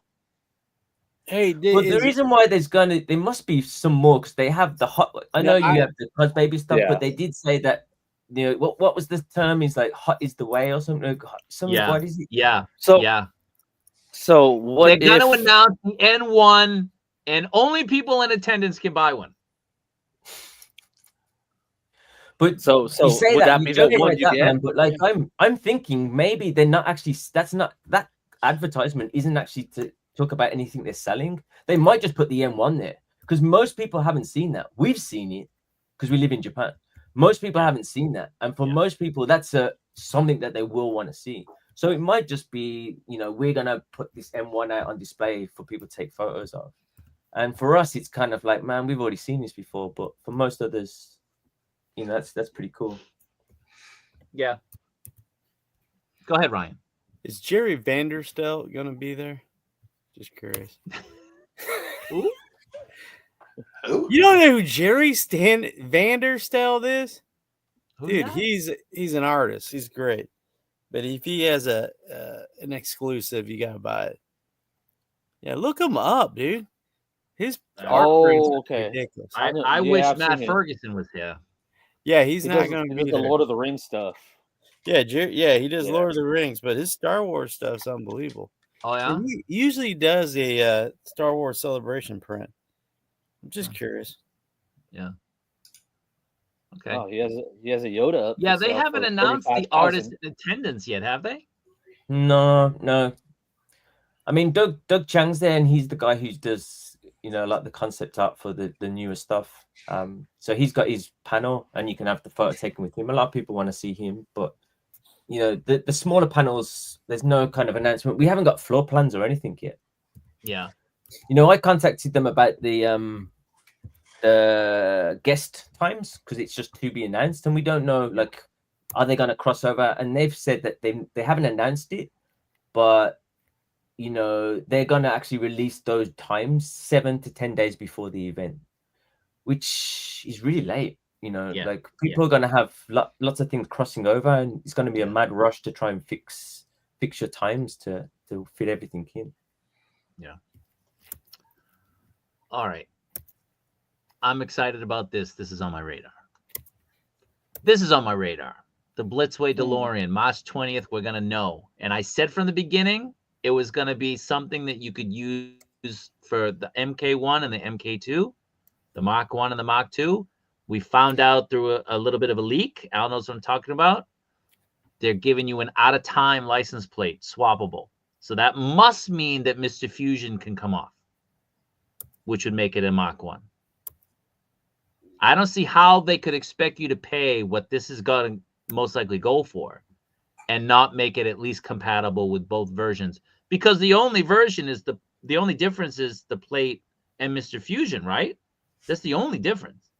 Speaker 5: Hey,
Speaker 6: But the reason why there must be some more, because they have the hot. I know you have the Cos Baby stuff,
Speaker 4: Yeah.
Speaker 6: but they did say that, you know, what was the term? Is like hot is the way or something.
Speaker 1: Yeah.
Speaker 6: What is it?
Speaker 1: Yeah.
Speaker 4: So
Speaker 1: Yeah.
Speaker 4: So what
Speaker 1: They're going to
Speaker 4: if
Speaker 1: announce the N1, and only people in attendance can buy one.
Speaker 6: But
Speaker 4: so
Speaker 6: you say
Speaker 4: would
Speaker 6: that,
Speaker 4: that
Speaker 6: you
Speaker 4: be
Speaker 6: joke
Speaker 4: the one
Speaker 6: like
Speaker 4: you
Speaker 6: that,
Speaker 4: get?
Speaker 6: man, but like I'm thinking maybe they're not actually. That's not that advertisement isn't actually to talk about anything they're selling. They might just put the M1 there because most people haven't seen that. We've seen it because we live in Japan. Most people haven't seen that, and for most people, that's something that they will want to see. So it might just be, you know, we're gonna put this M1 out on display for people to take photos of, and for us, it's kind of like, man, we've already seen this before. But for most others, you know, that's pretty cool.
Speaker 1: Yeah. Go ahead, Ryan.
Speaker 5: Is Jerry Vanderstelt gonna be there? Just curious.
Speaker 2: Who?
Speaker 5: You don't know who Jerry Vanderstelt is?
Speaker 1: Who's
Speaker 5: Dude,
Speaker 1: that?
Speaker 5: he's an artist. He's great. But if he has an exclusive, you gotta buy it. Yeah, look him up, dude. His art prints are
Speaker 4: okay.
Speaker 5: ridiculous.
Speaker 1: I wish Matt Ferguson was here.
Speaker 5: Yeah, he's
Speaker 4: He
Speaker 5: not
Speaker 4: does,
Speaker 5: going
Speaker 4: he
Speaker 5: to
Speaker 4: does
Speaker 5: be
Speaker 4: the
Speaker 5: there.
Speaker 4: Lord of the Rings stuff.
Speaker 5: Yeah, he does
Speaker 4: Yeah.
Speaker 5: Lord of the Rings, but his Star Wars stuff's unbelievable.
Speaker 1: Oh yeah.
Speaker 5: And he usually does a Star Wars Celebration print. I'm just curious.
Speaker 1: Yeah. Okay.
Speaker 4: Oh, he has a Yoda up.
Speaker 1: Yeah,
Speaker 4: for
Speaker 1: they
Speaker 4: sale
Speaker 1: haven't
Speaker 4: for
Speaker 1: announced the
Speaker 4: 35,000.
Speaker 1: artist in attendance yet, have they?
Speaker 6: No. I mean, Doug Chang's there, and he's the guy who does, you know, like the concept art for the newer stuff. So he's got his panel, and you can have the photo taken with him. A lot of people want to see him, but you know, the smaller panels, there's no kind of announcement. We haven't got floor plans or anything yet.
Speaker 1: Yeah.
Speaker 6: You know, I contacted them about the guest times because it's just to be announced, and we don't know, like, are they going to cross over? And they've said that they haven't announced it, but you know, they're going to actually release those times 7 to 10 days before the event, which is really late. You know, like people are going to have lots of things crossing over, and it's going to be a mad rush to try and fix your times to fit everything in.
Speaker 1: Yeah. All right. I'm excited about this. This is on my radar. The Blitzway DeLorean, March 20th, we're going to know. And I said from the beginning, it was going to be something that you could use for the MK1 and the MK2, the Mark 1 and the Mark 2. We found out through a little bit of a leak. Al knows what I'm talking about. They're giving you an out-of-time license plate, swappable. So that must mean that Mr. Fusion can come off, which would make it a Mark 1. I don't see how they could expect you to pay what this is going to most likely go for and not make it at least compatible with both versions, because the only version is the only difference is the plate and Mr. Fusion, right? That's the only difference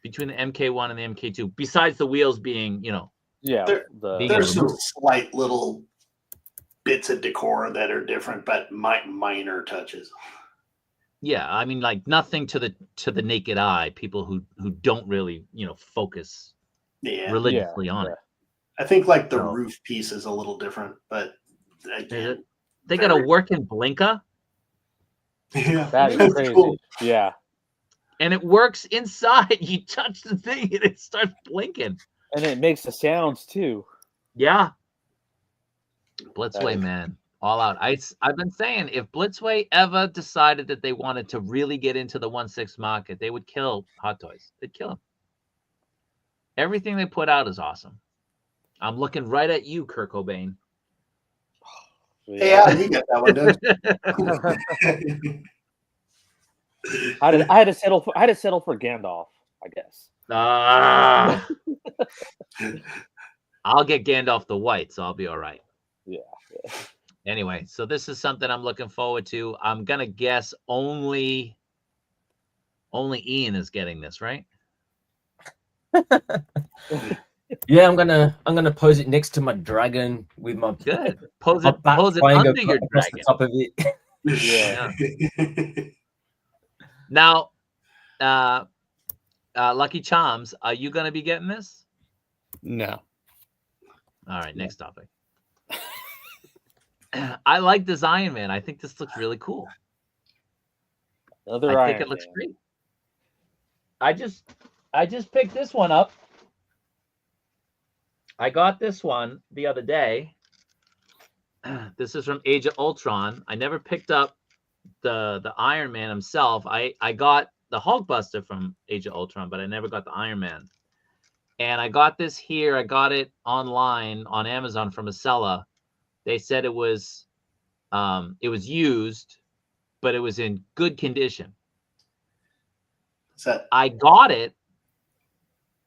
Speaker 1: between the MK1 and the MK2, besides the wheels being, you know,
Speaker 2: there's some slight little bits of decor that are different, but minor touches.
Speaker 1: Yeah, I mean, like nothing to the naked eye, people who don't really, you know, focus religiously on it.
Speaker 2: I think like the roof piece is a little different, but again,
Speaker 1: they got a working blinker.
Speaker 2: Yeah,
Speaker 4: that is crazy. Cool. Yeah,
Speaker 1: and it works inside. You touch the thing and it starts blinking,
Speaker 4: and it makes the sounds too.
Speaker 1: Yeah, Blitzway, man, all out. I've been saying, if Blitzway ever decided that they wanted to really get into the 1/6 market, they would kill Hot Toys. They'd kill them. Everything they put out is awesome. I'm looking right at you, Kurt Cobain.
Speaker 2: Yeah, you get that one, don't you?
Speaker 4: I had to settle for Gandalf, I guess.
Speaker 1: I'll get Gandalf the White, so I'll be all right.
Speaker 4: Yeah.
Speaker 1: Anyway, so this is something I'm looking forward to. I'm gonna guess only Ian is getting this, right?
Speaker 6: Yeah, I'm gonna pose it next to my dragon with my
Speaker 1: Good. Pose
Speaker 6: my
Speaker 1: it
Speaker 6: bat flying
Speaker 1: under your
Speaker 6: across
Speaker 1: dragon.
Speaker 6: the top of it.
Speaker 4: Yeah.
Speaker 1: Now, Lucky Charms, are you gonna be getting this?
Speaker 5: No.
Speaker 1: All right, next topic. I like this Iron Man. I think this looks really cool. I think it looks great. I just picked this one up. I got this one the other day. This is from Age of Ultron. I never picked up the Iron Man himself. I got the Hulkbuster from Age of Ultron, but I never got the Iron Man. And I got this here. I got it online on Amazon from a seller. They said it was used, but it was in good condition.
Speaker 2: So,
Speaker 1: I got it.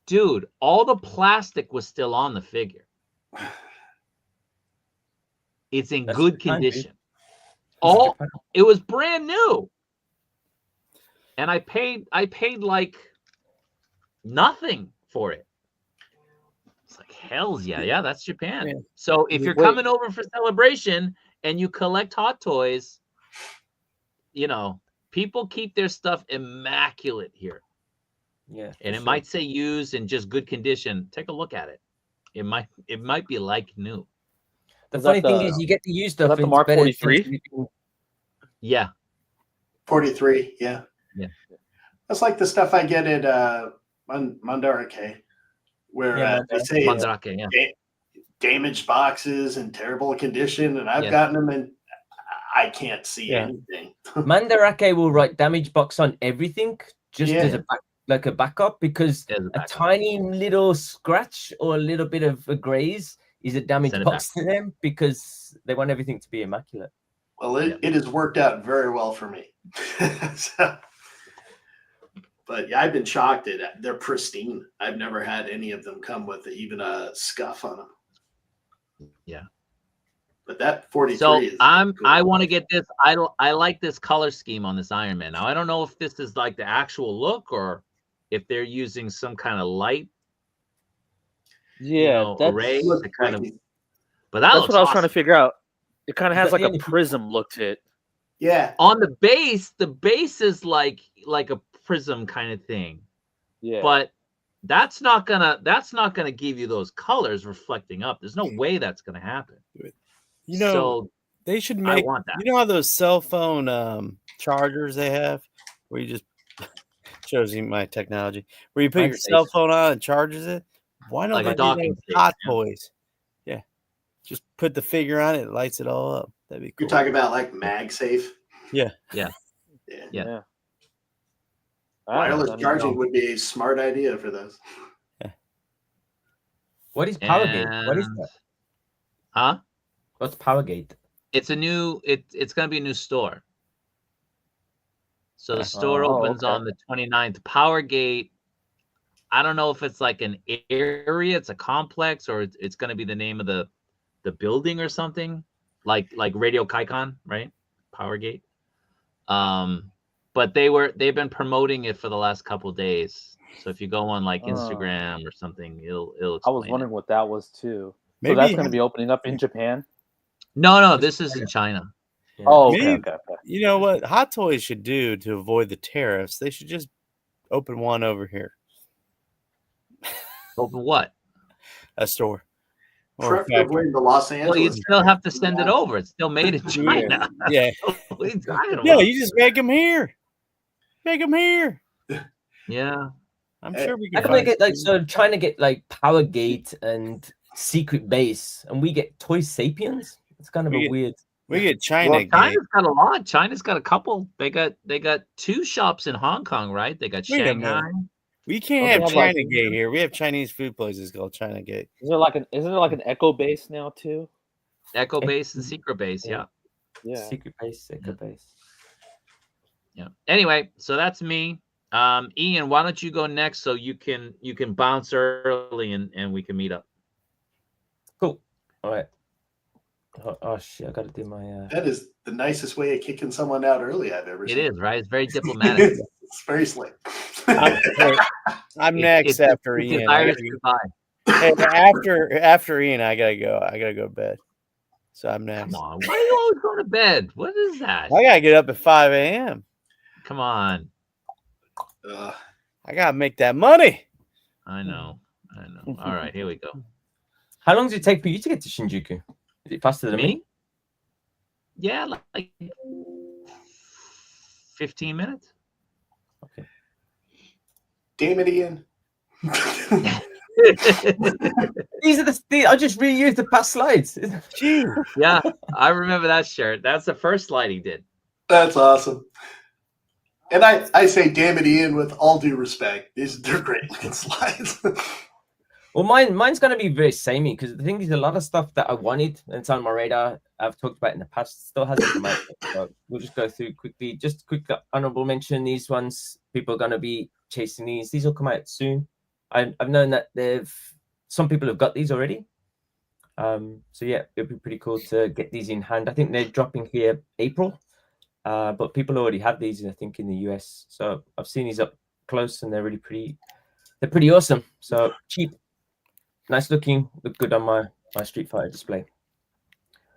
Speaker 1: Dude, all the plastic was still on the figure. It's in good condition. It was brand new. And I paid like nothing for it. It's like, hells yeah. Yeah, that's Japan. Yeah. So if you're coming over for celebration and you collect Hot Toys, you know, people keep their stuff immaculate here.
Speaker 6: Yeah.
Speaker 1: And it might say used in just good condition. Take a look at it. It might be like new.
Speaker 6: The funny thing is you get to use stuff.
Speaker 4: Is that the Mark 43?
Speaker 1: Yeah.
Speaker 2: 43, yeah.
Speaker 1: Yeah.
Speaker 2: That's like the stuff I get at Mandarake, where they say it's damaged boxes in terrible condition, and I've gotten them and I can't see anything.
Speaker 6: Mandarake will write damaged box on everything just as a backup, because a tiny little scratch or a little bit of a graze is a damaged box to them, because they want everything to be immaculate.
Speaker 2: Well, it has worked out very well for me. But yeah, I've been shocked at they're pristine. I've never had any of them come with even a scuff on them.
Speaker 1: Yeah.
Speaker 2: But that 43
Speaker 1: so
Speaker 2: is
Speaker 1: I want to get this. I like this color scheme on this Iron Man. Now I don't know if this is like the actual look or if they're using some kind of light. Array to kind of. But that's
Speaker 4: what I was trying to figure out. It kind of has like a prism look to it.
Speaker 2: Yeah.
Speaker 1: On the base is like a prism kind of thing.
Speaker 4: Yeah.
Speaker 1: But that's not gonna give you those colors reflecting up. There's no way that's gonna happen.
Speaker 5: You know, so they should make. You know how those cell phone chargers they have, where you just shows you my technology, where you put your cell phone on and charges it. Why don't they do that with Hot Toys? Yeah, just put the figure on it, lights it all up. That'd be cool.
Speaker 2: You're talking about like MagSafe?
Speaker 5: Yeah.
Speaker 2: Wireless charging would be a smart idea for those.
Speaker 5: Yeah.
Speaker 6: What is Powergate? What is that?
Speaker 1: Huh?
Speaker 6: What's Powergate?
Speaker 1: It's a new. It's going to be a new store. So the store opens on the 29th. Powergate. I don't know if it's like an area, it's a complex, or it's going to be the name of the building or something, like Radio Kaikon, right? Powergate. But they've been promoting it for the last couple of days. So if you go on like Instagram or something, it'll explain.
Speaker 4: I was wondering what that was too. Maybe so that's going to be opening up in Japan.
Speaker 1: No, this is in China.
Speaker 4: Yeah. Oh, okay.
Speaker 5: You know what Hot Toys should do to avoid the tariffs? They should just open one over here.
Speaker 1: Open what?
Speaker 5: A store.
Speaker 2: Preferably in the Los Angeles.
Speaker 1: Well, you still have to send it over. It's still made in China.
Speaker 5: Yeah.
Speaker 1: Yeah,
Speaker 5: you just make them here. Make them here.
Speaker 1: Yeah.
Speaker 5: I'm sure we can.
Speaker 6: How can they get like trying to get like Powergate and Secret Base, and we get Toy Sapiens? It's kind of weird.
Speaker 5: We get China.
Speaker 1: Well, China's got a lot. China's got a couple. They got 2 shops in Hong Kong, right? They got Shanghai.
Speaker 5: We can't have China Gate here. We have Chinese food places called China Gate.
Speaker 4: Is there like an Echo Base now too?
Speaker 1: Echo Base and Secret Base, yeah.
Speaker 6: Secret Base, Echo Base.
Speaker 1: Yeah. Anyway, so that's me. Ian, why don't you go next so you can bounce early and we can meet up.
Speaker 6: All right. Oh shit! I got to do my.
Speaker 2: That is the nicest way of kicking someone out early I've ever
Speaker 1: It
Speaker 2: seen.
Speaker 1: is, right? It's very diplomatic.
Speaker 2: It's very slick.
Speaker 5: I'm next after
Speaker 1: it's
Speaker 5: Ian.
Speaker 1: Irish goodbye.
Speaker 5: Hey, after Ian, I gotta go. I gotta go to bed. So I'm next.
Speaker 1: Come on, why are you always going to bed? What is that?
Speaker 5: I gotta get up at 5 a.m.
Speaker 1: Come on.
Speaker 5: I gotta make that money.
Speaker 1: I know. All right, here we go.
Speaker 6: How long does it take for you to get to Shinjuku? Is it faster than me?
Speaker 1: Yeah, like 15 minutes.
Speaker 6: Okay.
Speaker 2: Damn it, Ian.
Speaker 6: These are I just reused the past slides.
Speaker 5: Jeez.
Speaker 1: Yeah, I remember that shirt. That's the first slide he did.
Speaker 2: That's awesome. And I say damn it, Ian, with all due respect. They're great looking slides.
Speaker 6: Well, mine's going to be very samey because the thing is, a lot of stuff that I wanted and it's on my radar, I've talked about in the past, still hasn't come out. So we'll just go through quickly. Just quick honorable mention. These ones, people are going to be chasing these. These will come out soon. I've known that some people have got these already. So yeah, it'll be pretty cool to get these in hand. I think they're dropping here April, but people already have these, I think, in the US. So I've seen these up close, and they're really pretty. They're pretty awesome. So cheap. Nice looking, look good on my Street Fighter display.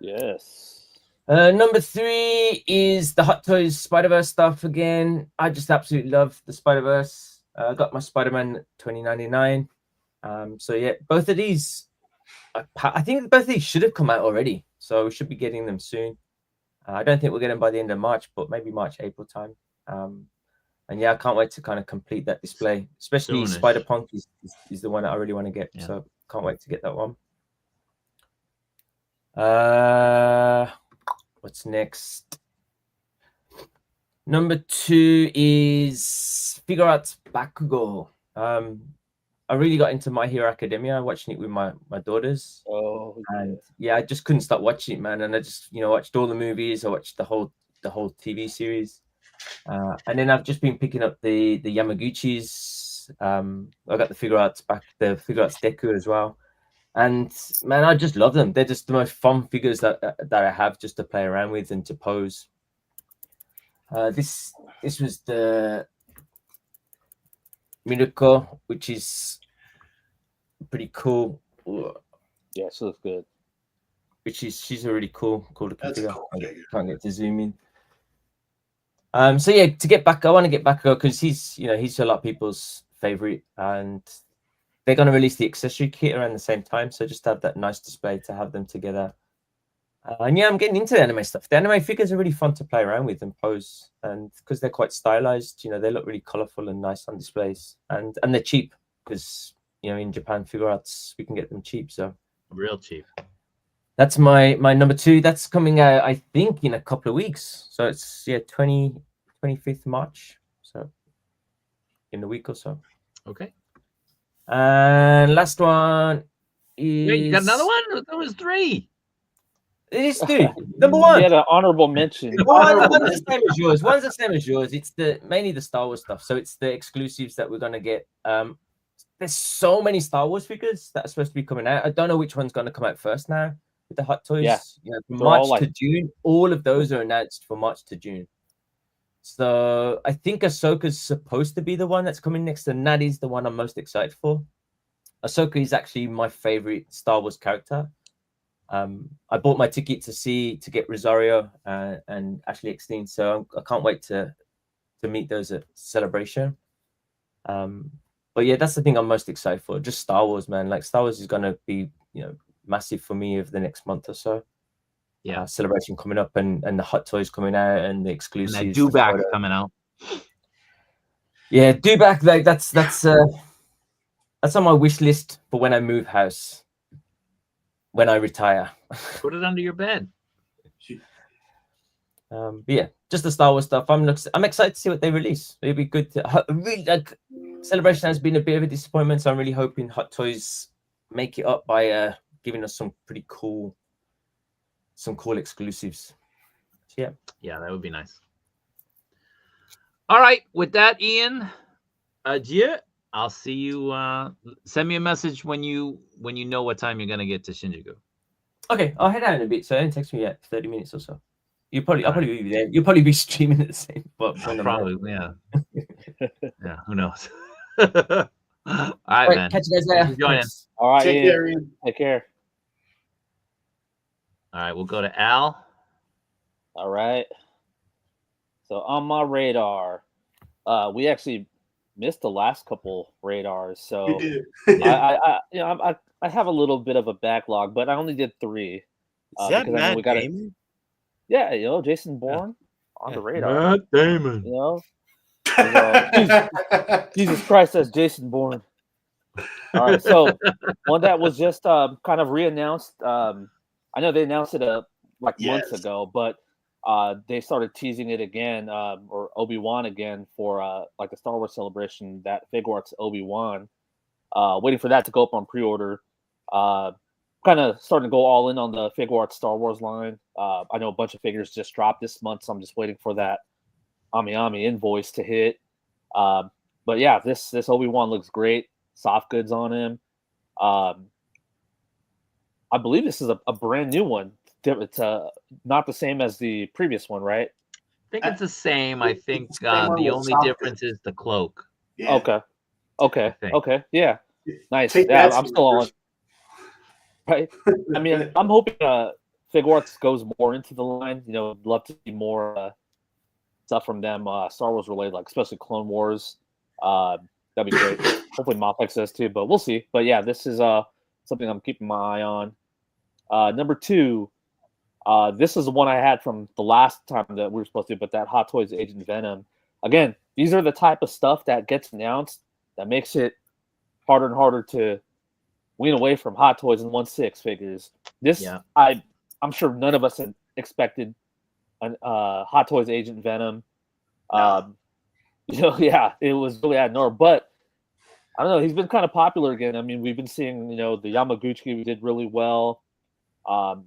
Speaker 4: Yes.
Speaker 6: Number 3 is the Hot Toys Spider-Verse stuff again. I just absolutely love the Spider-Verse. I got my Spider-Man 2099. So yeah, both of these, I think both of these should have come out already. So we should be getting them soon. I don't think we'll get them by the end of March, but maybe March, April time. And yeah, I can't wait to kind of complete that display. Especially
Speaker 1: Soonish.
Speaker 6: Spider-Punk is the one that I really want to get.
Speaker 1: Yeah.
Speaker 6: So can't wait to get that one. What's next? Number 2 is Figure Arts Bakugo. I really got into My Hero Academia, watching it with my daughters.
Speaker 4: Oh,
Speaker 6: and yeah, I just couldn't stop watching it, man. And I just watched all the movies. I watched the whole TV series. And then I've just been picking up the Yamaguchis. I got the Figure Arts Deku as well. And man, I just love them. They're just the most fun figures that I have just to play around with and to pose. This was the Miruko, which is pretty cool.
Speaker 4: Yeah, she looks good.
Speaker 6: She's a really cool looking
Speaker 2: That's
Speaker 6: figure.
Speaker 2: cool.
Speaker 6: I can't get to zoom in. So yeah, I want to get Bakugo because he's a lot of people's favorite, and they're going to release the accessory kit around the same time. So just to have that nice display to have them together. And yeah, I'm getting into the anime stuff. The anime figures are really fun to play around with and pose, and because they're quite stylized, they look really colorful and nice on displays, and they're cheap because in Japan Figure Arts we can get them cheap. So
Speaker 1: Real cheap.
Speaker 6: that's my number 2. That's coming out, I think, in a couple of weeks. So it's 25th March. So in a week or so.
Speaker 1: Okay.
Speaker 6: And last one is.
Speaker 1: Wait, you got another one? That was 3.
Speaker 6: It is 3. Number 1.
Speaker 4: You had an honorable mention.
Speaker 6: One's the same as yours. One's the same as yours. It's mainly the Star Wars stuff. So it's the exclusives that we're gonna get. There's so many Star Wars figures that are supposed to be coming out. I don't know which one's gonna come out first now with the Hot Toys.
Speaker 4: Yeah.
Speaker 6: From March to June. All of those are announced for March to June. So I think Ahsoka's supposed to be the one that's coming next, and that is the one I'm most excited for. Ahsoka is actually my favorite Star Wars character. I bought my ticket to get Rosario and Ashley Eckstein, so I can't wait to meet those at Celebration. But yeah, that's the thing I'm most excited for. Just Star Wars, man. Like Star Wars is gonna be massive for me over the next month or so.
Speaker 1: Yeah,
Speaker 6: Celebration coming up and the Hot Toys coming out and the exclusives.
Speaker 1: And that Dewback coming out.
Speaker 6: Yeah, Dewback. Like that's on my wish list for when I move house. When I retire.
Speaker 1: Put it under your bed.
Speaker 6: But yeah, just the Star Wars stuff. I'm excited to see what they release. It'll be good. Really, Celebration has been a bit of a disappointment, so I'm really hoping Hot Toys make it up by giving us some pretty cool, exclusives. So,
Speaker 1: yeah, that would be nice. All right, with that, Ian, adieu. I'll see you. Send me a message when you know what time you're gonna get to Shinjuku.
Speaker 6: Okay, I'll head out in a bit. So don't text me yet. 30 minutes or so. I'll probably be there. You'll probably be streaming at the same. But
Speaker 1: probably, yeah. Yeah, who knows? All right, man.
Speaker 6: Catch you guys later.
Speaker 1: Joining.
Speaker 4: All right,
Speaker 2: Take care, Ian.
Speaker 4: Take care.
Speaker 1: All right, we'll go to Al.
Speaker 4: All right. So on my radar, we actually missed the last couple radars. So
Speaker 2: We did.
Speaker 4: I have a little bit of a backlog, but I only did 3.
Speaker 5: Is that
Speaker 4: because
Speaker 5: Matt
Speaker 4: we got
Speaker 5: Damon?
Speaker 4: Yeah, Jason Bourne on the radar.
Speaker 1: Matt Damon.
Speaker 4: Jesus Christ, that's Jason Bourne. All right, so one that was just kind of re-announced. I know they announced it months ago, but they started teasing it again, or Obi-Wan again for the Star Wars Celebration. That Figuarts Obi-Wan, waiting for that to go up on pre-order. Kind of starting to go all in on the Figuarts Star Wars line. I know a bunch of figures just dropped this month, so I'm just waiting for that Ami invoice to hit. But yeah, this Obi-Wan looks great. Soft goods on him. I believe this is a brand new one. It's not the same as the previous one, right?
Speaker 1: I think it's the same. I think
Speaker 2: It's the same one
Speaker 1: the
Speaker 2: with
Speaker 1: only
Speaker 2: soft
Speaker 1: difference is the cloak.
Speaker 2: Yeah.
Speaker 4: Okay. Yeah. Nice.
Speaker 2: Take
Speaker 4: Yeah,
Speaker 2: that,
Speaker 4: I'm still on. Right. I mean, I'm hoping Figuarts goes more into the line. I'd love to see more stuff from them, Star Wars related, like especially Clone Wars. That'd be great. Hopefully MAFEX does too, but we'll see. But yeah, this is something I'm keeping my eye on. Number 2, this is the one I had from the last time that we were supposed to, but that Hot Toys Agent Venom. Again, these are the type of stuff that gets announced that makes it harder and harder to wean away from Hot Toys and 1/6 figures. This, I'm sure none of us had expected Hot Toys Agent Venom.
Speaker 2: No.
Speaker 4: It was really out of nowhere, but I don't know. He's been kind of popular again. I mean, we've been seeing, the Yamaguchi did really well.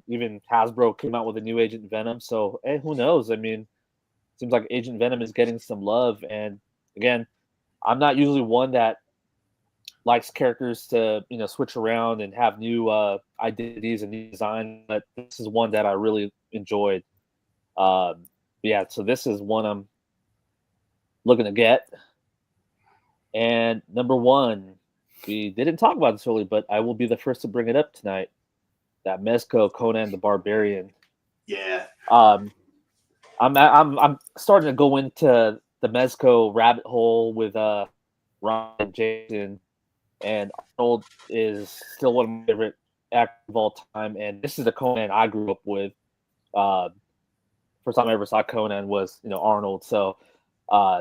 Speaker 4: Even Hasbro came out with a new Agent Venom. So, who knows? I mean, seems like Agent Venom is getting some love. And again, I'm not usually one that likes characters to, switch around and have new identities and new design, but this is one that I really enjoyed. Yeah, so this is one I'm looking to get. And number 1, we didn't talk about this early, but I will be the first to bring it up tonight. That Mezco Conan the Barbarian.
Speaker 2: Yeah.
Speaker 4: I'm starting to go into the Mezco rabbit hole with Ron and Jason, and Arnold is still one of my favorite actors of all time. And this is the Conan I grew up with. First time I ever saw Conan was Arnold. So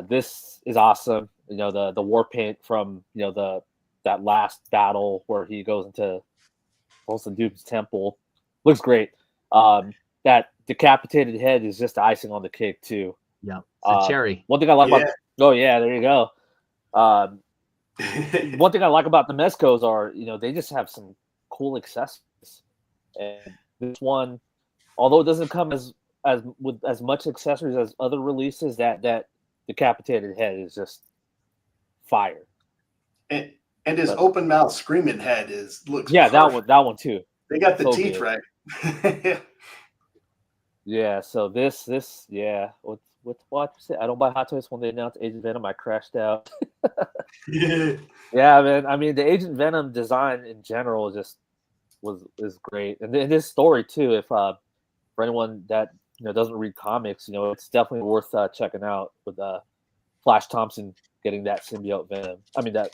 Speaker 4: this is awesome. The war paint from that last battle where he goes into Wilson Duke's temple looks great. That decapitated head is just the icing on the cake too.
Speaker 1: Yeah, it's a cherry.
Speaker 4: One thing I like about there you go. One thing I like about the Mezcos are they just have some cool accessories, and this one, although it doesn't come with as much accessories as other releases, that decapitated head is just fire.
Speaker 2: And his open mouth screaming head looks
Speaker 4: perfect. that one too.
Speaker 2: They got the teeth good. Right.
Speaker 4: Yeah, so this what I don't buy Hot Toys when they announced Agent Venom. I crashed out. Yeah, man. I mean, the Agent Venom design in general is great, and this story too. If for anyone that doesn't read comics, it's definitely worth checking out with Flash Thompson getting that symbiote Venom. I mean that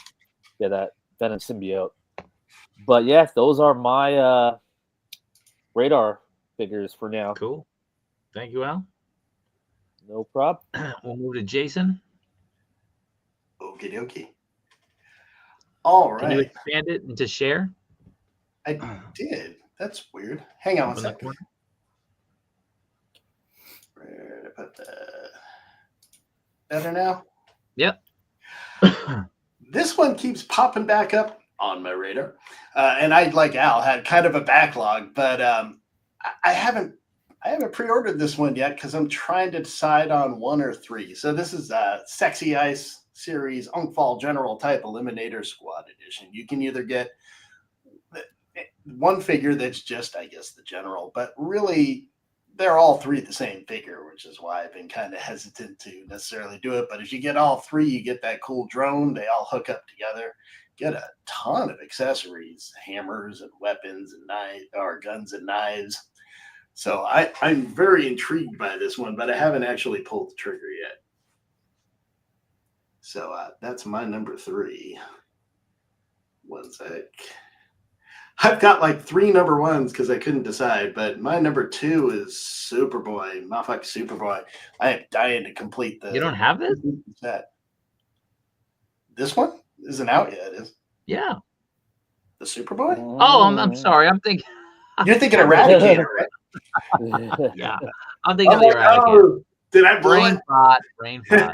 Speaker 4: Venom symbiote. But yeah, those are my radar figures for now.
Speaker 1: Cool. Thank you, Al.
Speaker 4: No problem.
Speaker 1: We'll move to Jason.
Speaker 2: Okie dokie. All right.
Speaker 1: Can you expand it into share?
Speaker 2: I did. That's weird. Hang on one second. Where did I put that? Better now?
Speaker 1: Yep.
Speaker 2: This one keeps popping back up on my radar. And I, like Al, had kind of a backlog, but I haven't pre-ordered this one yet because I'm trying to decide on 1 or 3. So this is a Sexy Ice series Unkfall General Type Eliminator Squad Edition. You can either get one figure that's just, I guess, the general, but really they're all three the same figure, which is why I've been kind of hesitant to necessarily do it. But as you get all three, you get that cool drone. They all hook up together. Get a ton of accessories, hammers and weapons and knives, or guns and knives. So I'm very intrigued by this one, but I haven't actually pulled the trigger yet. So that's my number 3. One sec. I've got like 3 number 1s because I couldn't decide, but my number 2 is Superboy, MAFEX Superboy. I am dying to complete the.
Speaker 1: You don't have this?
Speaker 2: Set. This one isn't out yet, is?
Speaker 1: Yeah.
Speaker 2: The Superboy?
Speaker 1: Oh, I'm sorry. I'm thinking.
Speaker 2: You're thinking Eradicator, right?
Speaker 1: Yeah. I'm thinking of the Eradicator.
Speaker 2: Oh, did I blow it?
Speaker 1: Brain pot.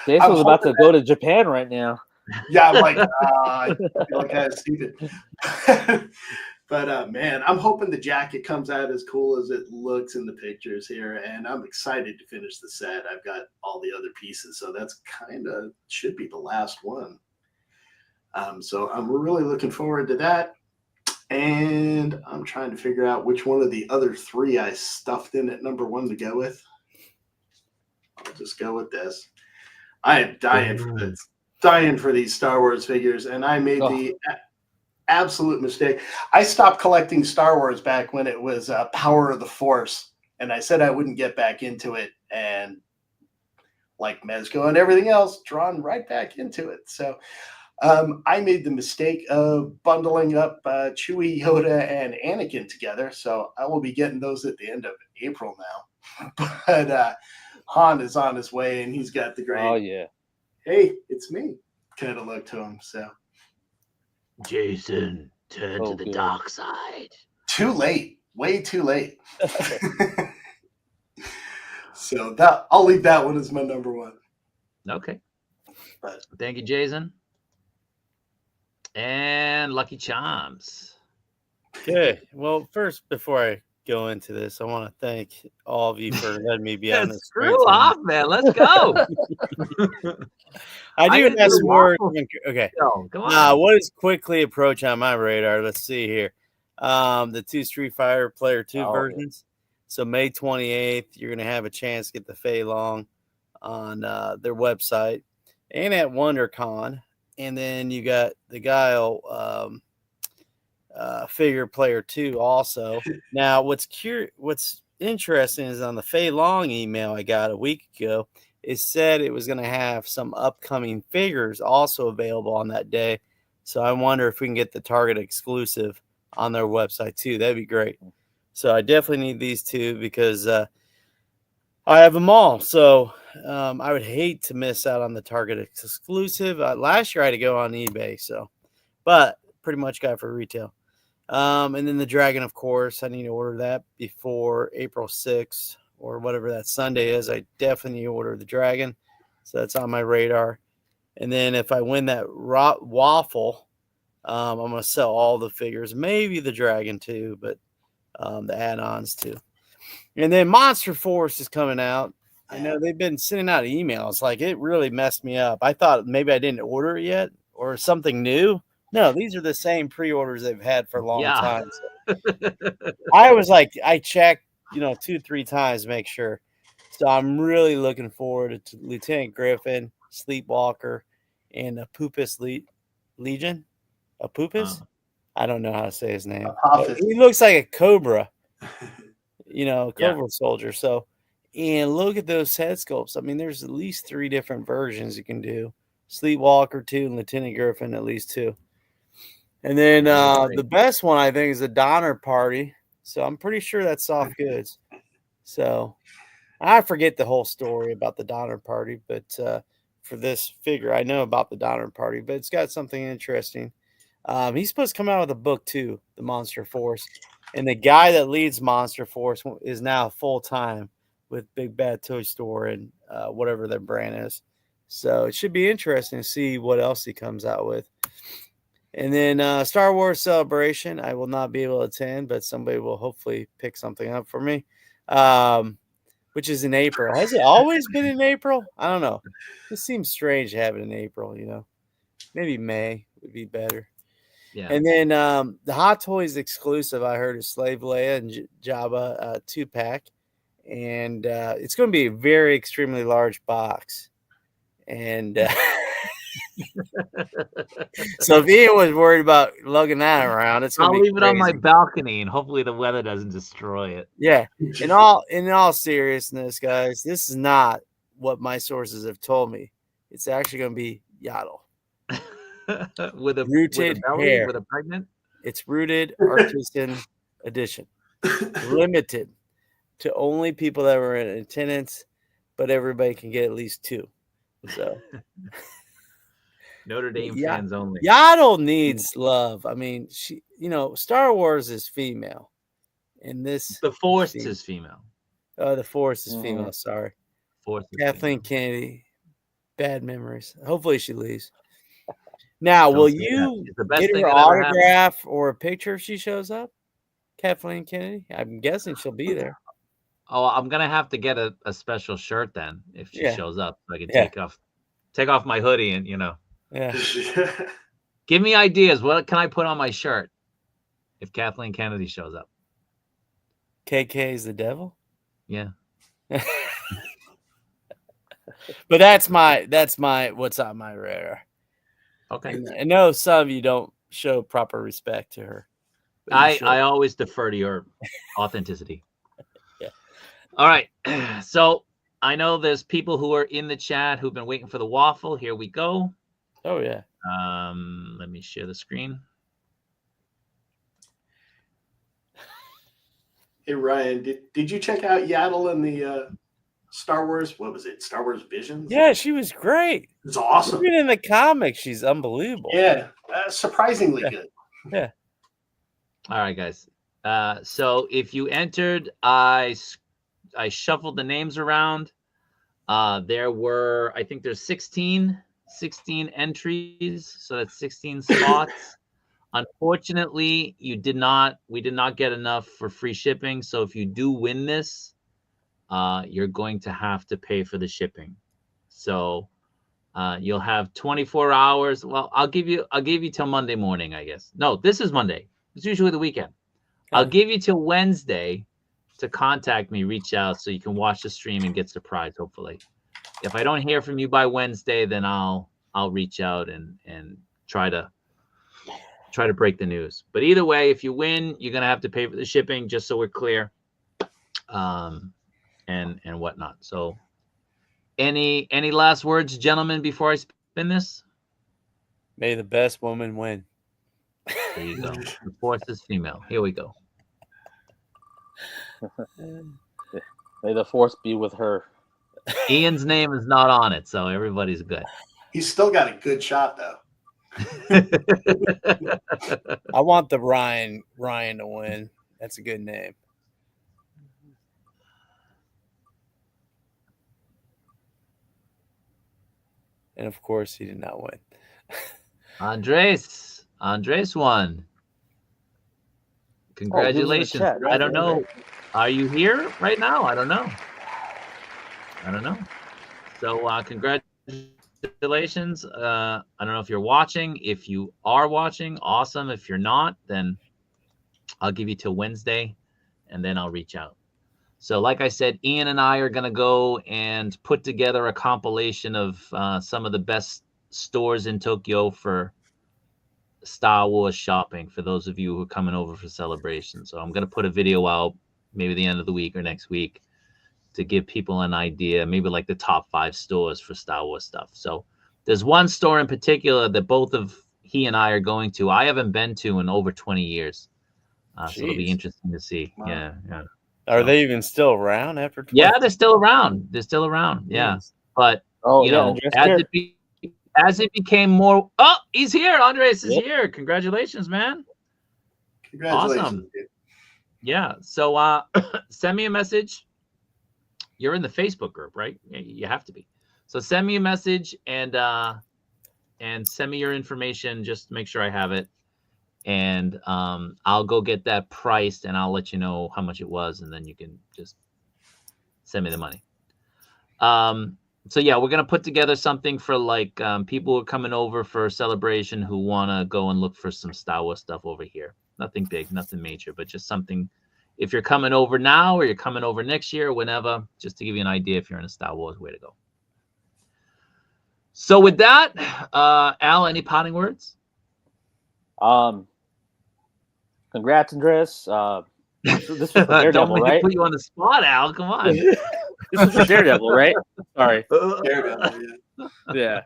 Speaker 4: Jason was about to go to Japan right now.
Speaker 2: Yeah, I'm like, I feel kind of stupid. But man, I'm hoping the jacket comes out as cool as it looks in the pictures here, and I'm excited to finish the set. I've got all the other pieces, so that's kind of should be the last one. So I'm really looking forward to that, and I'm trying to figure out which one of the other 3 I stuffed in at number 1 to go with. I'll just go with this. I am dying for this. Dying for these Star Wars figures, and I made the absolute mistake. I stopped collecting Star Wars back when it was Power of the Force, and I said I wouldn't get back into it, and like Mezco and everything else, drawn right back into it. So I made the mistake of bundling up Chewie, Yoda, and Anakin together, so I will be getting those at the end of April now. But Han is on his way, and he's got the great.
Speaker 4: Oh yeah.
Speaker 2: Hey, it's me, kind of look to him. So,
Speaker 1: Jason, turn to the dark side.
Speaker 2: Too late, way too late. So that I'll leave that one as my number 1.
Speaker 1: Okay.
Speaker 2: But
Speaker 1: thank you, Jason. And Lucky Charms.
Speaker 5: Okay. Well, first, before I go into this, I want to thank all of you for letting me be on this.
Speaker 1: Screw off, man. Let's go.
Speaker 5: I do have some more. Okay.
Speaker 1: No, come on.
Speaker 5: What is quickly approaching on my radar? Let's see here. The 2 Street Fighter Player 2 versions. So May 28th, you're going to have a chance to get the Fei Long on their website and at WonderCon. And then you got the Guile figure Player 2 also. Now, what's interesting is on the Fei Long email I got a week ago, it said it was going to have some upcoming figures also available on that day. So I wonder if we can get the Target exclusive on their website too. That'd be great. So I definitely need these 2 because I have them all. So I would hate to miss out on the Target exclusive. Last year I had to go on eBay, but pretty much got it for retail. And then the Dragon, of course, I need to order that before April 6th or whatever that Sunday is. I definitely need to order the Dragon. So that's on my radar. And then if I win that waffle, I'm going to sell all the figures, maybe the Dragon too, but the add-ons too. And then Monster Force is coming out. I know they've been sending out emails. Like, it really messed me up. I thought maybe I didn't order it yet or something new. No, these are the same pre-orders they've had for a long time. So I was like, I checked, 2-3 times to make sure. So I'm really looking forward to Lieutenant Griffin, Sleepwalker, and Apupus Legion. Apupus? I don't know how to say his name. He looks like a Cobra, Cobra soldier. So, and look at those head sculpts. I mean, there's at least 3 different versions you can do. Sleepwalker 2 and Lieutenant Griffin at least 2. And then the best one, I think, is the Donner Party. So I'm pretty sure that's soft goods. So I forget the whole story about the Donner Party, but for this figure, I know about the Donner Party, but it's got something interesting. He's supposed to come out with a book too, the Monster Force. And the guy that leads Monster Force is now full-time with Big Bad Toy Store and whatever their brand is. So it should be interesting to see what else he comes out with. And then Star Wars Celebration, I will not be able to attend, but somebody will hopefully pick something up for me, which is in April. Has it always been in April? I don't know. It seems strange to have it in April, Maybe May would be better.
Speaker 1: Yeah.
Speaker 5: And then the Hot Toys exclusive I heard is Slave Leia and Jabba 2-pack. And it's going to be a very extremely large box. And so if Ian was worried about lugging that around, it's going to
Speaker 1: I'll
Speaker 5: be
Speaker 1: leave it on my
Speaker 5: crazy.
Speaker 1: balcony, and hopefully the weather doesn't destroy it.
Speaker 5: Yeah. In all seriousness, guys, this is not what my sources have told me. It's actually going to be Yaddle.
Speaker 1: with a
Speaker 5: Rooted
Speaker 1: belly,
Speaker 5: hair.
Speaker 1: with a pregnant.
Speaker 5: It's rooted artisan edition, limited to only people that were in attendance, but everybody can get at least 2. So
Speaker 1: Notre Dame fans only.
Speaker 5: Yaddle needs love. I mean, she, Star Wars is female, and the
Speaker 1: Force is female.
Speaker 5: Oh, the Force is female. Sorry,
Speaker 1: Force.
Speaker 5: Kathleen Kennedy. Bad memories. Hopefully she leaves. Now, will you get her autograph or a picture if she shows up? Kathleen Kennedy? I'm guessing she'll be there.
Speaker 1: Oh, I'm going to have to get a special shirt then if she shows up. So I can take off my hoodie and,
Speaker 5: Yeah.
Speaker 1: Give me ideas. What can I put on my shirt if Kathleen Kennedy shows up?
Speaker 5: KK is the devil?
Speaker 1: Yeah.
Speaker 5: But that's my what's on my radar.
Speaker 1: Okay.
Speaker 5: And I know some of you don't show proper respect to her.
Speaker 1: I always defer to your authenticity.
Speaker 5: Yeah.
Speaker 1: All right. So I know there's people who are in the chat who've been waiting for the waffle. Here we go.
Speaker 5: Oh yeah.
Speaker 1: Let me share the screen.
Speaker 2: Hey Ryan, did you check out Yaddle in the Star Wars? What was it? Star Wars Visions?
Speaker 5: Yeah, she was great.
Speaker 2: It's awesome.
Speaker 5: Even in the comics, she's unbelievable.
Speaker 2: Yeah, surprisingly good.
Speaker 5: Yeah.
Speaker 1: All right, guys. So if you entered, I shuffled the names around. There were, I think there's 16 entries, so that's 16 spots. Unfortunately, we did not get enough for free shipping. So if you do win this, you're going to have to pay for the shipping. So you'll have 24 hours. Well, I'll give you till Monday morning, I guess. No, this is Monday. It's usually the weekend. I'll give you till Wednesday to contact me, reach out so you can watch the stream and get surprised, hopefully. If I don't hear from you by Wednesday, then I'll reach out and try to break the news. But either way, if you win, you're gonna have to pay for the shipping, just so we're clear. And whatnot. So any last words, gentlemen, before I spin this?
Speaker 5: May the best woman win.
Speaker 1: There you go. The Force is female. Here we go.
Speaker 4: May the Force be with her.
Speaker 1: Ian's name is not on it, so everybody's good.
Speaker 2: He's still got a good shot though.
Speaker 5: I want the Ryan to win. That's a good name. And of course, he did not win.
Speaker 1: Andres won. Congratulations. I don't know. Are you here right now? I don't know. So congratulations. I don't know if you're watching. If you are watching, awesome. If you're not, then I'll give you till Wednesday, and then I'll reach out. So like I said, Ian and I are going to go and put together a compilation of some of the best stores in Tokyo for Star Wars shopping for those of you who are coming over for celebration. So I'm going to put a video out maybe the end of the week or next week to give people an idea, maybe like the top 5 stores for Star Wars stuff. So there's one store in particular that both of he and I are going to. I haven't been to in over 20 years. So it'll be interesting to see. Wow. Yeah.
Speaker 5: Are they even still around after 20?
Speaker 1: Yeah, they're still around. Yeah. But, as it became more... Oh, he's here. Andres is here. Congratulations, man.
Speaker 2: Congratulations.
Speaker 1: Awesome. Yeah. So send me a message. You're in the Facebook group, right? You have to be. So send me a message and send me your information just to make sure I have it. And I'll go get that priced and I'll let you know how much it was. And then you can just send me the money. So yeah, we're gonna put together something for like people who are coming over for a celebration who wanna go and look for some Star Wars stuff over here. Nothing big, nothing major, but just something. If you're coming over now or you're coming over next year, whenever, just to give you an idea if you're in a Star Wars, way to go. So with that, Al, any parting words?
Speaker 4: Congrats, Andres. This was for Daredevil,
Speaker 1: Don't
Speaker 4: right?
Speaker 1: put you on the spot, Al. Come on.
Speaker 4: This was for Daredevil, right? Sorry.
Speaker 2: Daredevil,
Speaker 4: Yeah.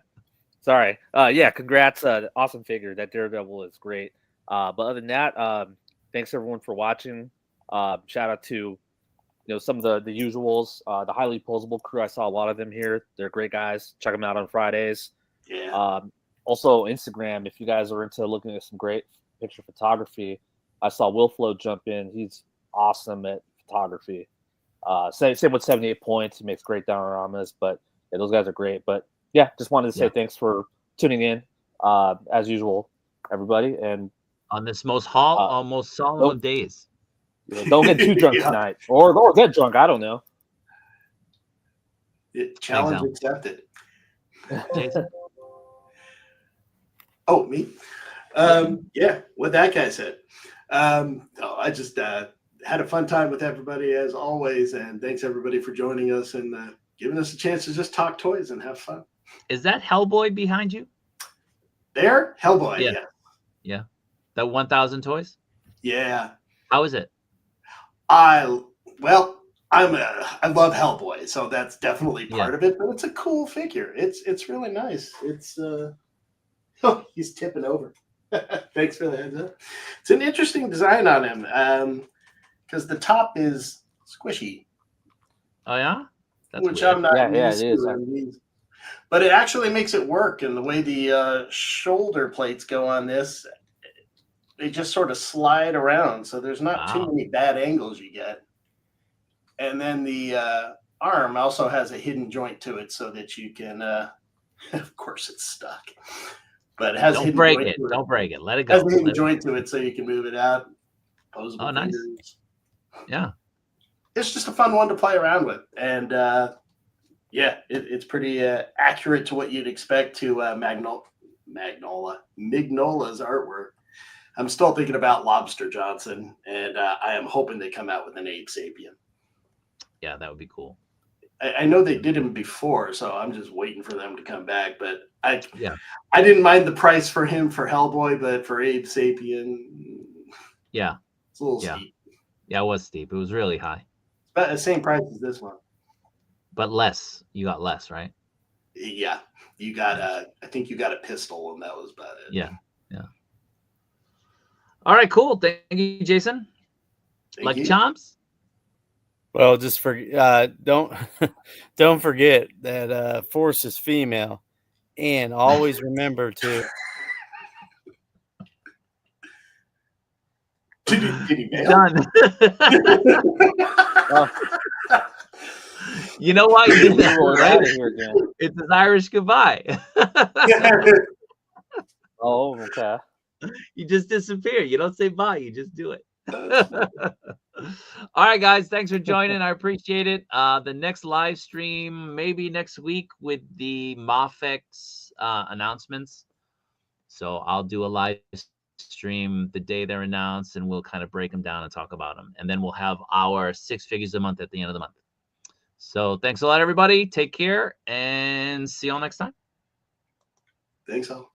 Speaker 4: Sorry. Yeah, congrats. Awesome figure. That Daredevil is great. But other than that, thanks everyone for watching. Shout out to some of the usuals, the highly posable crew. I saw a lot of them here. They're great guys. Check them out on Fridays.
Speaker 2: Yeah.
Speaker 4: Also Instagram, if you guys are into looking at some great picture photography. I saw Will Flow jump in. He's awesome at photography. Same with 78 Points. He makes great dioramas, but yeah, those guys are great. But yeah, just wanted to say thanks for tuning in, as usual, everybody. And
Speaker 1: on this most solemn of days.
Speaker 4: Don't get too drunk tonight, or get drunk. I don't know.
Speaker 2: Challenge accepted.
Speaker 1: Jason?
Speaker 2: Oh, me? Yeah, what that guy said. I just had a fun time with everybody as always, and thanks everybody for joining us and giving us a chance to just talk toys and have fun.
Speaker 1: Is that Hellboy behind you?
Speaker 2: There? Hellboy,
Speaker 1: yeah. That 1,000 toys?
Speaker 2: Yeah.
Speaker 1: How is it?
Speaker 2: I love Hellboy, so that's definitely part of it, but it's a cool figure. It's really nice. It's oh, he's tipping over. Thanks for the heads up. It's an interesting design on him, because the top is squishy.
Speaker 1: Oh yeah? That's
Speaker 2: which
Speaker 1: weird.
Speaker 2: I'm not
Speaker 4: used
Speaker 2: to. But it actually makes it work, and the way the shoulder plates go on this, they just sort of slide around, so there's not too many bad angles you get. And then the arm also has a hidden joint to it so that you can of course it's stuck, but it has
Speaker 1: Don't break it. Don't break it. Let it go.
Speaker 2: Has a hidden joint to it so you can move it out.
Speaker 1: Oh, nice.
Speaker 2: Fingers. Yeah, it's just a fun one to play around with, and yeah, it's pretty accurate to what you'd expect to Mignola's artwork. I'm still thinking about Lobster Johnson, and I am hoping they come out with an Abe Sapien.
Speaker 1: Yeah, that would be cool.
Speaker 2: I know they did him before, so I'm just waiting for them to come back. But I didn't mind the price for him for Hellboy, but for Abe Sapien, it's a little steep.
Speaker 1: Yeah, it was steep. It was really high.
Speaker 2: About the same price as this one,
Speaker 1: but less. You got less, right?
Speaker 2: Yeah, you got I think you got a pistol, and that was about it.
Speaker 1: Yeah. All right, cool. Thank you, Jason.
Speaker 2: Thank you.
Speaker 1: Chomps?
Speaker 5: Well, just don't forget that Force is female, and always remember to.
Speaker 1: Done. You know why you did that, right? It's an Irish goodbye.
Speaker 4: Oh, okay.
Speaker 1: You just disappear. You don't say bye. You just do it. All right, guys. Thanks for joining. I appreciate it. The next live stream, maybe next week with the MAFEX announcements. So I'll do a live stream the day they're announced, and we'll kind of break them down and talk about them. And then we'll have our 6 figures a month at the end of the month. So thanks a lot, everybody. Take care, and see you all next time.
Speaker 2: Thanks all.